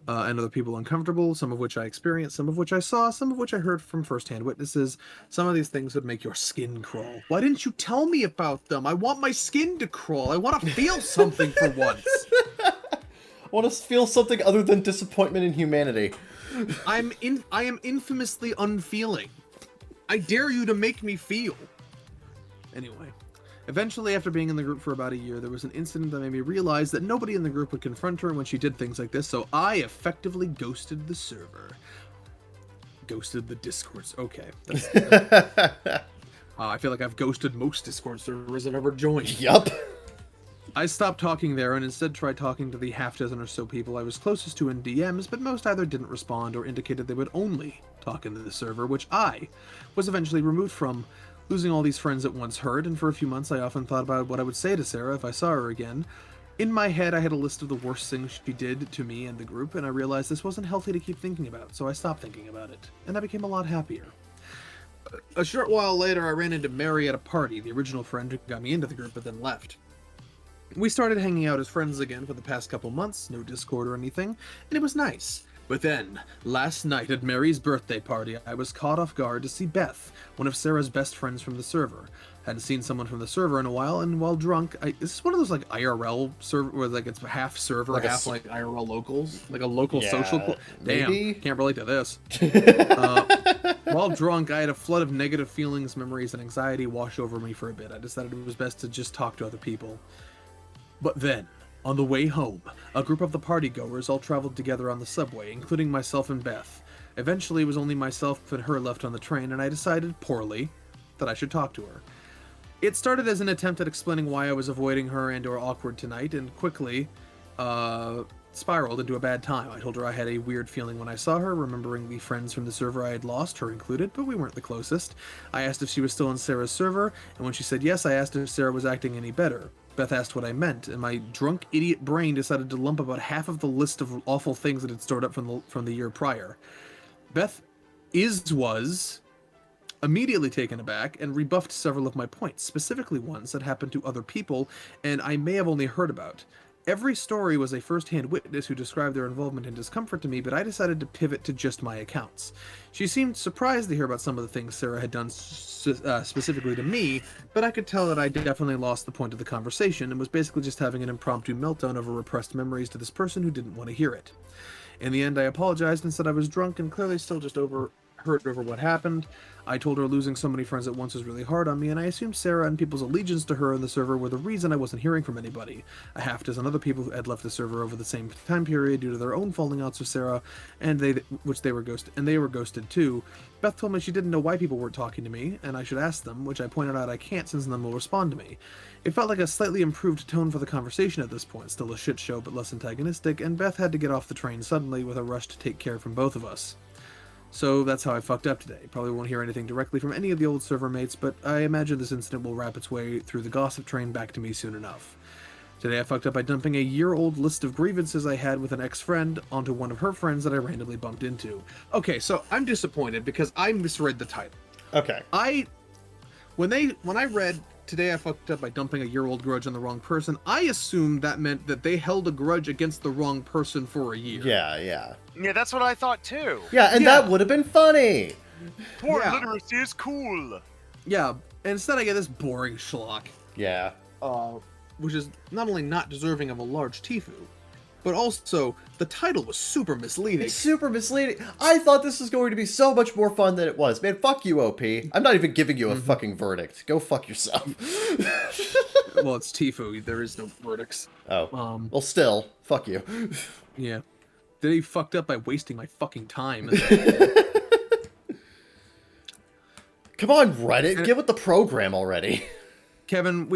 and other people uncomfortable, some of which I experienced, some of which I saw, some of which I heard from firsthand witnesses. Some of these things would make your skin crawl. Why didn't you tell me about them? I want my skin to crawl. I want to feel something for once. I want to feel something other than disappointment in humanity. I am infamously unfeeling. I dare you to make me feel. Anyway, eventually, after being in the group for about a year, there was an incident that made me realize that nobody in the group would confront her when she did things like this, so I effectively ghosted the server. Ghosted the Discords. Okay. I feel like I've ghosted most Discord servers I've ever joined. Yup. I stopped talking there and instead tried talking to the half dozen or so people I was closest to in DMs, but most either didn't respond or indicated they would only talk into the server, which I was eventually removed from. Losing all these friends at once hurt, and for a few months I often thought about what I would say to Sarah if I saw her again. In my head, I had a list of the worst things she did to me and the group, and I realized this wasn't healthy to keep thinking about, so I stopped thinking about it, and I became a lot happier. A short while later, I ran into Mary at a party, the original friend who got me into the group but then left. We started hanging out as friends again for the past couple months, no Discord or anything, and it was nice. But then, last night at Mary's birthday party, I was caught off guard to see Beth, one of Sarah's best friends from the server. Hadn't seen someone from the server in a while, and while drunk, this is one of those like IRL server where like it's half server, like half like IRL locals, like a local social. Damn, maybe? can't relate to this. While drunk, I had a flood of negative feelings, memories, and anxiety wash over me for a bit. I decided it was best to just talk to other people. But then, on the way home, a group of the partygoers all traveled together on the subway, including myself and Beth. Eventually, it was only myself and her left on the train, and I decided, poorly, that I should talk to her. It started as an attempt at explaining why I was avoiding her and or awkward tonight, and quickly spiraled into a bad time. I told her I had a weird feeling when I saw her, remembering the friends from the server I had lost, her included, but we weren't the closest. I asked if she was still on Sarah's server, and when she said yes, I asked if Sarah was acting any better. Beth asked what I meant, and my drunk idiot brain decided to lump about half of the list of awful things that had stored up from the year prior. Beth was immediately taken aback and rebuffed several of my points, specifically ones that happened to other people and I may have only heard about. Every story was a first-hand witness who described their involvement and discomfort to me, but I decided to pivot to just my accounts. She seemed surprised to hear about some of the things Sarah had done specifically to me, but I could tell that I definitely lost the point of the conversation and was basically just having an impromptu meltdown over repressed memories to this person who didn't want to hear it. In the end, I apologized and said I was drunk and clearly still just hurt over what happened. I told her losing so many friends at once was really hard on me, and I assumed Sarah and people's allegiance to her in the server were the reason I wasn't hearing from anybody. A half dozen other people who had left the server over the same time period due to their own falling outs with Sarah, and they were ghosted too. Beth told me she didn't know why people weren't talking to me, and I should ask them, which I pointed out I can't since none will respond to me. It felt like a slightly improved tone for the conversation at this point, still a shit show but less antagonistic, and Beth had to get off the train suddenly with a rush to take care from both of us. So that's how I fucked up today. Probably won't hear anything directly from any of the old server mates, but I imagine this incident will wrap its way through the gossip train back to me soon enough. Today I fucked up by dumping a year-old list of grievances I had with an ex-friend onto one of her friends that I randomly bumped into. Okay, so I'm disappointed because I misread the title. Okay. When I read today I fucked up by dumping a year-old grudge on the wrong person, I assumed that meant that they held a grudge against the wrong person for a year. Yeah. Yeah, that's what I thought too. Yeah, and that would have been funny. Poor literacy is cool. Yeah, and instead I get this boring schlock. Yeah. Which is not only not deserving of a large Tifu, but also the title was super misleading. It's super misleading. I thought this was going to be so much more fun than it was. Man, fuck you, OP. I'm not even giving you a fucking verdict. Go fuck yourself. Well, it's Tifu. There is no verdicts. Oh. Well, still, fuck you. Yeah. Today he fucked up by wasting my fucking time. Come on, Reddit. Get with the program already. Kevin,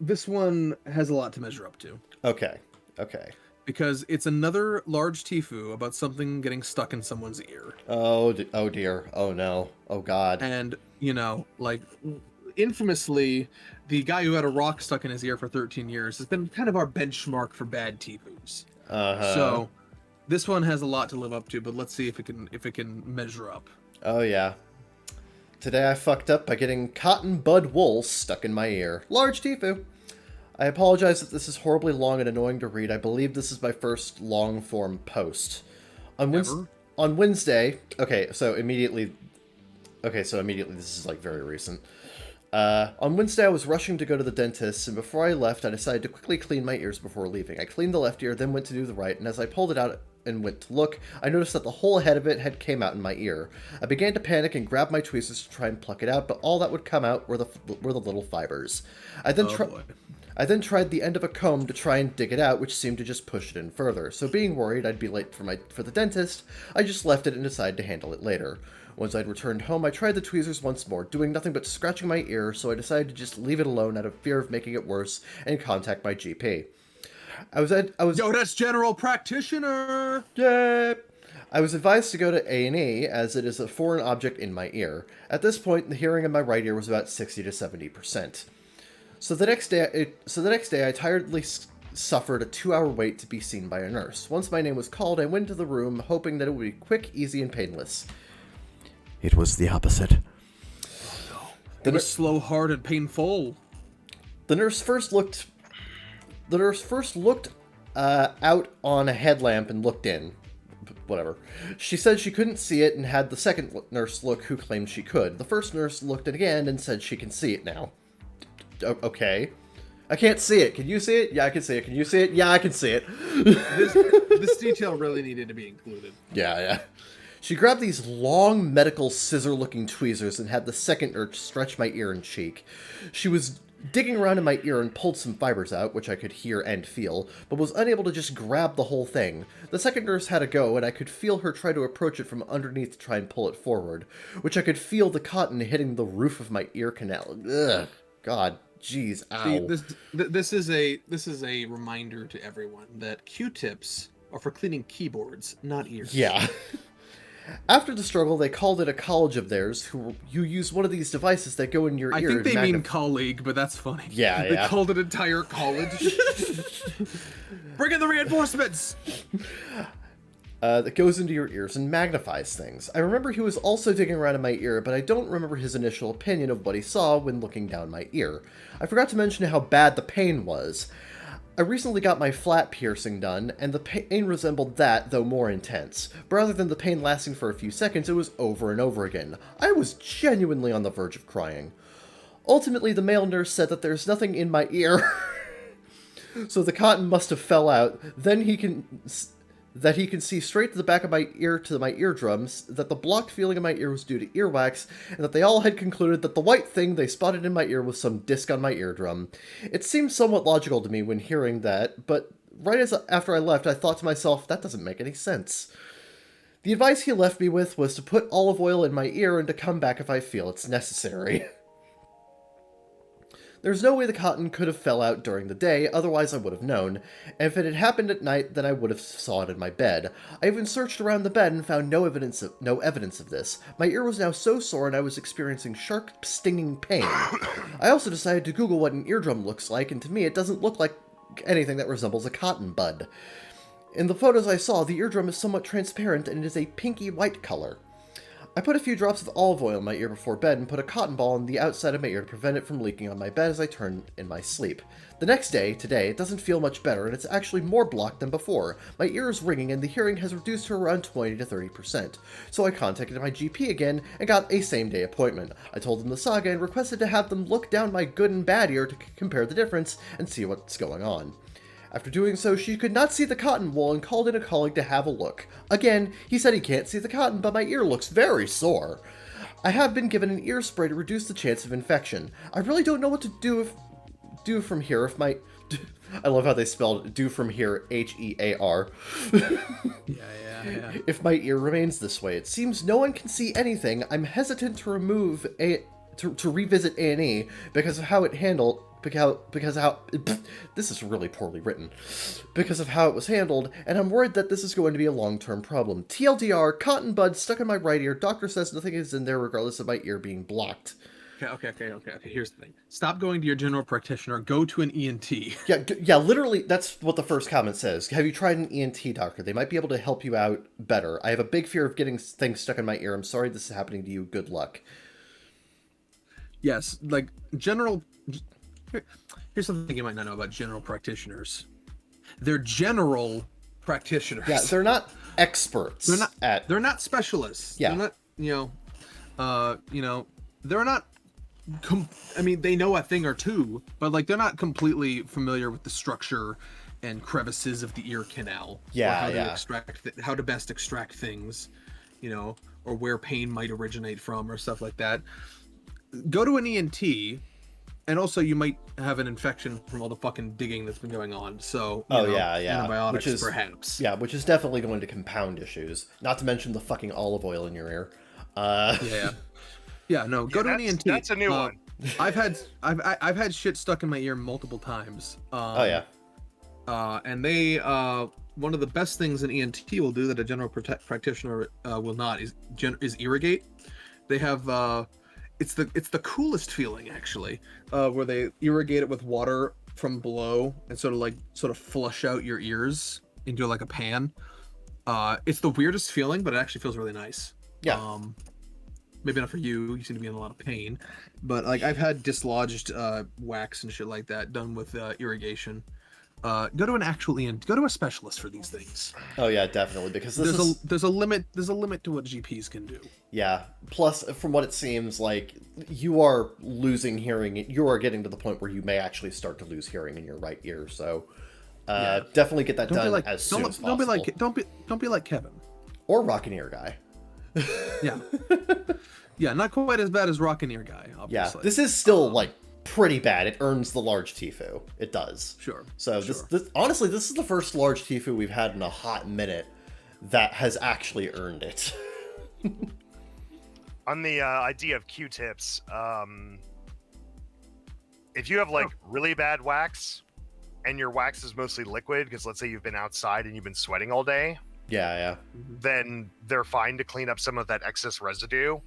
This one has a lot to measure up to. Okay. Okay. Because it's another large Tifu about something getting stuck in someone's ear. Oh, oh dear. Oh no. Oh god. And, like, infamously, the guy who had a rock stuck in his ear for 13 years has been kind of our benchmark for bad Tifus. So, this one has a lot to live up to, but let's see if it can measure up. Oh yeah. Today I fucked up by getting cotton bud wool stuck in my ear. Large Tifu. I apologize if this is horribly long and annoying to read. I believe this is my first long-form post. On Wednesday... Okay, so immediately this is, like, very recent. On Wednesday, I was rushing to go to the dentist, and before I left, I decided to quickly clean my ears before leaving. I cleaned the left ear, then went to do the right, and as I pulled it out and went to look, I noticed that the whole head of it had came out in my ear. I began to panic and grabbed my tweezers to try and pluck it out, but all that would come out were the little fibers. I then tried the end of a comb to try and dig it out, which seemed to just push it in further. So being worried I'd be late for the dentist, I just left it and decided to handle it later. Once I'd returned home, I tried the tweezers once more, doing nothing but scratching my ear, so I decided to just leave it alone out of fear of making it worse and contact my GP. Yo, that's general practitioner! Yeah. I was advised to go to A&E, as it is a foreign object in my ear. At this point, the hearing in my right ear was about 60 to 70%. So the next day, I tiredly suffered a 2-hour wait to be seen by a nurse. Once my name was called, I went into the room, hoping that it would be quick, easy, and painless. It was the opposite. It was slow, hard, and painful. The nurse first looked out on a headlamp and looked in. Whatever. She said she couldn't see it and had the second nurse look, who claimed she could. The first nurse looked at it again and said she can see it now. Okay. I can't see it. Can you see it? Yeah, I can see it. Can you see it? Yeah, I can see it. This detail really needed to be included. Yeah. She grabbed these long medical scissor-looking tweezers and had the second nurse stretch my ear and cheek. She was digging around in my ear and pulled some fibers out, which I could hear and feel, but was unable to just grab the whole thing. The second nurse had a go, and I could feel her try to approach it from underneath to try and pull it forward, which I could feel the cotton hitting the roof of my ear canal. Ugh. God. Jeez, ow. See, this is a reminder to everyone that Q-tips are for cleaning keyboards, not ears. Yeah. After the struggle, they called it a college of theirs who use one of these devices that go in your ear. I think they mean colleague, but that's funny. Yeah. They called it entire college. Bring in the reinforcements! That goes into your ears and magnifies things. I remember he was also digging around in my ear, but I don't remember his initial opinion of what he saw when looking down my ear. I forgot to mention how bad the pain was. I recently got my flat piercing done, and the pain resembled that, though more intense. But rather than the pain lasting for a few seconds, it was over and over again. I was genuinely on the verge of crying. Ultimately, the male nurse said that there's nothing in my ear, so the cotton must have fell out. Then he can see straight to the back of my ear to my eardrums, that the blocked feeling in my ear was due to earwax, and that they all had concluded that the white thing they spotted in my ear was some disc on my eardrum. It seemed somewhat logical to me when hearing that, but after I left, I thought to myself, that doesn't make any sense. The advice he left me with was to put olive oil in my ear and to come back if I feel it's necessary. There's no way the cotton could have fell out during the day, otherwise I would have known, and if it had happened at night, then I would have saw it in my bed. I even searched around the bed and found no evidence of this. My ear was now so sore and I was experiencing sharp, stinging pain. I also decided to Google what an eardrum looks like, and to me it doesn't look like anything that resembles a cotton bud. In the photos I saw, the eardrum is somewhat transparent and it is a pinky white color. I put a few drops of olive oil in my ear before bed and put a cotton ball on the outside of my ear to prevent it from leaking on my bed as I turn in my sleep. The next day, today, it doesn't feel much better and it's actually more blocked than before. My ear is ringing and the hearing has reduced to around 20 to 30%. So I contacted my GP again and got a same-day appointment. I told them the saga and requested to have them look down my good and bad ear to compare the difference and see what's going on. After doing so, she could not see the cotton wool and called in a colleague to have a look. Again, he said he can't see the cotton, but my ear looks very sore. I have been given an ear spray to reduce the chance of infection. I really don't know what to do from here if my... I love how they spelled do from here, H-E-A-R. Yeah. If my ear remains this way, it seems no one can see anything. I'm hesitant to revisit A&E because of how it handled because how this is really poorly written because of how it was handled, and I'm worried that this is going to be a long-term problem. TLDR, cotton bud stuck in my right ear. Doctor says nothing is in there regardless of my ear being blocked. Okay. Here's the thing. Stop going to your general practitioner. Go to an ENT. Yeah. Literally, that's what the first comment says. Have you tried an ENT doctor? They might be able to help you out better. I have a big fear of getting things stuck in my ear. I'm sorry this is happening to you. Good luck. Yes, like general. Here's something you might not know about general practitioners. They're general practitioners. Yeah, they're not experts. They're not specialists. Yeah. They're not. They're not. I mean, they know a thing or two, but like they're not completely familiar with the structure and crevices of the ear canal. Yeah, how to best extract things, or where pain might originate from, or stuff like that. Go to an ENT, and also you might have an infection from all the fucking digging that's been going on. So, antibiotics perhaps. Yeah, which is definitely going to compound issues. Not to mention the fucking olive oil in your ear. Go to an ENT. That's a new one. I've had shit stuck in my ear multiple times. And they one of the best things an ENT will do that a general practitioner will not is irrigate. They have it's the coolest feeling actually, where they irrigate it with water from below and sort of flush out your ears into like a pan. It's the weirdest feeling, but it actually feels really nice. Yeah. Maybe not for you. You seem to be in a lot of pain, but like I've had dislodged wax and shit like that done with irrigation. Go to an actual ENT. Go to a specialist for these things. Oh yeah, definitely, because there's a limit to what GPs can do. Yeah. Plus, from what it seems like, you are losing hearing. You are getting to the point where you may actually start to lose hearing in your right ear. So, definitely get that done as soon as possible. Don't be like Kevin or Rockin' Ear Guy. Yeah, not quite as bad as Rockin' Ear Guy, obviously. Yeah, this is still like pretty bad. It earns the large Tifu. It does. Sure. So this honestly, this is the first large Tifu we've had in a hot minute that has actually earned it. On the idea of Q-tips, if you have like really bad wax and your wax is mostly liquid, because let's say you've been outside and you've been sweating all day, then they're fine to clean up some of that excess residue,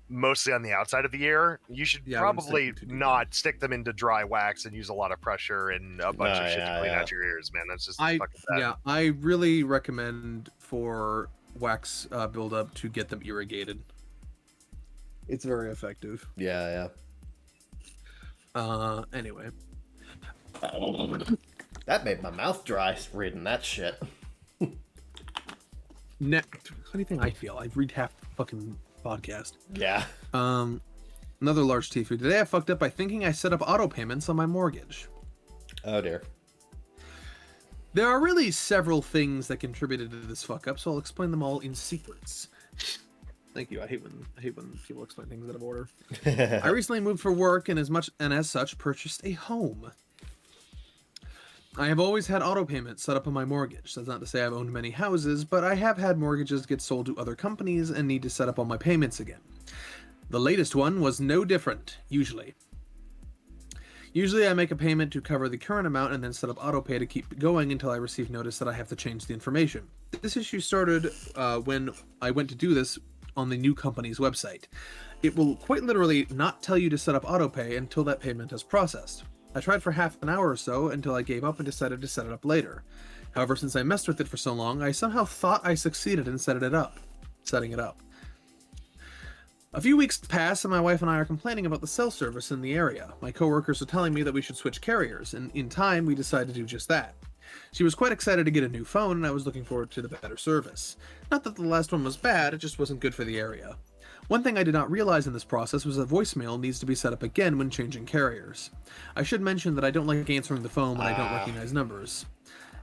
mostly on the outside of the ear. You should probably not stick them into dry wax and use a lot of pressure and a bunch of shit to clean out your ears, man. That's just fucking bad. Yeah, I really recommend for wax buildup to get them irrigated. It's very effective. Yeah. Anyway. That made my mouth dry reading that shit. Funny thing I feel. I read half the fucking podcast. Yeah. Another large Tifu. Today I fucked up by thinking I set up auto payments on my mortgage. Oh dear. There are really several things that contributed to this fuck up, so I'll explain them all in sequence. Thank you. I hate when people explain things out of order. I recently moved for work and as such purchased a home. I have always had auto payments set up on my mortgage. That's not to say I've owned many houses, but I have had mortgages get sold to other companies and need to set up all my payments again. The latest one was no different, usually. Usually I make a payment to cover the current amount and then set up auto pay to keep it going until I receive notice that I have to change the information. This issue started when I went to do this on the new company's website. It will quite literally not tell you to set up auto pay until that payment is processed. I tried for half an hour or so until I gave up and decided to set it up later. However, since I messed with it for so long, I somehow thought I succeeded in setting it up. A few weeks pass and my wife and I are complaining about the cell service in the area. My coworkers are telling me that we should switch carriers, and in time we decided to do just that. She was quite excited to get a new phone, and I was looking forward to the better service. Not that the last one was bad, it just wasn't good for the area. One thing I did not realize in this process was that voicemail needs to be set up again when changing carriers. I should mention that I don't like answering the phone when I don't recognize numbers.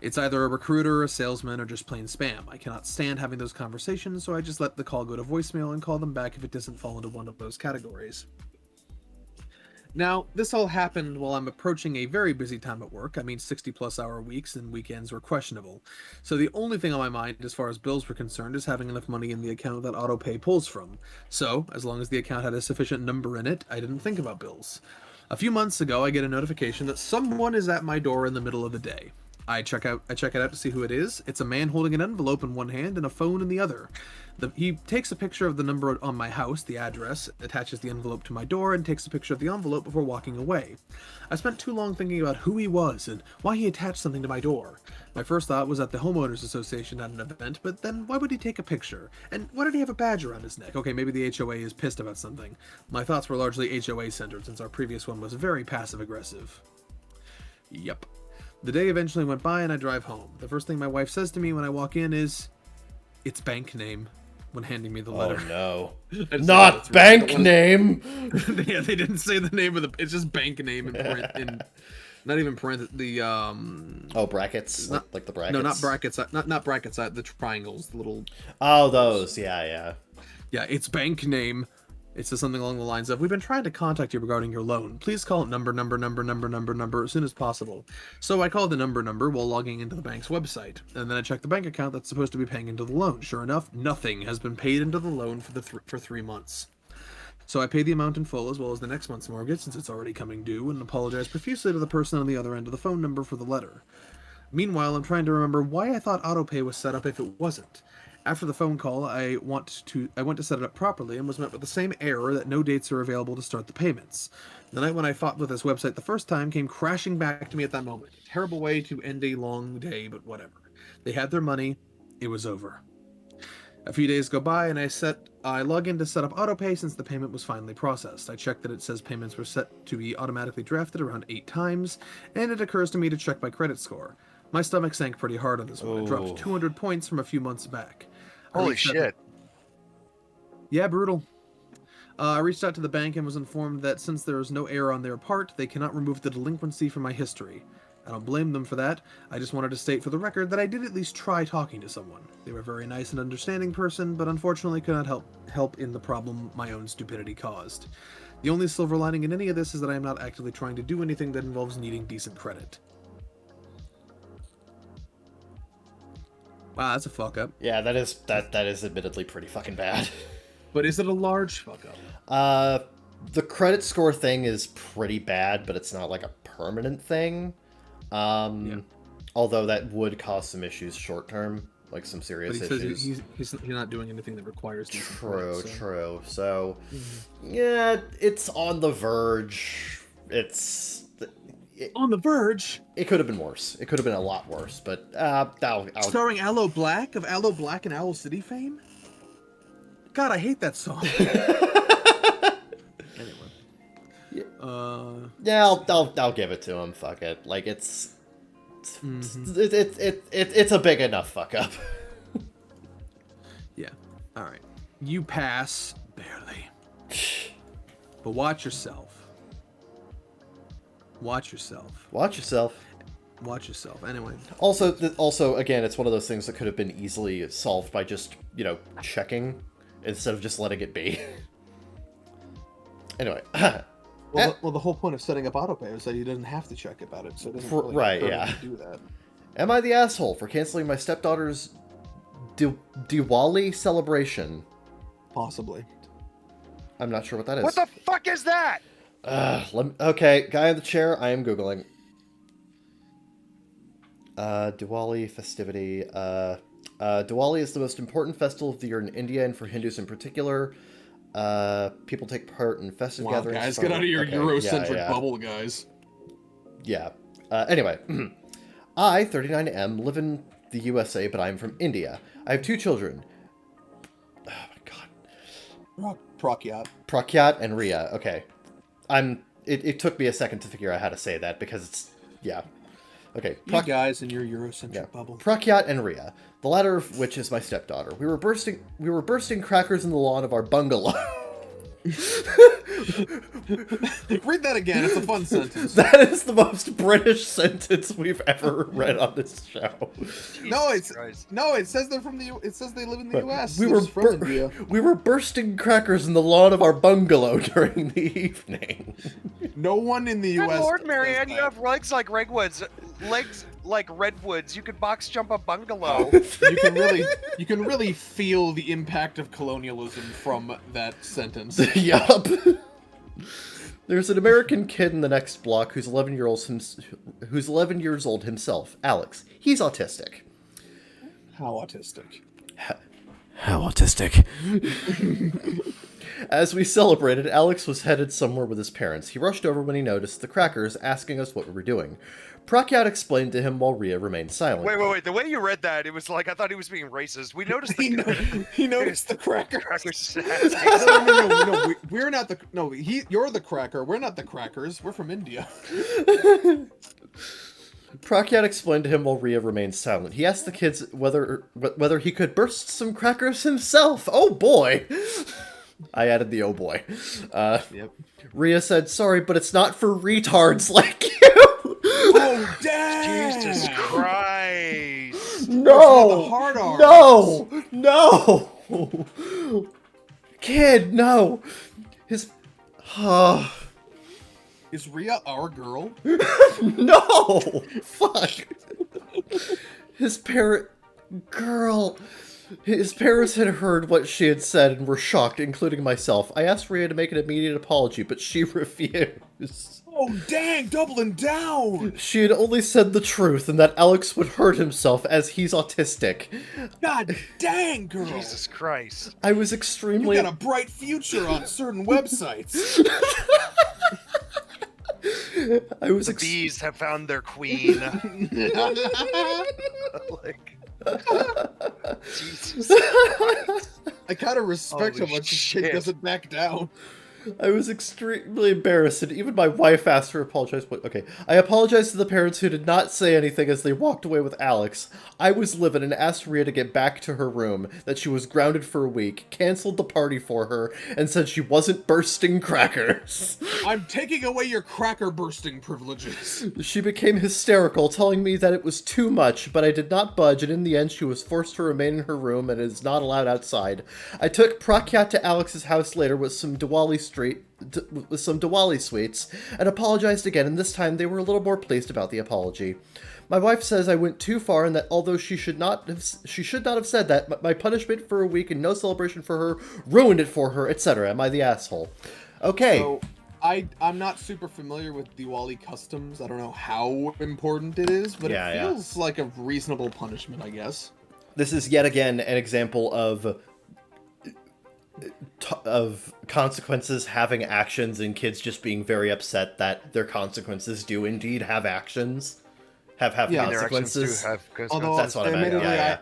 It's either a recruiter, a salesman, or just plain spam. I cannot stand having those conversations, so I just let the call go to voicemail and call them back if it doesn't fall into one of those categories. Now, this all happened while I'm approaching a very busy time at work. I mean, 60-plus hour weeks and weekends were questionable. So the only thing on my mind as far as bills were concerned is having enough money in the account that autopay pulls from. So, as long as the account had a sufficient number in it, I didn't think about bills. A few months ago, I get a notification that someone is at my door in the middle of the day. I check it out to see who it is. It's a man holding an envelope in one hand and a phone in the other. He takes a picture of the number on my house, the address, attaches the envelope to my door, and takes a picture of the envelope before walking away. I spent too long thinking about who he was and why he attached something to my door. My first thought was at the homeowners association at an event, but then why would he take a picture? And why did he have a badge around his neck? Okay, maybe the HOA is pissed about something. My thoughts were largely HOA centered since our previous one was very passive aggressive. Yep. The day eventually went by and I drive home. The first thing my wife says to me when I walk in is, "It's bank name," when handing me the letter. Oh no. Not bank name! Yeah, they didn't say the name of it's just bank name in not even parentheses. The Oh, brackets? Not, like the brackets? No, not brackets. Not brackets. The triangles. The little. Oh, those. Yeah. Yeah, it's bank name. It says something along the lines of, "We've been trying to contact you regarding your loan. Please call it number as soon as possible." So I called the number while logging into the bank's website, and then I checked the bank account that's supposed to be paying into the loan. Sure enough, nothing has been paid into the loan for 3 months. So I paid the amount in full as well as the next month's mortgage since it's already coming due, and apologized profusely to the person on the other end of the phone number for the letter. Meanwhile, I'm trying to remember why I thought autopay was set up if it wasn't. After the phone call, I went to set it up properly and was met with the same error that no dates are available to start the payments. The night when I fought with this website the first time came crashing back to me at that moment. A terrible way to end a long day, but whatever. They had their money. It was over. A few days go by and I log in to set up autopay since the payment was finally processed. I check that it says payments were set to be automatically drafted around 8 times, and it occurs to me to check my credit score. My stomach sank pretty hard on this one. It dropped 200 points from a few months back. Holy shit. Yeah, brutal. I reached out to the bank and was informed that since there is no error on their part, they cannot remove the delinquency from my history. I don't blame them for that. I just wanted to state for the record that I did at least try talking to someone. They were a very nice and understanding person, but unfortunately could not help in the problem my own stupidity caused. The only silver lining in any of this is that I am not actively trying to do anything that involves needing decent credit. Wow, that's a fuck up. Yeah, that is admittedly pretty fucking bad. But is it a large fuck up? The credit score thing is pretty bad, but it's not like a permanent thing. Although that would cause some issues short term, like some serious but he issues. Says he's not doing anything that requires these. True. So, yeah, it's on the verge. On the verge. It could have been worse. It could have been a lot worse, but starring Aloe Black of Aloe Black and Owl City fame. God, I hate that song. Anyway. Yeah, I'll give it to him. Fuck it. Like it's a big enough fuck up. Yeah. All right. You pass barely. But watch yourself. Watch yourself. Anyway. Also, again, it's one of those things that could have been easily solved by just, checking instead of just letting it be. Anyway. Well, the whole point of setting up autopay is that you didn't have to check about it, so it doesn't really hurt to do that. Am I the asshole for canceling my stepdaughter's Diwali celebration? Possibly. I'm not sure what that is. What the fuck is that? Okay, guy in the chair, I am Googling. Diwali festivity. Diwali is the most important festival of the year in India, and for Hindus in particular. People take part in festive gatherings. Guys, get out of your Eurocentric bubble, guys. Yeah. Anyway, I, 39M, live in the USA, but I'm from India. I have 2 children. Oh my god. Prakyat and Ria. Okay. It took me a second to figure out how to say that because it's, yeah. Okay. You guys in your Eurocentric bubble. Prakyat and Ria, the latter of which is my stepdaughter. We were bursting crackers in the lawn of our bungalow. Read that again. It's a fun sentence. That is the most British sentence we've ever read on this show. It says they're from it says they live in the U.S. We were bursting crackers in the lawn of our bungalow during the evening. No one in the U.S. Good Lord, Marianne, you have legs like redwoods. Legs like redwoods. You could box jump a bungalow. You can really feel the impact of colonialism from that sentence. Yup. There's an American kid in the next block who's 11 years old himself, Alex. He's autistic. How autistic? How autistic? As we celebrated, Alex was headed somewhere with his parents. He rushed over when he noticed the crackers, asking us what we were doing. Prakyat explained to him while Rhea remained silent. Wait. The way you read that, it was like I thought he was being racist. We noticed the He noticed the cracker. crackers. No, we're not the. No, you're the cracker. We're not the crackers. We're from India. Prakyat explained to him while Rhea remained silent. He asked the kids whether he could burst some crackers himself. Oh boy! I added the oh boy. Yep. Rhea said, sorry, but it's not for retards like you. Oh, dang! Jesus Christ! No! The hard R's. No! Kid, no! His... Is Rhea our girl? No! Fuck! His parent... Girl... His parents had heard what she had said and were shocked, including myself. I asked Rhea to make an immediate apology, but she refused. Oh, dang! Doubling down! She had only said the truth, and that Alex would hurt himself as he's autistic. God dang, girl! Jesus Christ! I was You extremely... got a bright future on certain websites. I was The bees have found their queen. Like, Jesus Christ. I kind of respect Holy how much this shit. kid doesn't back down. I was extremely embarrassed, and even my wife asked her to apologize. But okay, I apologized to the parents who did not say anything as they walked away with Alex. I was livid and asked Rhea to get back to her room, that she was grounded for a week, canceled the party for her, and said she wasn't bursting crackers. I'm taking away your cracker bursting privileges. She became hysterical, telling me that it was too much, but I did not budge, and in the end she was forced to remain in her room and is not allowed outside. I took Prakyat to Alex's house later with some Diwali sweets, and apologized again, and this time they were a little more pleased about the apology. My wife says I went too far, and that although she should not have said that, my punishment for a week and no celebration for her ruined it for her, etc. Am I the asshole? Okay. So, I'm not super familiar with Diwali customs. I don't know how important it is, but it feels like a reasonable punishment, I guess. This is yet again an example of consequences having actions and kids just being very upset that their consequences do indeed have actions. Have consequences. Although, that's what I meant.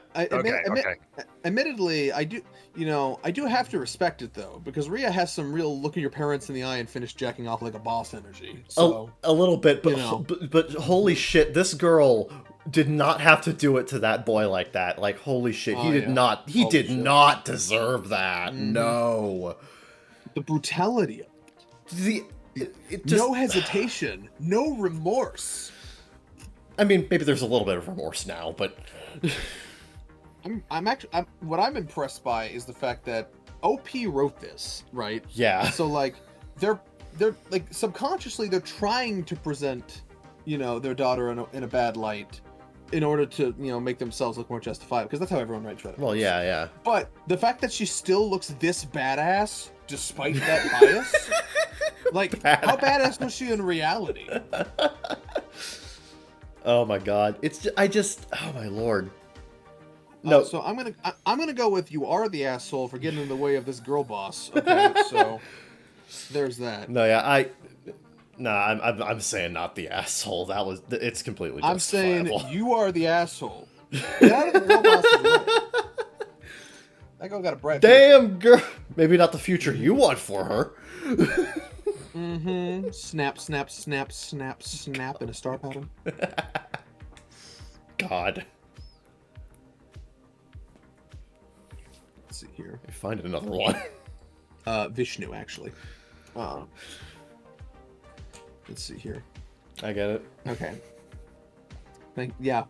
Admittedly, I do have to respect it though, because Rhea has some real look at your parents in the eye and finish jacking off like a boss energy. So a little bit, but, you know. but holy shit, this girl did not have to do it to that boy like that. Like, holy shit, he did not deserve that. Mm-hmm. No. The brutality of it. No hesitation, no remorse. I mean, maybe there's a little bit of remorse now, but what I'm impressed by is the fact that OP wrote this, right? Yeah. So like they're like subconsciously they're trying to present, their daughter in a bad light in order to, make themselves look more justified, because that's how everyone writes Reddit. Well, yeah. But the fact that she still looks this badass despite that bias, like how badass was she in reality? Oh my god. Oh my lord. No. So I'm gonna go with you are the asshole for getting in the way of this girl boss. Okay, so there's that. No, yeah, I'm saying not the asshole. It's completely justifiable. I'm saying you are the asshole. Get out of the girl boss's way. That girl got a bright. Damn girl. Maybe not the future you want for her. Mm-hmm. Snap, snap, snap, snap, snap in a star pattern. God. Let's see here. I find another one. Vishnu, actually. Let's see here. I get it. Okay.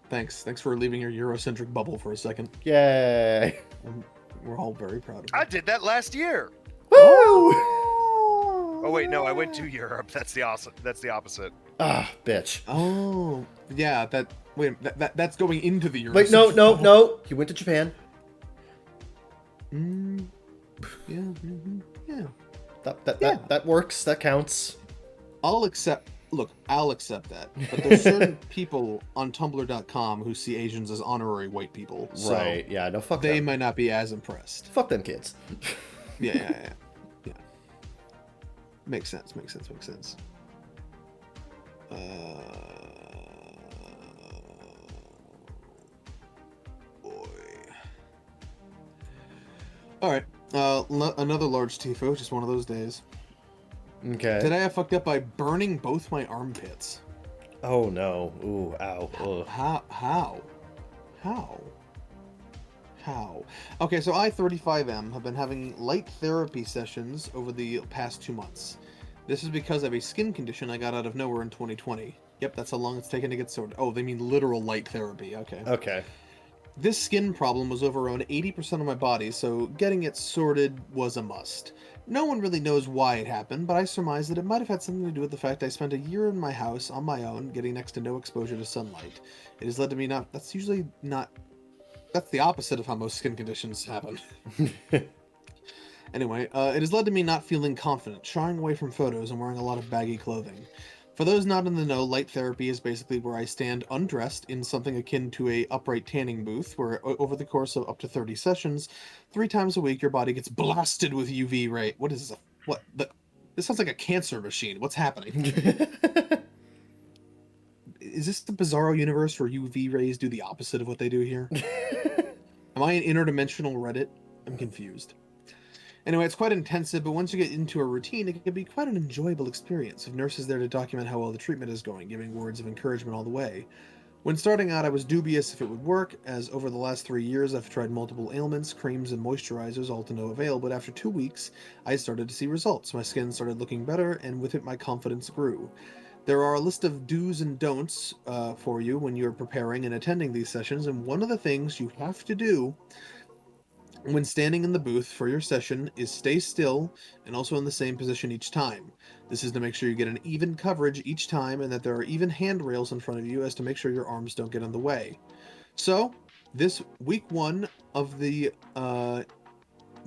Thanks. Thanks for leaving your Eurocentric bubble for a second. Yay. We're all very proud of you. I did that last year. Woo! Oh wait, no, I went to Europe. That's the opposite. Ah, bitch. Oh, yeah. That's going into the Eurocentric. Wait, no. He went to Japan. Yeah. Mm-hmm, yeah. That works. That counts. I'll accept. Look, I'll accept that. But there's certain people on Tumblr.com who see Asians as honorary white people. So Right? Yeah. No. Fuck they them. might not be as impressed. Fuck them kids. Yeah. Makes sense. Makes sense. Boy. All right. Another large tifo. Just one of those days. Okay. Today I fucked up by burning both my armpits. Oh no. Ooh. Ow. Ugh. How? Okay, so I, 35M, have been having light therapy sessions over the past 2 months. This is because of a skin condition I got out of nowhere in 2020. Yep, that's how long it's taken to get sorted. Oh, they mean literal light therapy. Okay. Okay. This skin problem was over around 80% of my body, so getting it sorted was a must. No one really knows why it happened, but I surmise that it might have had something to do with the fact I spent a year in my house on my own, getting next to no exposure to sunlight. It has led to me not... That's usually not... That's the opposite of how most skin conditions happen. Anyway, it has led to me not feeling confident, shying away from photos, and wearing a lot of baggy clothing. For those not in the know, light therapy is basically where I stand undressed in something akin to a upright tanning booth, where over the course of up to 30 sessions, 3 times a week, your body gets blasted with UV ray. What is this? This sounds like a cancer machine. What's happening? Is this the bizarro universe where UV rays do the opposite of what they do here? Am I an interdimensional Reddit? I'm confused. Anyway, it's quite intensive, but once you get into a routine, it can be quite an enjoyable experience, with nurses there to document how well the treatment is going, giving words of encouragement all the way. When starting out, I was dubious if it would work, as over the last 3 years I've tried multiple ailments, creams, and moisturizers, all to no avail, but after 2 weeks, I started to see results. My skin started looking better, and with it my confidence grew. There are a list of do's and don'ts for you when you're preparing and attending these sessions, and one of the things you have to do when standing in the booth for your session is stay still and also in the same position each time. This is to make sure you get an even coverage each time and that there are even handrails in front of you as to make sure your arms don't get in the way. So, this week one of the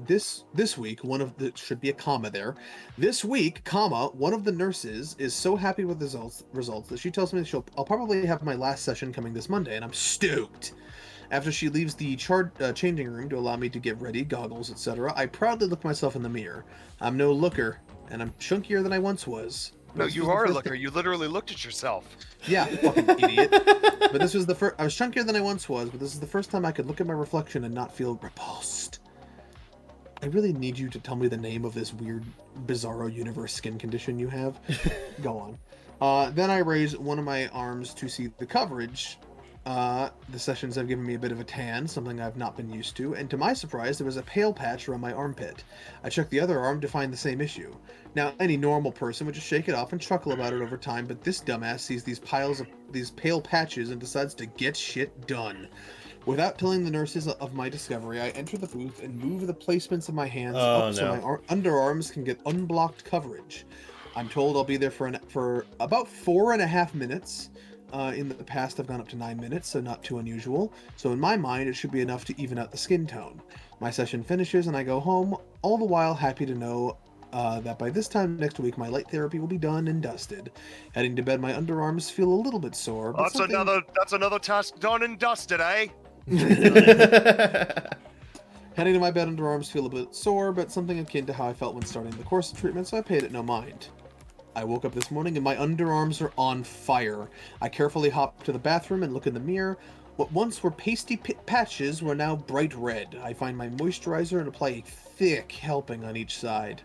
this week, one of the should be a comma there. This week, comma, one of the nurses is so happy with the results that she tells me I'll probably have my last session coming this Monday, and I'm stoked. After she leaves the changing room to allow me to get ready, goggles, etc., I proudly look myself in the mirror. I'm no looker, and I'm chunkier than I once was. No, you are a looker. You literally looked at yourself. Yeah, fucking idiot. But this was the first... I was chunkier than I once was, but this is the first time I could look at my reflection and not feel repulsed. I really need you to tell me the name of this weird, bizarro universe skin condition you have. Go on. Then I raise one of my arms to see the coverage. The sessions have given me a bit of a tan, something I've not been used to, and to my surprise, there was a pale patch around my armpit. I checked the other arm to find the same issue. Now, any normal person would just shake it off and chuckle about it over time, but this dumbass sees these piles of these pale patches and decides to get shit done. Without telling the nurses of my discovery, I enter the booth and move the placements of my hands up so my underarms can get unblocked coverage. I'm told I'll be there for about 4.5 minutes. In the past, I've gone up to 9 minutes, so not too unusual. So in my mind, it should be enough to even out the skin tone. My session finishes and I go home, all the while happy to know that by this time next week, my light therapy will be done and dusted. Heading to bed, my underarms feel a little bit sore. But That's another task done and dusted, eh? Heading to my bed, underarms feel a bit sore, but something akin to how I felt when starting the course of treatment, so I paid it no mind. I woke up this morning and my underarms are on fire. I carefully hop to the bathroom and look in the mirror. What once were pasty patches were now bright red. I find my moisturizer and apply a thick helping on each side.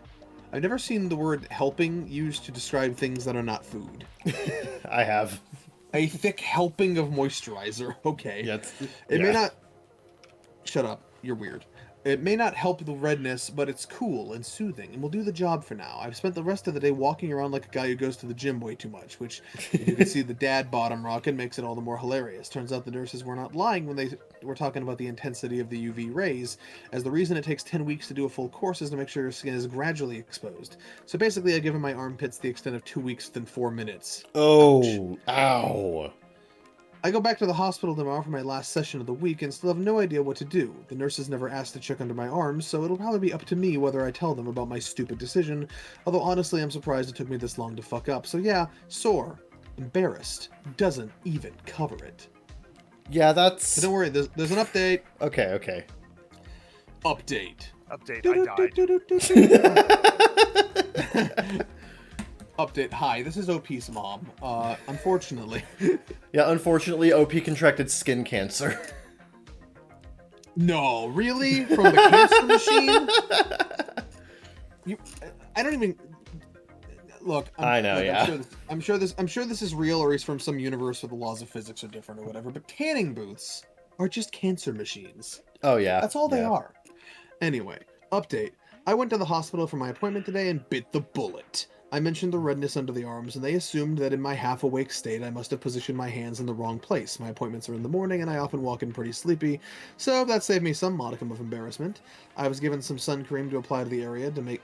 I've never seen the word helping used to describe things that are not food. I have. A thick helping of moisturizer. Okay. Yeah, It may not... Shut up. You're weird. It may not help the redness, but it's cool and soothing, and will do the job for now. I've spent the rest of the day walking around like a guy who goes to the gym way too much, which, if you can see the dad bottom rocking, makes it all the more hilarious. Turns out the nurses were not lying when they were talking about the intensity of the UV rays, as the reason it takes 10 weeks to do a full course is to make sure your skin is gradually exposed. So basically, I've given my armpits the extent of 2 weeks within 4 minutes. Oh, ouch. Ow. I go back to the hospital tomorrow for my last session of the week and still have no idea what to do. The nurses never asked to check under my arms, so it'll probably be up to me whether I tell them about my stupid decision, although honestly I'm surprised it took me this long to fuck up. So yeah, sore, embarrassed, doesn't even cover it. Yeah, that's... But don't worry, there's an update. Okay. Update, I died. Update, hi, this is OP's mom. Unfortunately... Yeah, unfortunately, OP contracted skin cancer. No, really? From the cancer machine? I don't even... Look, I know, yeah. I'm sure this is real, or he's from some universe where the laws of physics are different or whatever, but tanning booths are just cancer machines. Oh, yeah. That's all they are. Anyway, update. I went to the hospital for my appointment today and bit the bullet. I mentioned the redness under the arms, and they assumed that in my half-awake state I must have positioned my hands in the wrong place. My appointments are in the morning, and I often walk in pretty sleepy, so that saved me some modicum of embarrassment. I was given some sun cream to apply to the area to make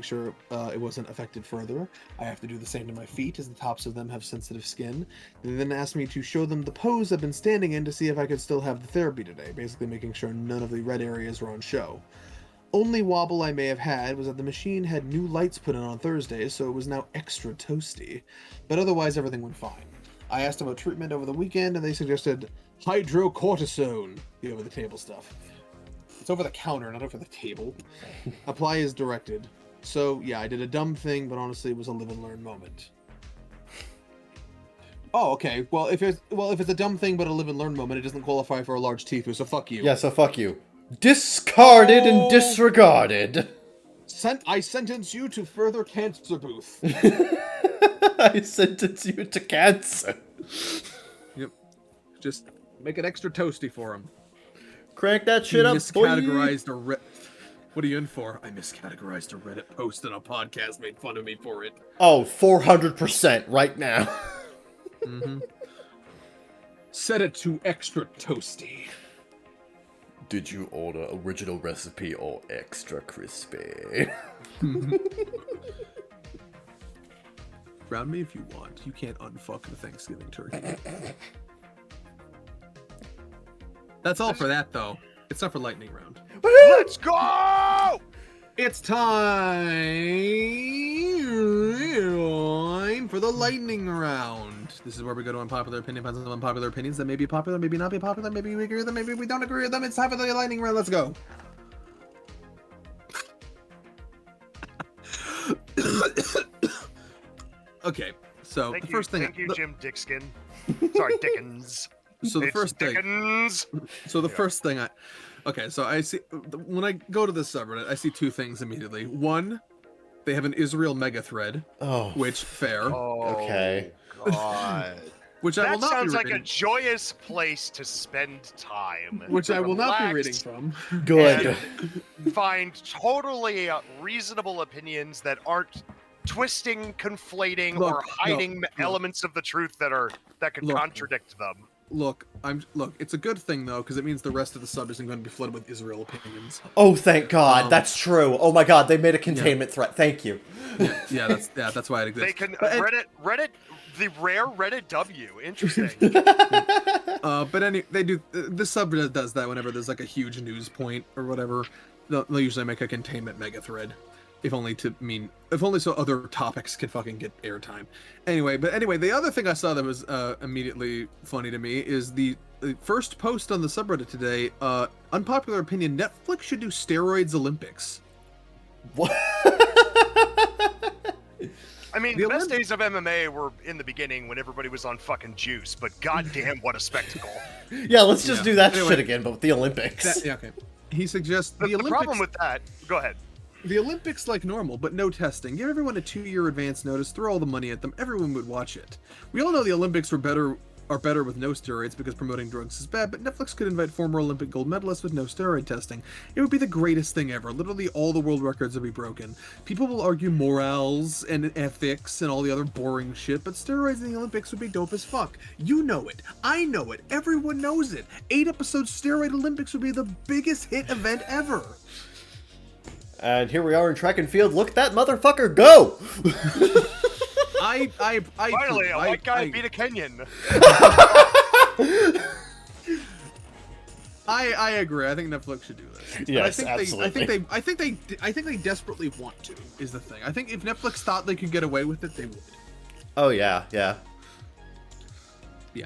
sure it wasn't affected further. I have to do the same to my feet, as the tops of them have sensitive skin. They then asked me to show them the pose I've been standing in to see if I could still have the therapy today, basically making sure none of the red areas were on show. Only wobble I may have had was that the machine had new lights put in on Thursday, so it was now extra toasty. But otherwise, everything went fine. I asked about treatment over the weekend, and they suggested hydrocortisone, the over-the-table stuff. It's over the counter, not over the table. Apply as directed. So, yeah, I did a dumb thing, but honestly, it was a live-and-learn moment. Oh, okay. Well, if it's a dumb thing but a live-and-learn moment, it doesn't qualify for a large teeth, so fuck you. Yeah, so fuck you. Discarded and disregarded. I sentence you to further cancer booth. I sentence you to cancer. Yep. Just make it extra toasty for him. Crank that shit up, boy. Miscategorized a What are you in for? I miscategorized a Reddit post and a podcast made fun of me for it. Oh, 400% right now. Mm-hmm. Set it to extra toasty. Did you order original recipe or extra crispy? Ground me if you want. You can't unfuck the Thanksgiving turkey. That's all for that, though. It's not for lightning round. Let's go! It's time for the lightning round. This is where we go to unpopular opinions, unpopular opinions that may be popular, maybe not be popular, maybe we agree with them, maybe we don't agree with them. It's time for the lightning round. Let's go. Okay, so Thank the first thing. Thank you, Jim Dickskin. Sorry, Dickens. So the It's first thing. Dickens. So the first thing okay, so I see when I go to this subreddit, I see two things immediately. One, they have an Israel mega thread. Oh. Which fair. Oh, Okay. God. Which I will That not sounds be like reading. a joyous place to spend time. Which I will not be reading Relax from. Good. and find totally reasonable opinions that aren't twisting, conflating, Look, or hiding no. elements of the truth that could Look. contradict them. Look, it's a good thing though, because it means the rest of the sub isn't going to be flooded with Israel opinions. Oh, thank God. That's true. Oh my God, they made a containment threat. Thank you. Yeah, that's why it exists. They can But Reddit, the rare Reddit W. Interesting. but they do. This subreddit does that whenever there's like a huge news point or whatever. They'll usually make a containment mega thread, if only so other topics can fucking get airtime. Anyway, the other thing I saw that was immediately funny to me is the first post on the subreddit today. Unpopular opinion: Netflix should do steroids Olympics. What? I mean, the best days of MMA were in the beginning when everybody was on fucking juice, but goddamn, what a spectacle. Yeah, let's just do that Anyway, shit again, but with the Olympics. Okay. He suggests The Olympics. problem with that, go ahead. The Olympics like normal, but no testing. Give everyone a 2-year advance notice, throw all the money at them, everyone would watch it. We all know the Olympics are better with no steroids because promoting drugs is bad, but Netflix could invite former Olympic gold medalists with no steroid testing. It would be the greatest thing ever. Literally all the world records would be broken. People will argue morals and ethics and all the other boring shit, but steroids in the Olympics would be dope as fuck. You know it. I know it. Everyone knows it. 8-episode steroid Olympics would be the biggest hit event ever. And here we are in track and field. Look at that motherfucker go! Finally, a white guy beat a Kenyan. I agree. I think Netflix should do this. But Yes, I think absolutely. I think they desperately want to. Is the thing. I think if Netflix thought they could get away with it, they would. Oh yeah, yeah. Yeah.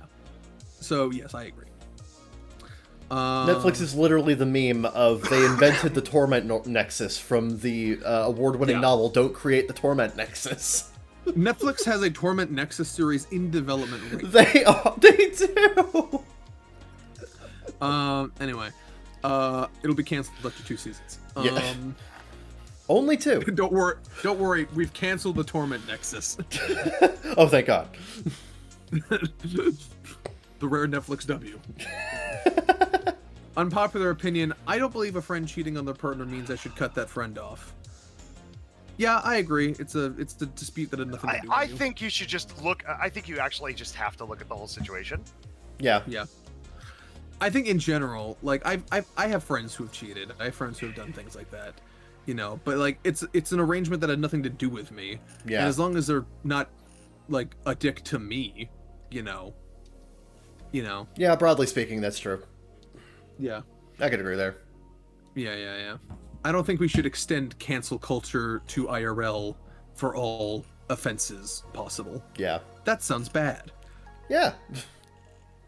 So yes, I agree. Netflix is literally the meme of they invented the torment nexus from the award-winning novel Don't Create the Torment Nexus. Netflix has a Torment Nexus series in development right They do. Anyway, it'll be canceled after 2 seasons. Yeah. Only 2. Don't worry. We've canceled the Torment Nexus. Oh, thank God. The rare Netflix W. Unpopular opinion: I don't believe a friend cheating on their partner means I should cut that friend off. Yeah, I agree. It's a dispute that had nothing to do with I you. think you should just look. I think you actually just have to look at the whole situation. Yeah. Yeah. I think in general, like I have friends who have cheated. I have friends who have done things like that, you know. But like it's an arrangement that had nothing to do with me. Yeah. And as long as they're not like a dick to me, you know. Yeah, broadly speaking, that's true. Yeah. I could agree there. Yeah. I don't think we should extend cancel culture to IRL for all offenses possible. Yeah. That sounds bad. Yeah.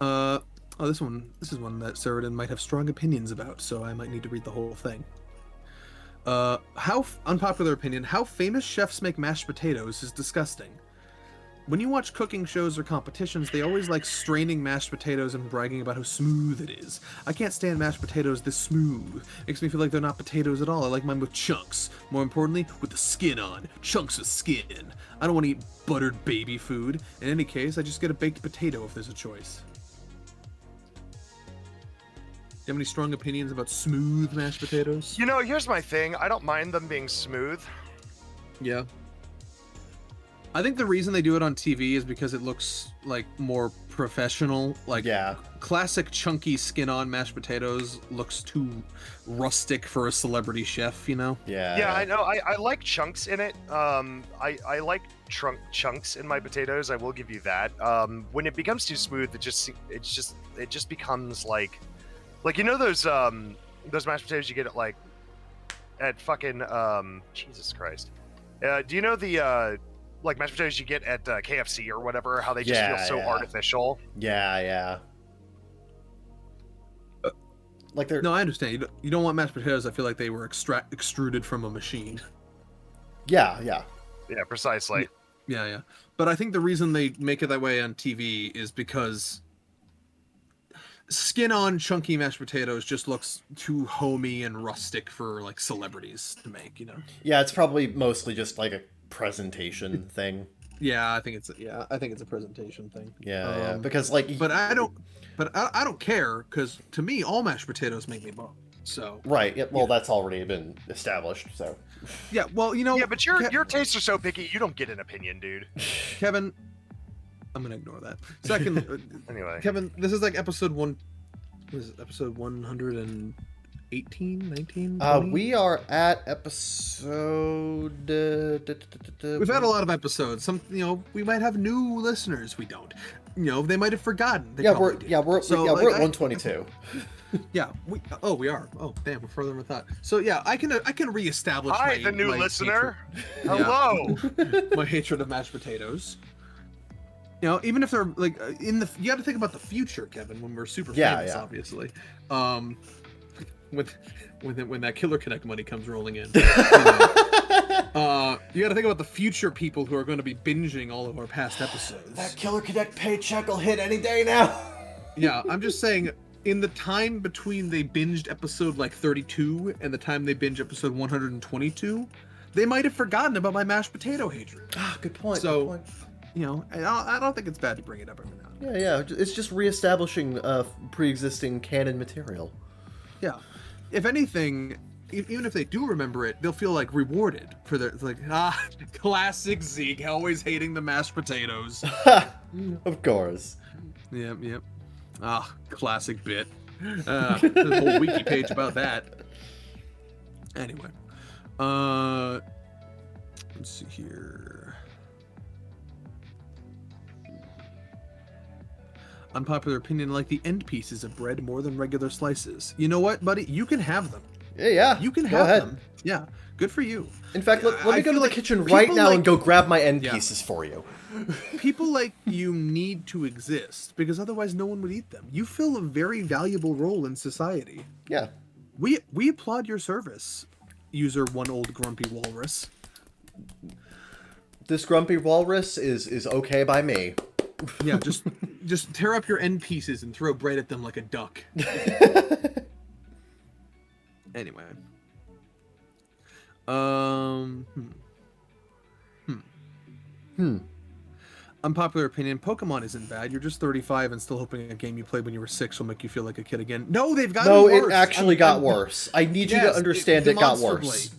Oh, this is one that Saradin might have strong opinions about, so I might need to read the whole thing. Unpopular opinion, how famous chefs make mashed potatoes is disgusting. When you watch cooking shows or competitions, they always like straining mashed potatoes and bragging about how smooth it is. I can't stand mashed potatoes this smooth. Makes me feel like they're not potatoes at all. I like mine with chunks. More importantly, with the skin on. Chunks of skin. I don't want to eat buttered baby food. In any case, I just get a baked potato if there's a choice. Do you have any strong opinions about smooth mashed potatoes? You know, here's my thing. I don't mind them being smooth. Yeah. I think the reason they do it on TV is because it looks like more professional. Like, Yeah. classic chunky skin-on mashed potatoes looks too rustic for a celebrity chef, you know? Yeah. Yeah, I know. I like chunks in it. I like chunks in my potatoes. I will give you that. When it becomes too smooth, it just becomes like you know those mashed potatoes you get at fucking Jesus Christ. Do you know the like mashed potatoes you get at KFC or whatever? How they just feel so artificial. Yeah. Like they're No, I understand. You don't want mashed potatoes that feel like they were extruded from a machine. Yeah. Yeah, precisely. Yeah. But I think the reason they make it that way on TV is because skin-on chunky mashed potatoes just looks too homey and rustic for like celebrities to make, you know? Yeah, it's probably mostly just like a presentation thing. Yeah, I think it's a presentation thing. Yeah, because like But I don't care, because to me all mashed potatoes make me bump. So right. Yeah, well, that's already been established. So yeah, well, you know. Yeah, but your tastes are so picky. You don't get an opinion, dude. Kevin, I'm gonna ignore that. Second, Anyway, Kevin, this is like episode 118, 19, 20? we are at episode. We've had a lot of episodes. Some, you know, we might have new listeners. We don't. You know, they might have forgotten. We're at 122. Yeah, we are. Oh, damn, we're further than we thought. So yeah, I can reestablish. hi, the new listener. Hello. My hatred of mashed potatoes. You know, even if they're like you got to think about the future, Kevin. When we're super famous, obviously. When that Killer Connect money comes rolling in, you got to think about the future people who are going to be binging all of our past episodes. That Killer Connect paycheck will hit any day now. Yeah, I'm just saying. In the time between they binged episode like 32 and the time they binge episode 122, they might have forgotten about my mashed potato hatred. Ah, good point. So, good point. You know, I don't think it's bad to bring it up every now and then. Yeah. It's just reestablishing pre-existing canon material. Yeah. If anything, even if they do remember it, they'll feel like rewarded for their classic Zeke, always hating the mashed potatoes. Of course. Yep. Classic bit. There's a whole wiki page about that. Anyway, let's see here. Unpopular opinion, like the end pieces of bread more than regular slices. You know what, buddy? You can have them. Yeah. You can go have ahead. them. Yeah, good for you. In fact, let I me go to feel the like kitchen right people now like- and go grab my end Yeah. pieces for you. People like you need to exist because otherwise no one would eat them. You fill a very valuable role in society. Yeah. We applaud your service, user one old grumpy walrus. This grumpy walrus is okay by me. Yeah, just tear up your end pieces and throw bread at them like a duck. Anyway. Unpopular opinion, Pokemon isn't bad. You're just 35 and still hoping a game you played when you were 6 will make you feel like a kid again. No, they've gotten No, worse. it actually got worse. I need you to Yes, understand it got worse.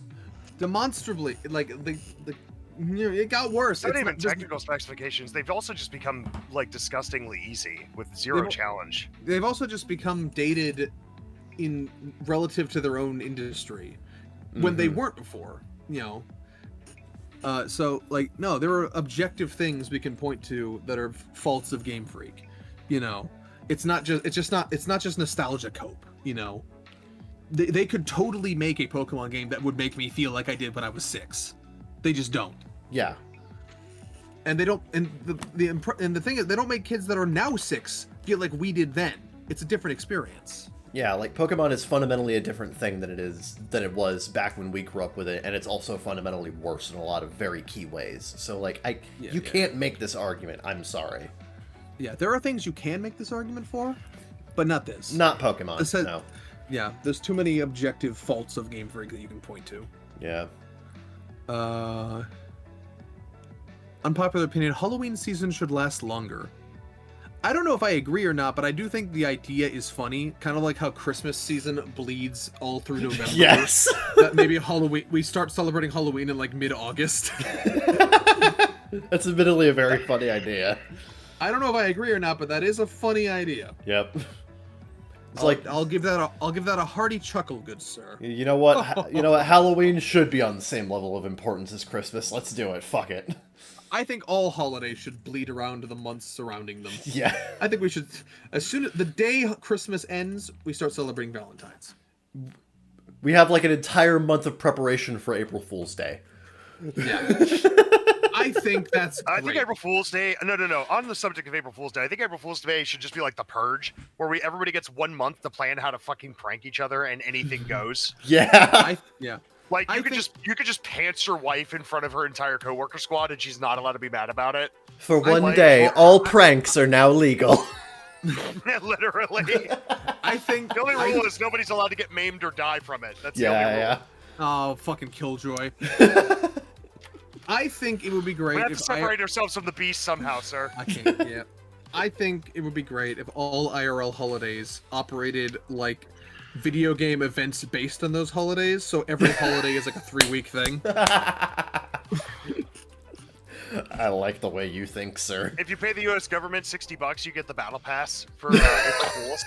Demonstrably, like it got worse. Not It's even just- technical specifications. They've also just become like disgustingly easy with zero They've- challenge. They've also just become dated in relative to their own industry when they Mhm. weren't before, you know. So like no, there are objective things we can point to that are faults of Game Freak, you know. It's not just nostalgia cope, you know. They could totally make a Pokemon game that would make me feel like I did when I was 6. They just don't. Yeah. And they don't, and the thing is, they don't make kids that are now 6 feel like we did then. It's a different experience. Yeah, like Pokemon is fundamentally a different thing than it was back when we grew up with it, and it's also fundamentally worse in a lot of very key ways. So like you can't make this argument. I'm sorry. Yeah, there are things you can make this argument for, but not this. Not Pokemon. This has- No. Yeah, there's too many objective faults of Game Freak that you can point to. Yeah. Unpopular opinion, Halloween season should last longer. I don't know if I agree or not, but I do think the idea is funny. Kind of like how Christmas season bleeds all through November. Yes. That maybe Halloween, we start celebrating Halloween in like mid-August. That's admittedly a very funny idea. I don't know if I agree or not, but that is a funny idea. Yep. It's I'll give that a hearty chuckle, good sir. you know what? You know what? Halloween should be on the same level of importance as Christmas. Let's do it. Fuck it. I think all holidays should bleed around to the months surrounding them. Yeah. I think we should, as soon as the day Christmas ends, we start celebrating Valentine's. We have like an entire month of preparation for April Fool's Day. Yeah. I think that's great. I think April Fool's Day. No. On the subject of April Fool's Day, I think April Fool's Day should just be like the Purge, where everybody gets 1 month to plan how to fucking prank each other, and anything goes. Yeah. Yeah. Like I you could think- just pants your wife in front of her entire coworker squad, and she's not allowed to be mad about it. For one like- day, all pranks are now legal. Literally. I think The only rule is nobody's allowed to get maimed or die from it. That's the only rule. Yeah, Oh, fucking Killjoy. yeah. I think it would be great We have to if separate ourselves from the beast somehow, sir. I can't. Yeah. I think it would be great if all IRL holidays operated like video game events based on those holidays. So every holiday is like a 3-week thing. I like the way you think, sir. If you pay the U.S. government $60, you get the battle pass for April Fools.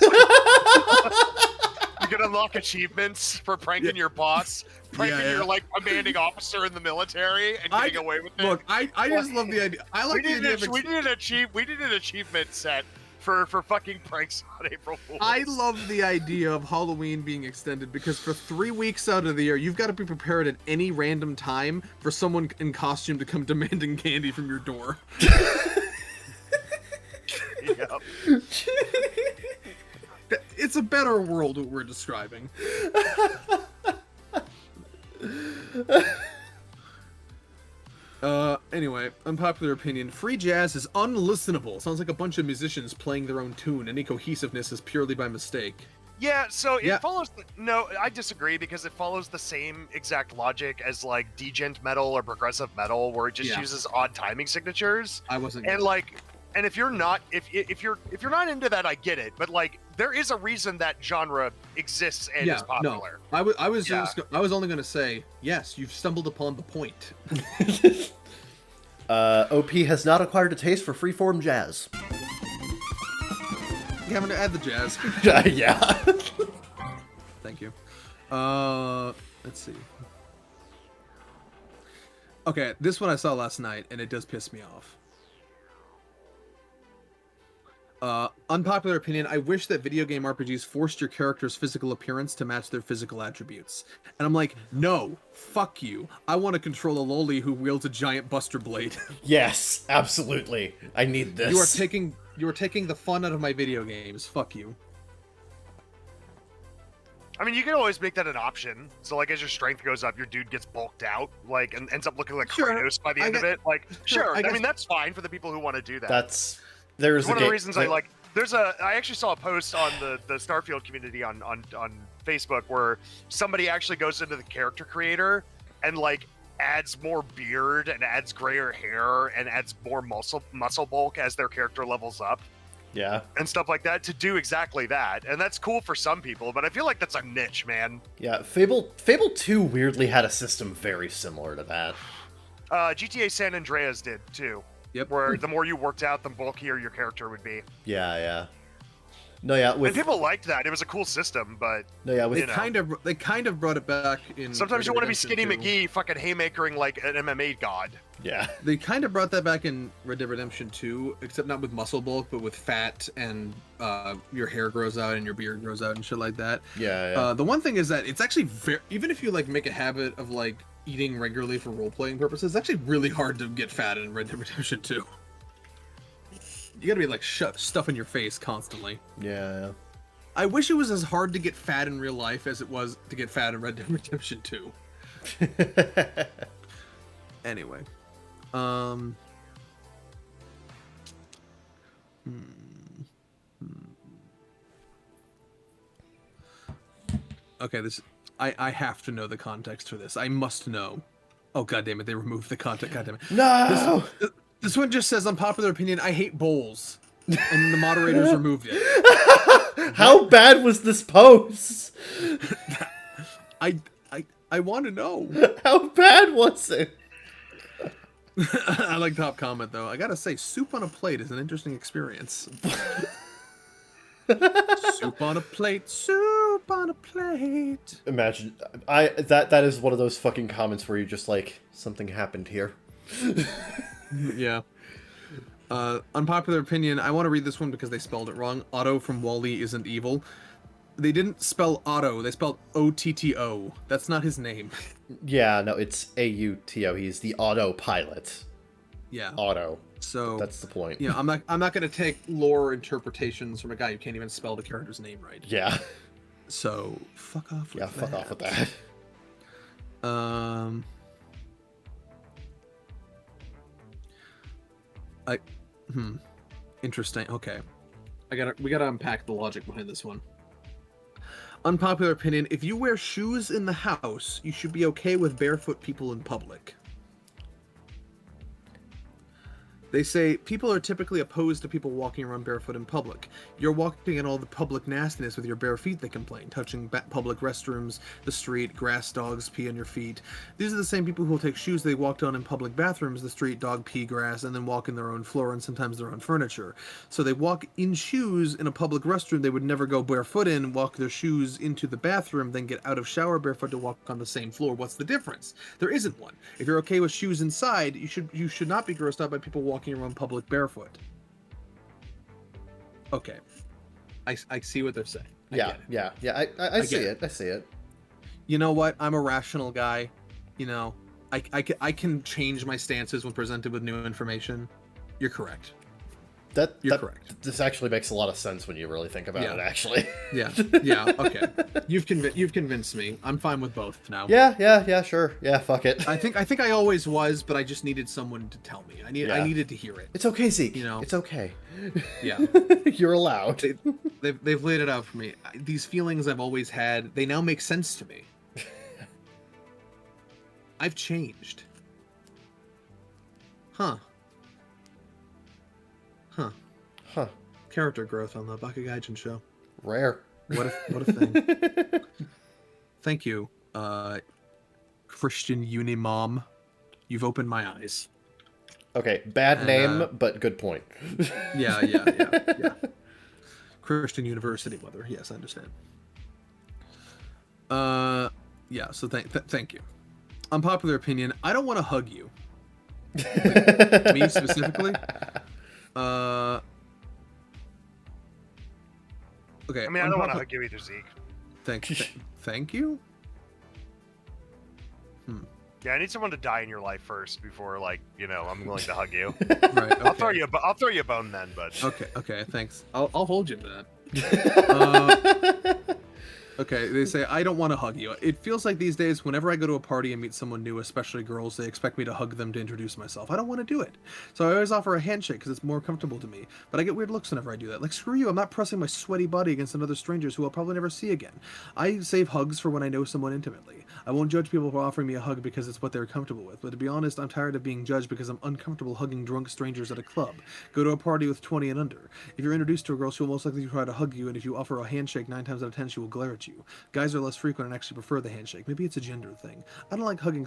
You can unlock achievements for pranking your boss, pranking Yeah. your like commanding officer in the military, and getting away with it. Look, I just love the idea. I like the idea of we did an achievement set for fucking pranks on April Fools. I love the idea of Halloween being extended because for 3 weeks out of the year, you've got to be prepared at any random time for someone in costume to come demanding candy from your door. Yep. It's a better world what we're describing. Anyway, unpopular opinion. Free jazz is unlistenable. Sounds like a bunch of musicians playing their own tune. Any cohesiveness is purely by mistake. Yeah, so it Yeah. follows. No, I disagree because it follows the same exact logic as like degent metal or progressive metal, where it just Yeah. uses odd timing signatures. I wasn't. And like, and if you're not not into that, I get it. But like, there is a reason that genre exists and is popular. I was Yeah. I was only going to say yes. You've stumbled upon the point. OP has not acquired a taste for freeform jazz. You having to add the jazz. Yeah. Thank you. Let's see. Okay, this one I saw last night, and it does piss me off. Unpopular opinion, I wish that video game RPGs forced your character's physical appearance to match their physical attributes. And I'm like, no, fuck you. I want to control a loli who wields a giant buster blade. Yes, absolutely. I need this. You are taking the fun out of my video games. Fuck you. I mean, you can always make that an option. So, like, as your strength goes up, your dude gets bulked out, like, and ends up looking like Sure, Kratos by the end of it. Like, sure. I guess- mean, that's fine for the people who want to do that. There's one of the reasons I like. I actually saw a post on the Starfield community on Facebook where somebody actually goes into the character creator and like adds more beard and adds grayer hair and adds more muscle bulk as their character levels up. Yeah. And stuff like that to do exactly that. And that's cool for some people, but I feel like that's a niche, man. Yeah, Fable 2 weirdly had a system very similar to that. GTA San Andreas did too. Yep. Where the more you worked out, the bulkier your character would be. Yeah. No, yeah. And people liked that. It was a cool system, but they kind of brought it back in. Sometimes you want to be Skinny 2. McGee, fucking haymakering like an MMA god. Yeah. They kind of brought that back in Red Dead Redemption 2, except not with muscle bulk, but with fat and your hair grows out and your beard grows out and shit like that. Yeah. The one thing is that it's actually even if you like make a habit of like eating regularly for role-playing purposes, it's actually really hard to get fat in Red Dead Redemption 2. You gotta be like stuffing your face constantly. Yeah. I wish it was as hard to get fat in real life as it was to get fat in Red Dead Redemption 2. Anyway. Okay, I have to know the context for this. I must know. Oh, god damn it, they removed the context. God damn it. No! This one just says, unpopular opinion, I hate bowls. And the moderators removed it. How bad was this post? I want to know. How bad was it? I like top comment, though. I gotta say, soup on a plate is an interesting experience. Soup on a plate, soup on a plate. Imagine, that is one of those fucking comments where you're just like, something happened here. Yeah. Unpopular opinion, I want to read this one because they spelled it wrong. Otto from Wall-E isn't evil. They didn't spell Otto, they spelled O-T-T-O. That's not his name. Yeah, no, it's A-U-T-O. He's the autopilot. Yeah. Otto. So that's the point. Yeah, I'm not gonna take lore interpretations from a guy who can't even spell the character's name right. Yeah. So fuck off with that. Fuck off with that. Interesting. Okay. We gotta unpack the logic behind this one. Unpopular opinion, if you wear shoes in the house, you should be okay with barefoot people in public. They say people are typically opposed to people walking around barefoot in public. You're walking in all the public nastiness with your bare feet, they complain. Touching public restrooms, the street, grass, dogs pee on your feet. These are the same people who will take shoes they walked on in public bathrooms, the street, dog pee, grass, and then walk in their own floor and sometimes their own furniture. So they walk in shoes in a public restroom they would never go barefoot in, walk their shoes into the bathroom, then get out of shower barefoot to walk on the same floor. What's the difference? There isn't one. If you're okay with shoes inside, you should not be grossed out by people walking around public barefoot. Okay. I see what they're saying. I see it. I see it. You know what? I'm a rational guy. You know, I can change my stances when presented with new information. You're correct. You're correct. This actually makes a lot of sense when you really think about it, actually. Yeah, okay. You've convinced me. I'm fine with both now. Yeah, sure. Yeah, fuck it. I think I always was, but I just needed someone to tell me. I needed to hear it. It's okay, Zeke. You know? It's okay. Yeah. You're allowed. They've laid it out for me. These feelings I've always had, they now make sense to me. I've changed. Huh. Character growth on the Bakagaijinshow. Rare. What a thing. Thank you, Christian Unimom. You've opened my eyes. Okay, bad name, but good point. Yeah. Christian University mother. Yes, I understand. Yeah, so thank you. Unpopular opinion, I don't want to hug you. Like, me specifically. Okay. I mean, I don't want to hug you either, Zeke. Thank you. Yeah, I need someone to die in your life first before, like, I'm willing to hug you. Right. Okay. I'll throw you a bone then, bud. Okay. Thanks. I'll hold you to that. Okay, they say, I don't want to hug you. It feels like these days, whenever I go to a party and meet someone new, especially girls, they expect me to hug them to introduce myself. I don't want to do it. So I always offer a handshake because it's more comfortable to me. But I get weird looks whenever I do that. Like, screw you, I'm not pressing my sweaty body against another strangers who I'll probably never see again. I save hugs for when I know someone intimately. I won't judge people for offering me a hug because it's what they're comfortable with. But to be honest, I'm tired of being judged because I'm uncomfortable hugging drunk strangers at a club. Go to a party with 20 and under. If you're introduced to a girl, she will most likely try to hug you, and if you offer a handshake, 9 times out of 10, she will glare at you. Guys are less frequent and actually prefer the handshake. Maybe it's a gender thing. I don't like hugging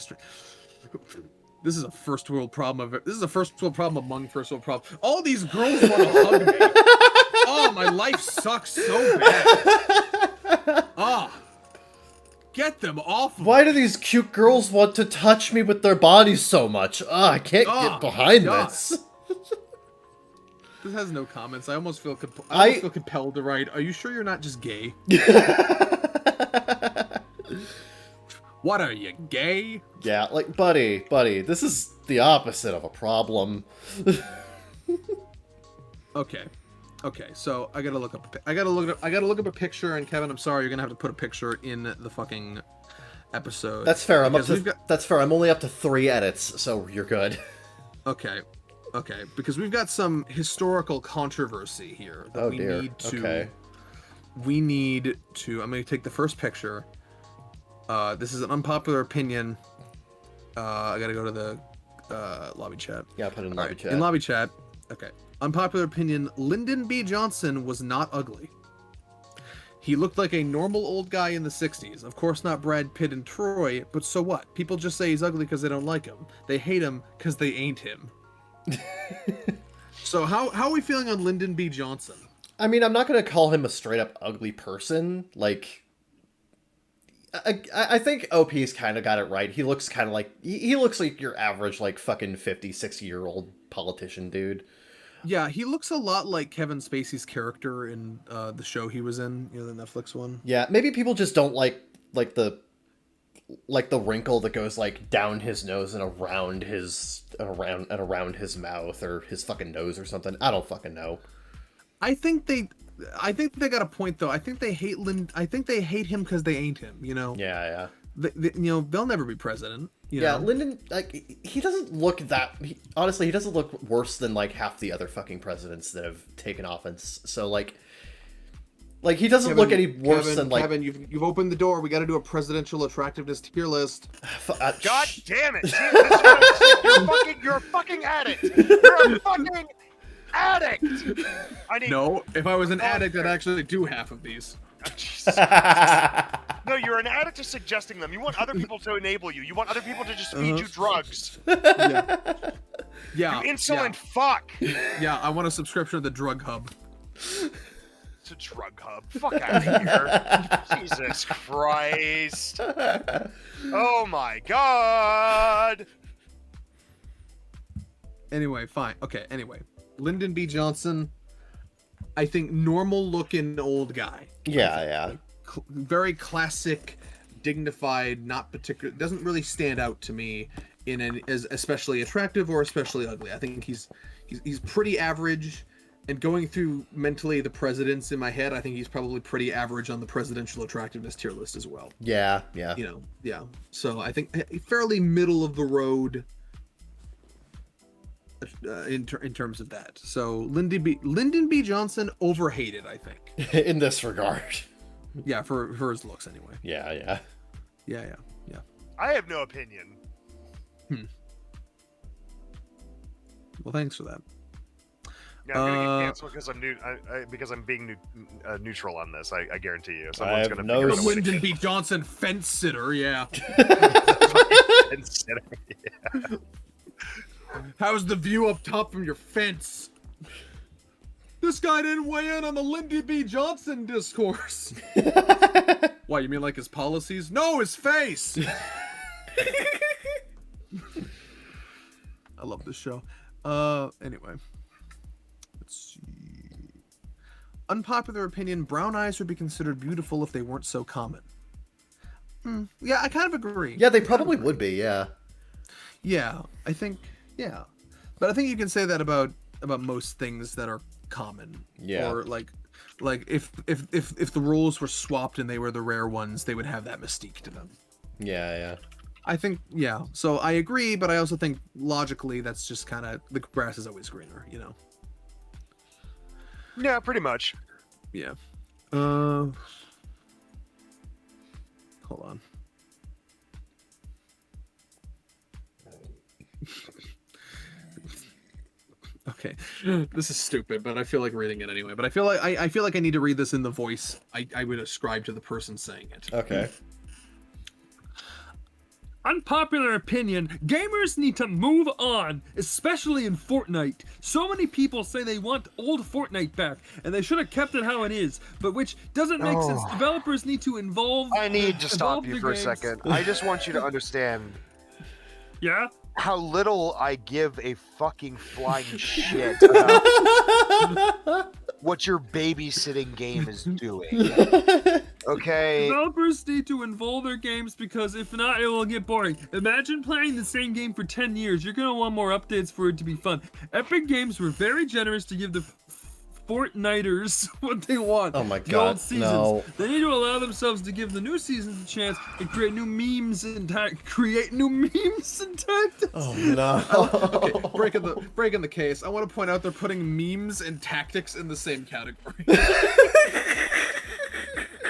This is a first world problem. This is a first world problem among first world problems. All these girls want to hug me. Oh, my life sucks so bad. Get them off. Why do these cute girls want to touch me with their bodies so much? I can't get behind this. This has no comments. I almost feel feel compelled to write. Are you sure you're not just gay? What are you, gay? Yeah, like, buddy, this is the opposite of a problem. Okay, so I gotta look up a picture, and Kevin, I'm sorry, you're gonna have to put a picture in the fucking episode. That's fair. That's fair. I'm only up to 3 edits, so you're good. Okay, because we've got some historical controversy here that we need to. I'm gonna take the first picture. This is an unpopular opinion. I gotta go to the lobby chat. Yeah, put it in lobby chat. In lobby chat. Okay. Unpopular opinion: Lyndon B. Johnson was not ugly. He looked like a normal old guy in the 60s. Of course not Brad Pitt and Troy, but so what? People just say he's ugly because they don't like him. They hate him because they ain't him. So how are we feeling on Lyndon B. Johnson? I mean, I'm not gonna call him a straight up ugly person. Like, I think OP's kind of got it right. He looks kind of like he looks like your average like fucking 50, 60-year-old politician dude. Yeah, he looks a lot like Kevin Spacey's character in the show he was in, the Netflix one. Yeah, maybe people just don't like the wrinkle that goes like down his nose and around his mouth or his fucking nose or something. I don't fucking know. I think they got a point though. I think they hate him because they ain't him. Yeah. They'll never be president. Lyndon, like, he doesn't look that. Honestly, he doesn't look worse than like half the other fucking presidents that have taken office. So like he doesn't look any worse than like. Kevin, you've opened the door. We got to do a presidential attractiveness tier list. God damn it! You're a fucking addict. You're a fucking addict. No, if I was an addict, I'd actually do half of these. No, you're an addict to suggesting them. You want other people to enable you. You want other people to just feed you drugs. Yeah. You insolent fuck. Yeah, I want a subscription to the Drug Hub. It's a drug hub. Fuck out of here. Jesus Christ. Oh my God. Anyway, fine. Okay, anyway. Lyndon B. Johnson, I think normal looking old guy. Yeah. Very classic, dignified, not particular. Doesn't really stand out to me as especially attractive or especially ugly. I think he's pretty average. And going through mentally the presidents in my head, I think he's probably pretty average on the presidential attractiveness tier list as well. Yeah. Yeah. So I think fairly middle of the road in terms of that. So Lyndon B. Johnson, overhated, I think. In this regard. Yeah, for his looks anyway. Yeah. I have no opinion. Well, thanks for that. Yeah, I'm gonna get canceled because I'm being neutral on this. I guarantee you. Someone's gonna no figure out a way to Lyndon B. Johnson fence sitter. Yeah. Yeah. How's the view up top from your fence? This guy didn't weigh in on the Lyndon B. Johnson discourse. Why, you mean like his policies? No, his face. I love this show. Anyway. Let's see. Unpopular opinion, brown eyes would be considered beautiful if they weren't so common. Yeah, I kind of agree. Yeah, they probably would be, yeah. Yeah, I think, yeah. But I think you can say that about most things that are common. Yeah. Or like if the rules were swapped and they were the rare ones, they would have that mystique to them. Yeah. I think, yeah. So I agree, but I also think logically that's just kind of, the grass is always greener, you know? Yeah, pretty much. Yeah. Hold on. Okay, this is stupid, but I feel like reading it anyway. But I feel like I need to read this in the voice I would ascribe to the person saying it. Okay. Unpopular opinion, gamers need to move on, especially in Fortnite. So many people say they want old Fortnite back, and they should have kept it how it is, but which doesn't make sense. Developers need to involve... I need to stop you for games. a second. I just want you to understand Yeah? how little I give a fucking flying shit about what your babysitting game is doing. Okay? Developers need to involve their games because if not, it will get boring. Imagine playing the same game for 10 years. You're going to want more updates for it to be fun. Epic Games were very generous to give the Fortniters what they want. Oh my The old god, seasons. no. They need to allow themselves to give the new seasons a chance and create new memes and tactics. Oh no. Okay, breaking the case. I want to point out they're putting memes and tactics in the same category.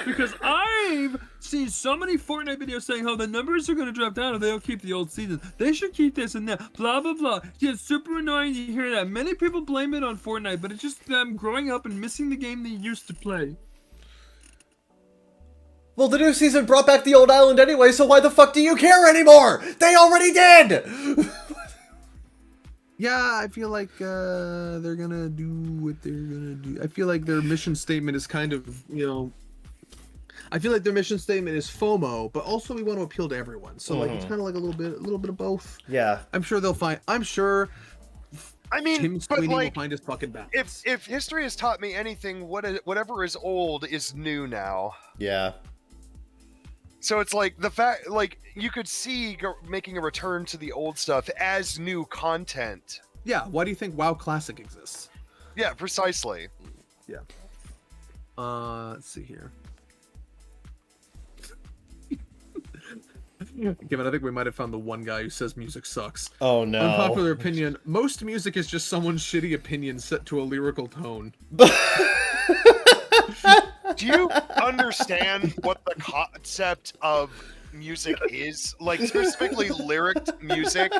Because I've seen so many Fortnite videos saying how the numbers are going to drop down if they don't keep the old season. They should keep this and that. Blah, blah, blah. Yeah, it's super annoying to hear that. Many people blame it on Fortnite, but it's just them growing up and missing the game they used to play. Well, the new season brought back the old island anyway, so why the fuck do you care anymore? They already did! Yeah, I feel like they're gonna do what they're gonna do. I feel like their mission statement is kind of, you know... I feel like their mission statement is FOMO, but also we want to appeal to everyone. So like it's kind of like a little bit of both. Yeah. I'm sure they'll find. I'm sure. I mean, Tim but Sweeney will like, find his fucking balance. if history has taught me anything, whatever is old is new now. Yeah. So it's like the fact, like you could see making a return to the old stuff as new content. Yeah. Why do you think WoW Classic exists? Yeah, precisely. Yeah. Let's see here. Given, I think we might have found the one guy who says music sucks. Oh no. Unpopular opinion: most music is just someone's shitty opinion set to a lyrical tone. Do you understand what the concept of music is? Like specifically lyric music.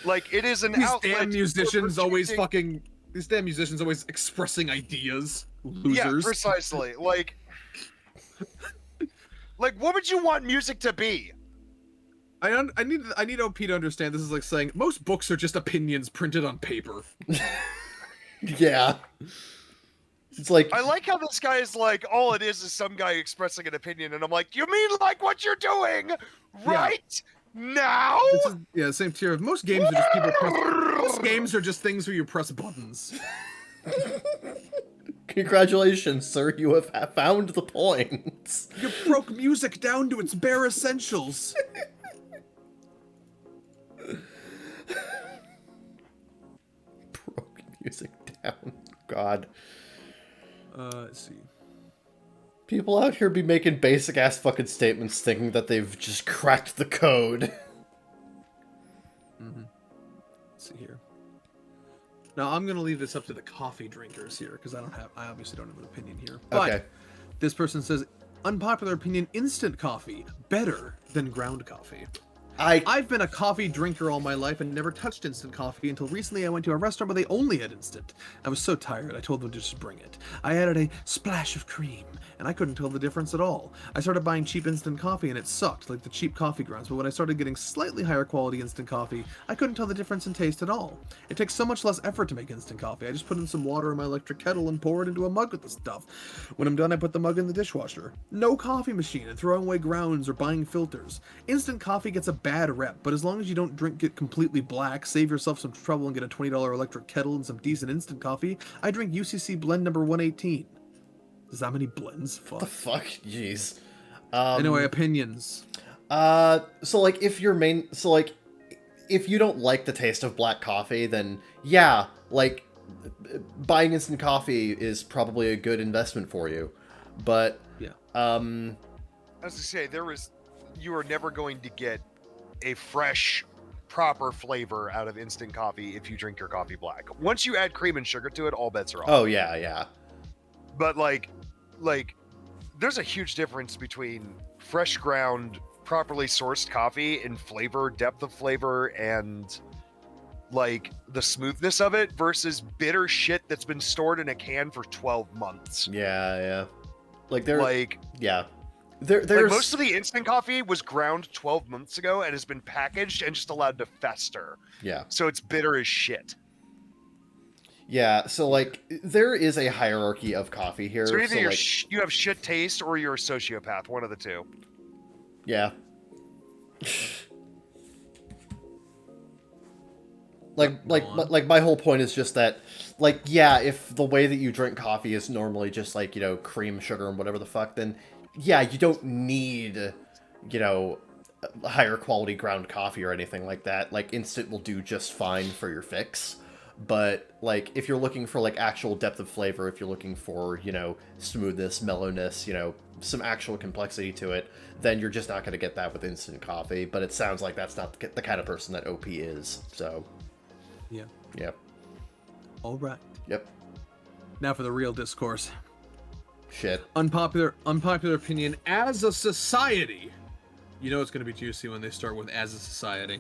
Like it is an These outlet. damn musicians for always choosing- fucking. These damn musicians always expressing ideas. Losers. Yeah, precisely. Like, what would you want music to be? I need OP to understand. This is like saying most books are just opinions printed on paper. Yeah. It's like I like how this guy is like, all it is some guy expressing an opinion, and I'm like, you mean like what you're doing right now? This is, yeah, same tier of most games are just people press. Most games are just things where you press buttons. congratulations, sir. You have found the point. You broke music down to its bare essentials. Broke music down. God. Let's see. People out here be making basic ass fucking statements thinking that they've just cracked the code. Let's see here. Now I'm gonna leave this up to the coffee drinkers here because I obviously don't have an opinion here. But Okay. this person says, unpopular opinion: instant coffee better than ground coffee. I've been a coffee drinker all my life and never touched instant coffee until recently I went to a restaurant where they only had instant. I was so tired, I told them to just bring it. I added a splash of cream, and I couldn't tell the difference at all. I started buying cheap instant coffee and it sucked, like the cheap coffee grounds, but when I started getting slightly higher quality instant coffee, I couldn't tell the difference in taste at all. It takes so much less effort to make instant coffee. I just put in some water in my electric kettle and pour it into a mug with the stuff. When I'm done, I put the mug in the dishwasher. No coffee machine and throwing away grounds or buying filters. Instant coffee gets a bad rep, but as long as you don't drink it completely black, save yourself some trouble and get a $20 electric kettle and some decent instant coffee, I drink UCC blend number 118. Is that many blends? What the Fuck. fuck? Jeez. Anyway, opinions. So like if you don't like the taste of black coffee, then yeah, like buying instant coffee is probably a good investment for you. But yeah. As I say, you are never going to get a fresh, proper flavor out of instant coffee if you drink your coffee black. Once you add cream and sugar to it, all bets are off. Oh yeah, yeah. But like, there's a huge difference between fresh ground, properly sourced coffee in flavor, depth of flavor, and like the smoothness of it versus bitter shit that's been stored in a can for 12 months. Yeah, yeah. Like there's there's most of the instant coffee was ground 12 months ago and has been packaged and just allowed to fester. Yeah. So it's bitter as shit. Yeah, so like there is a hierarchy of coffee here. So either like, you have shit taste or you're a sociopath, one of the two. Yeah. like my whole point is just that, like, yeah, if the way that you drink coffee is normally just like, you know, cream, sugar, and whatever the fuck, then yeah, you don't need, you know, higher quality ground coffee or anything like that. Like, instant will do just fine for your fix. But, like, if you're looking for, like, actual depth of flavor, if you're looking for, you know, smoothness, mellowness, you know, some actual complexity to it, then you're just not going to get that with instant coffee. But it sounds like that's not the kind of person that OP is, so... Yeah. Yep. All right. Yep. Now for the real discourse. Shit. Unpopular opinion. As a society, you know it's going to be juicy when they start with as a society.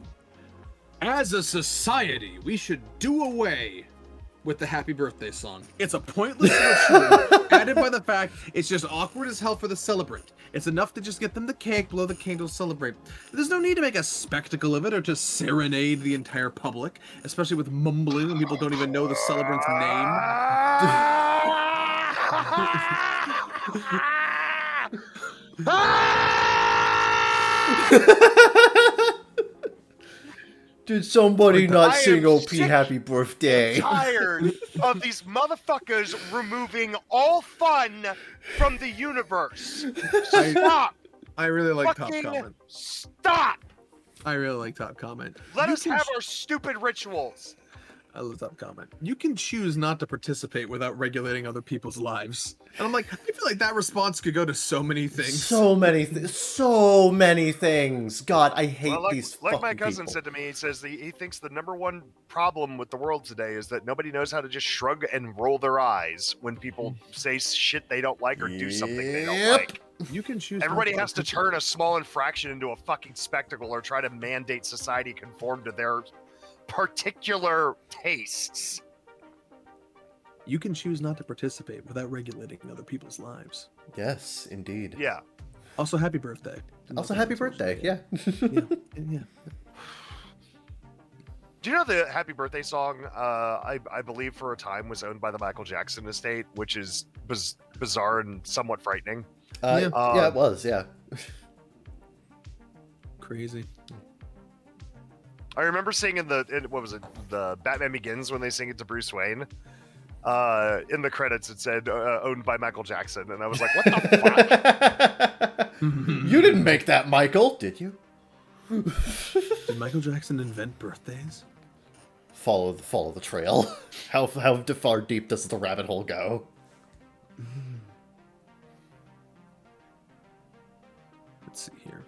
As a society, we should do away with the happy birthday song. It's a pointless ritual added by the fact it's just awkward as hell for the celebrant. It's enough to just get them the cake, blow the candles, celebrate. There's no need to make a spectacle of it or to serenade the entire public, especially with mumbling when people don't even know the celebrant's name. Did somebody not sing OP sick happy birthday? Tired of these motherfuckers removing all fun from the universe. Stop! I really like Top Fucking Comment. Stop! I really like Top Comment. Let us have our stupid rituals. I love Top Comment. You can choose not to participate without regulating other people's lives. And I'm like, I feel like that response could go to so many things. So many things. God, I hate these fucking Like my cousin people. said to me, he says that he thinks the number one problem with the world today is that nobody knows how to just shrug and roll their eyes when people say shit they don't like or do something they don't like. You can choose. Everybody has to turn a small infraction into a fucking spectacle or try to mandate society conform to their particular tastes. You can choose not to participate without regulating other people's lives. Yes, indeed. Yeah. Also, happy birthday. Also, happy birthday. Yeah. Yeah. Do you know the Happy Birthday song, I believe for a time was owned by the Michael Jackson estate, which is bizarre and somewhat frightening. Yeah, it was, yeah. Crazy. I remember seeing in what was it, the Batman Begins when they sing it to Bruce Wayne. In the credits it said owned by Michael Jackson, and I was like, what the fuck? You didn't make that, Michael, did you? Did Michael Jackson invent birthdays? Follow the trail. How far deep does the rabbit hole go? Let's see here.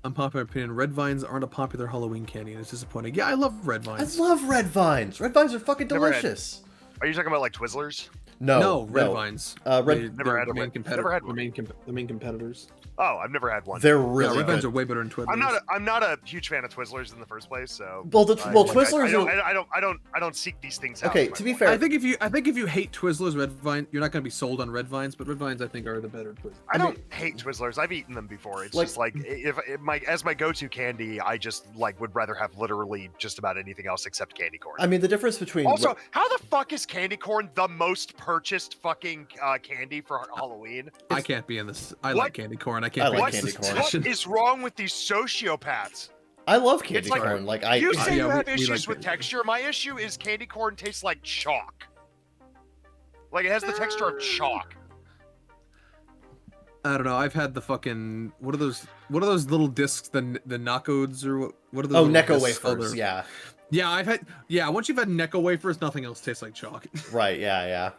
Unpopular opinion, red vines aren't a popular Halloween candy and it's disappointing. Yeah, I love red vines. I love red vines. Red vines are fucking delicious. Are you talking about like Twizzlers? No, red vines. Never had the main one. competitor. Never had one. The main competitors. Oh, I I've never had one. They're Yeah, really red vines good. are way better than Twizzlers. I'm not a huge fan of Twizzlers in the first place, so. Well, Twizzlers are... I don't seek these things out. Okay, is to my be point. fair... I think if you hate Twizzlers, red vine, you're not going to be sold on red vines, but red vines I think are the better Twizzlers. I don't hate Twizzlers. I've eaten them before. It's just like if as my go-to candy, I just like would rather have literally just about anything else except candy corn. I mean, the difference between... Also, how the fuck is candy corn the most purchased fucking candy for Halloween. I can't be in this. I What? like candy corn. I can't. I be like in candy this corn. What discussion. is wrong with these sociopaths? I love candy It's like- corn. Like You say yeah, you have we issues like with candy corn. texture. My issue is candy corn tastes like chalk. Like it has the texture of chalk. I don't know. I've had the fucking what are those little discs? The Nacodes or what are those? oh, little Necco discs? Oh, wafers. they're- Yeah. Yeah, I've had. Yeah, once you've had Necco wafers, nothing else tastes like chalk. Right. Yeah.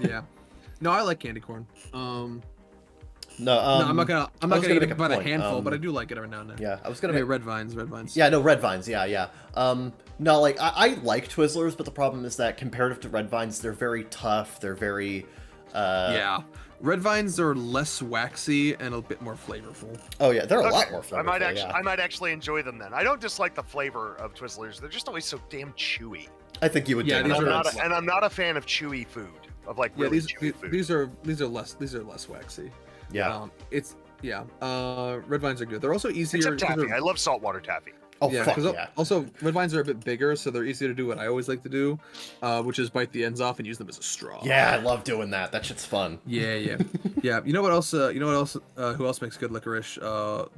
Yeah. No, I like candy corn. No. No, I'm not gonna I was eat gonna make a about a point, handful, but I do like it every now and then. Yeah, I was gonna Okay, make. red vines. Yeah, no, red vines. Yeah. No, like I like Twizzlers, but the problem is that comparative to red vines, they're very tough. They're very. Yeah. Red vines are less waxy and a bit more flavorful. Oh yeah, they're a Okay, lot more flavorful. I might actually enjoy them then. I don't dislike the flavor of Twizzlers. They're just always so damn chewy. I think you would. Yeah, dig these them. are- And I'm not a fan of chewy food. Of like Yeah, really these chewy food. these are less waxy. Yeah. It's yeah. Red vines are good. They're also easier. Except taffy. I love saltwater taffy. Oh yeah, fuck 'cause yeah. also red vines are a bit bigger, so they're easier to do what I always like to do, which is bite the ends off and use them as a straw. Yeah, I love doing that. That shit's fun. Yeah. Yeah. You know what else? Who else makes good licorice? What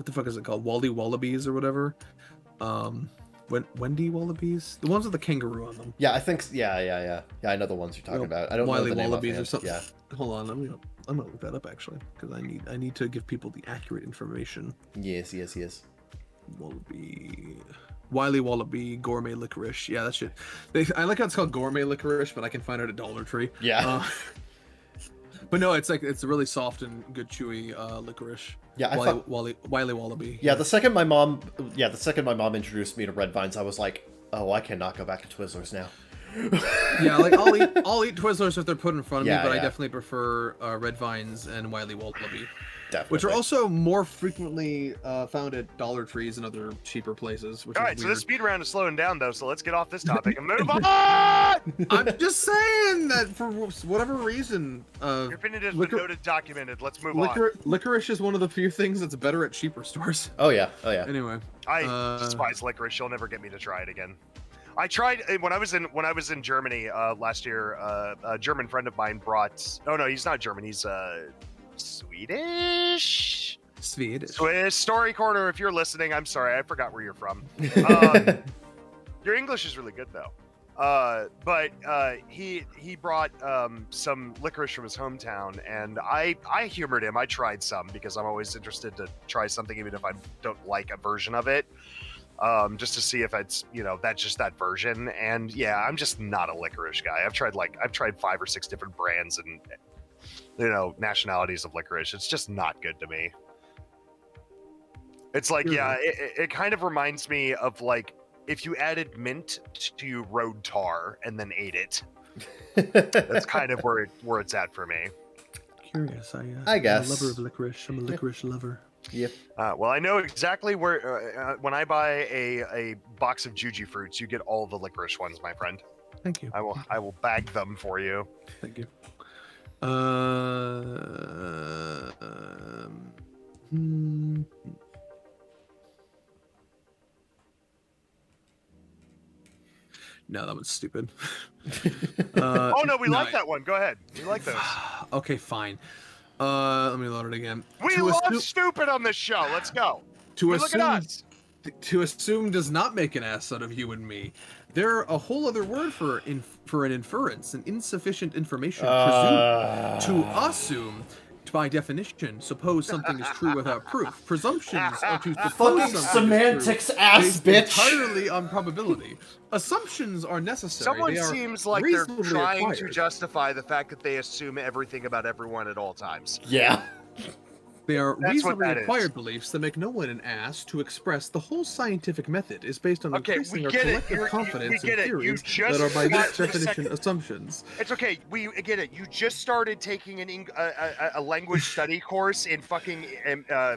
the fuck is it called? Wally Wallabies or whatever. Wendy Wallabies, the ones with the kangaroo on them. Yeah, I think. Yeah. I know the ones you're talking about. I don't know Wily the name Wallabies offhand. or something. Yeah. Hold on, I'm gonna look that up actually because I need to give people the accurate information. Yes. Wily Wallaby gourmet licorice. Yeah, that shit. I like how it's called gourmet licorice, but I can find it at Dollar Tree. Yeah. But no, it's a really soft and good chewy licorice. Yeah, Wily Wallaby. Yeah, the second my mom introduced me to red vines, I was like, oh, I cannot go back to Twizzlers now. Yeah, like I'll eat Twizzlers if they're put in front of me, but I Yeah. definitely prefer red vines and Wily Wallaby. Definitely. Which are also more frequently found at Dollar Trees and other cheaper places. Which All is right, so weird. this speed round is slowing down though, so let's get off this topic and move on. I'm just saying that for whatever reason, Your opinion has Licor- been noted, documented. Let's move on. licorice is one of the few things that's better at cheaper stores. Oh yeah. Anyway, I despise licorice. You'll never get me to try it again. I tried when I was in Germany last year. A German friend of mine brought. Oh no, he's not German. He's Swedish. Swiss Story Corner. If you're listening, I'm sorry. I forgot where you're from. Your English is really good though. But he brought some licorice from his hometown, and I humored him. I tried some because I'm always interested to try something, even if I don't like a version of it, just to see if it's that's just that version. And yeah, I'm just not a licorice guy. I've tried 5 or 6 different brands and nationalities of licorice. It's just not good to me. It's like it kind of reminds me of like if you added mint to road tar and then ate it. That's kind of where it's at for me. Curious, I guess. I'm a lover of licorice. I'm a licorice lover. Yep. Well, I know exactly where when I buy a box of Juji fruits, you get all the licorice ones, my friend. Thank you. I will bag them for you. Thank you. No, that was stupid. Oh no, we like that one. Go ahead. We like those. Okay, fine. Let me load it again. We love stupid on this show. Let's go. Look at us. To assume does not make an ass out of you and me. There a whole other word for an inference, an insufficient information presumed to assume. By definition, suppose something is true without proof. Presumptions are to suppose Fucking something semantics, is true ass based bitch. entirely on probability. Assumptions are necessary. Someone They are seems like they're reasonably trying to acquired. justify the fact that they assume everything about everyone at all times. Yeah. They are That's what reasonably that is. acquired beliefs that make no one an ass. To express the whole scientific method is based on Okay, increasing we our get it. collective We confidence get in it. You theories just that are by got this for a definition second. assumptions. It's okay. We get it. You just started taking a language study course in fucking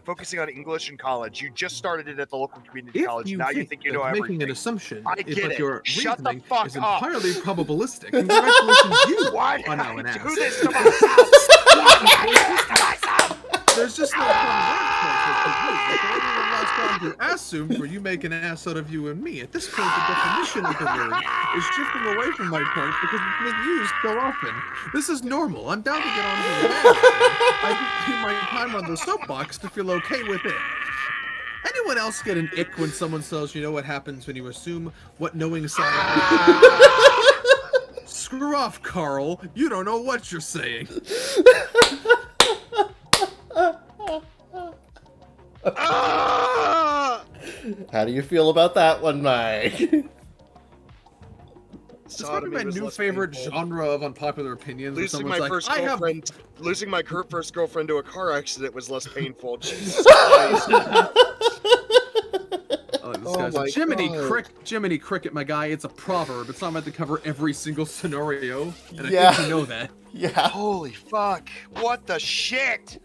focusing on English in college. You just started it at the local community If college. you Now think, you think you that know making everything. an assumption, I if get like it. your Shut the reasoning fuck is up. entirely probabilistic, congratulations, you Why are did now an I ass. do this to myself? Why did I do this to myself? There's just no one word for it. If anyone else trying to assumed were you make an ass out of you and me. At this point, the definition of the word is shifting away from my point because it's being used so often. This is normal. I'm down to get on to the bad. I just take my time on the soapbox to feel okay with it. Anyone else get an ick when someone says, you know what happens when you assume what knowing side? Screw off, Carl. You don't know what you're saying. How do you feel about that one, Mike? It's probably my new favorite genre of unpopular opinions. Losing my first girlfriend to a car accident was less painful. Jesus Christ. Jiminy Cricket, my guy. It's a proverb. It's not meant to cover every single scenario, and Yeah. I think you know that. Yeah. Holy fuck! What the shit?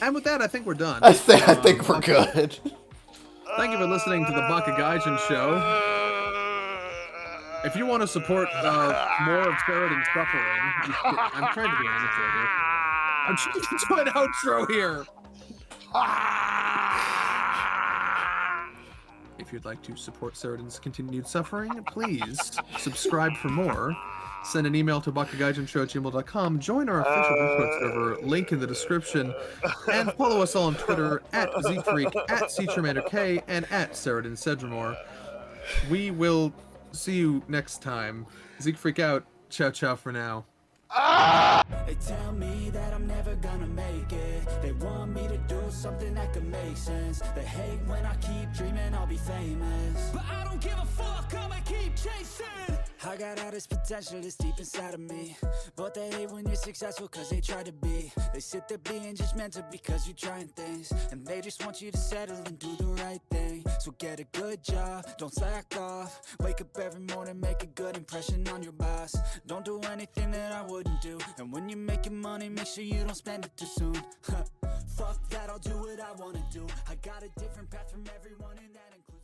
And with that, I think we're done. I think we're good. Thank you for listening to the Bakagaijin show. If you want to support more of Sheridan's suffering, I'm trying to do an outro here. I'm trying to do an outro here. If you'd like to support Sheridan's continued suffering, please subscribe for more. Send an email to bakagaijinshow@gmail.com. Join our official Discord server, link in the description, and follow us all on Twitter @ZFreak, @CTramander_K, and @SeridanSedramore. We will see you next time. Freak out. Ciao, ciao for now. They tell me that I'm never gonna make it. They want me to do something that could make sense. They hate when I keep dreaming I'll be famous, but I don't give a fuck, I'ma keep chasing. I got all this potential that's deep inside of me, but they hate when you're successful cause they try to be. They sit there being judgmental because you're trying things, and they just want you to settle and do the right thing. So get a good job, don't slack off. Wake up every morning, make a good impression on your boss. Don't do anything that I wouldn't do, and when you're making money, make sure you don't spend it too soon. Fuck that, I'll do what I wanna do. I got a different path from everyone, and that includes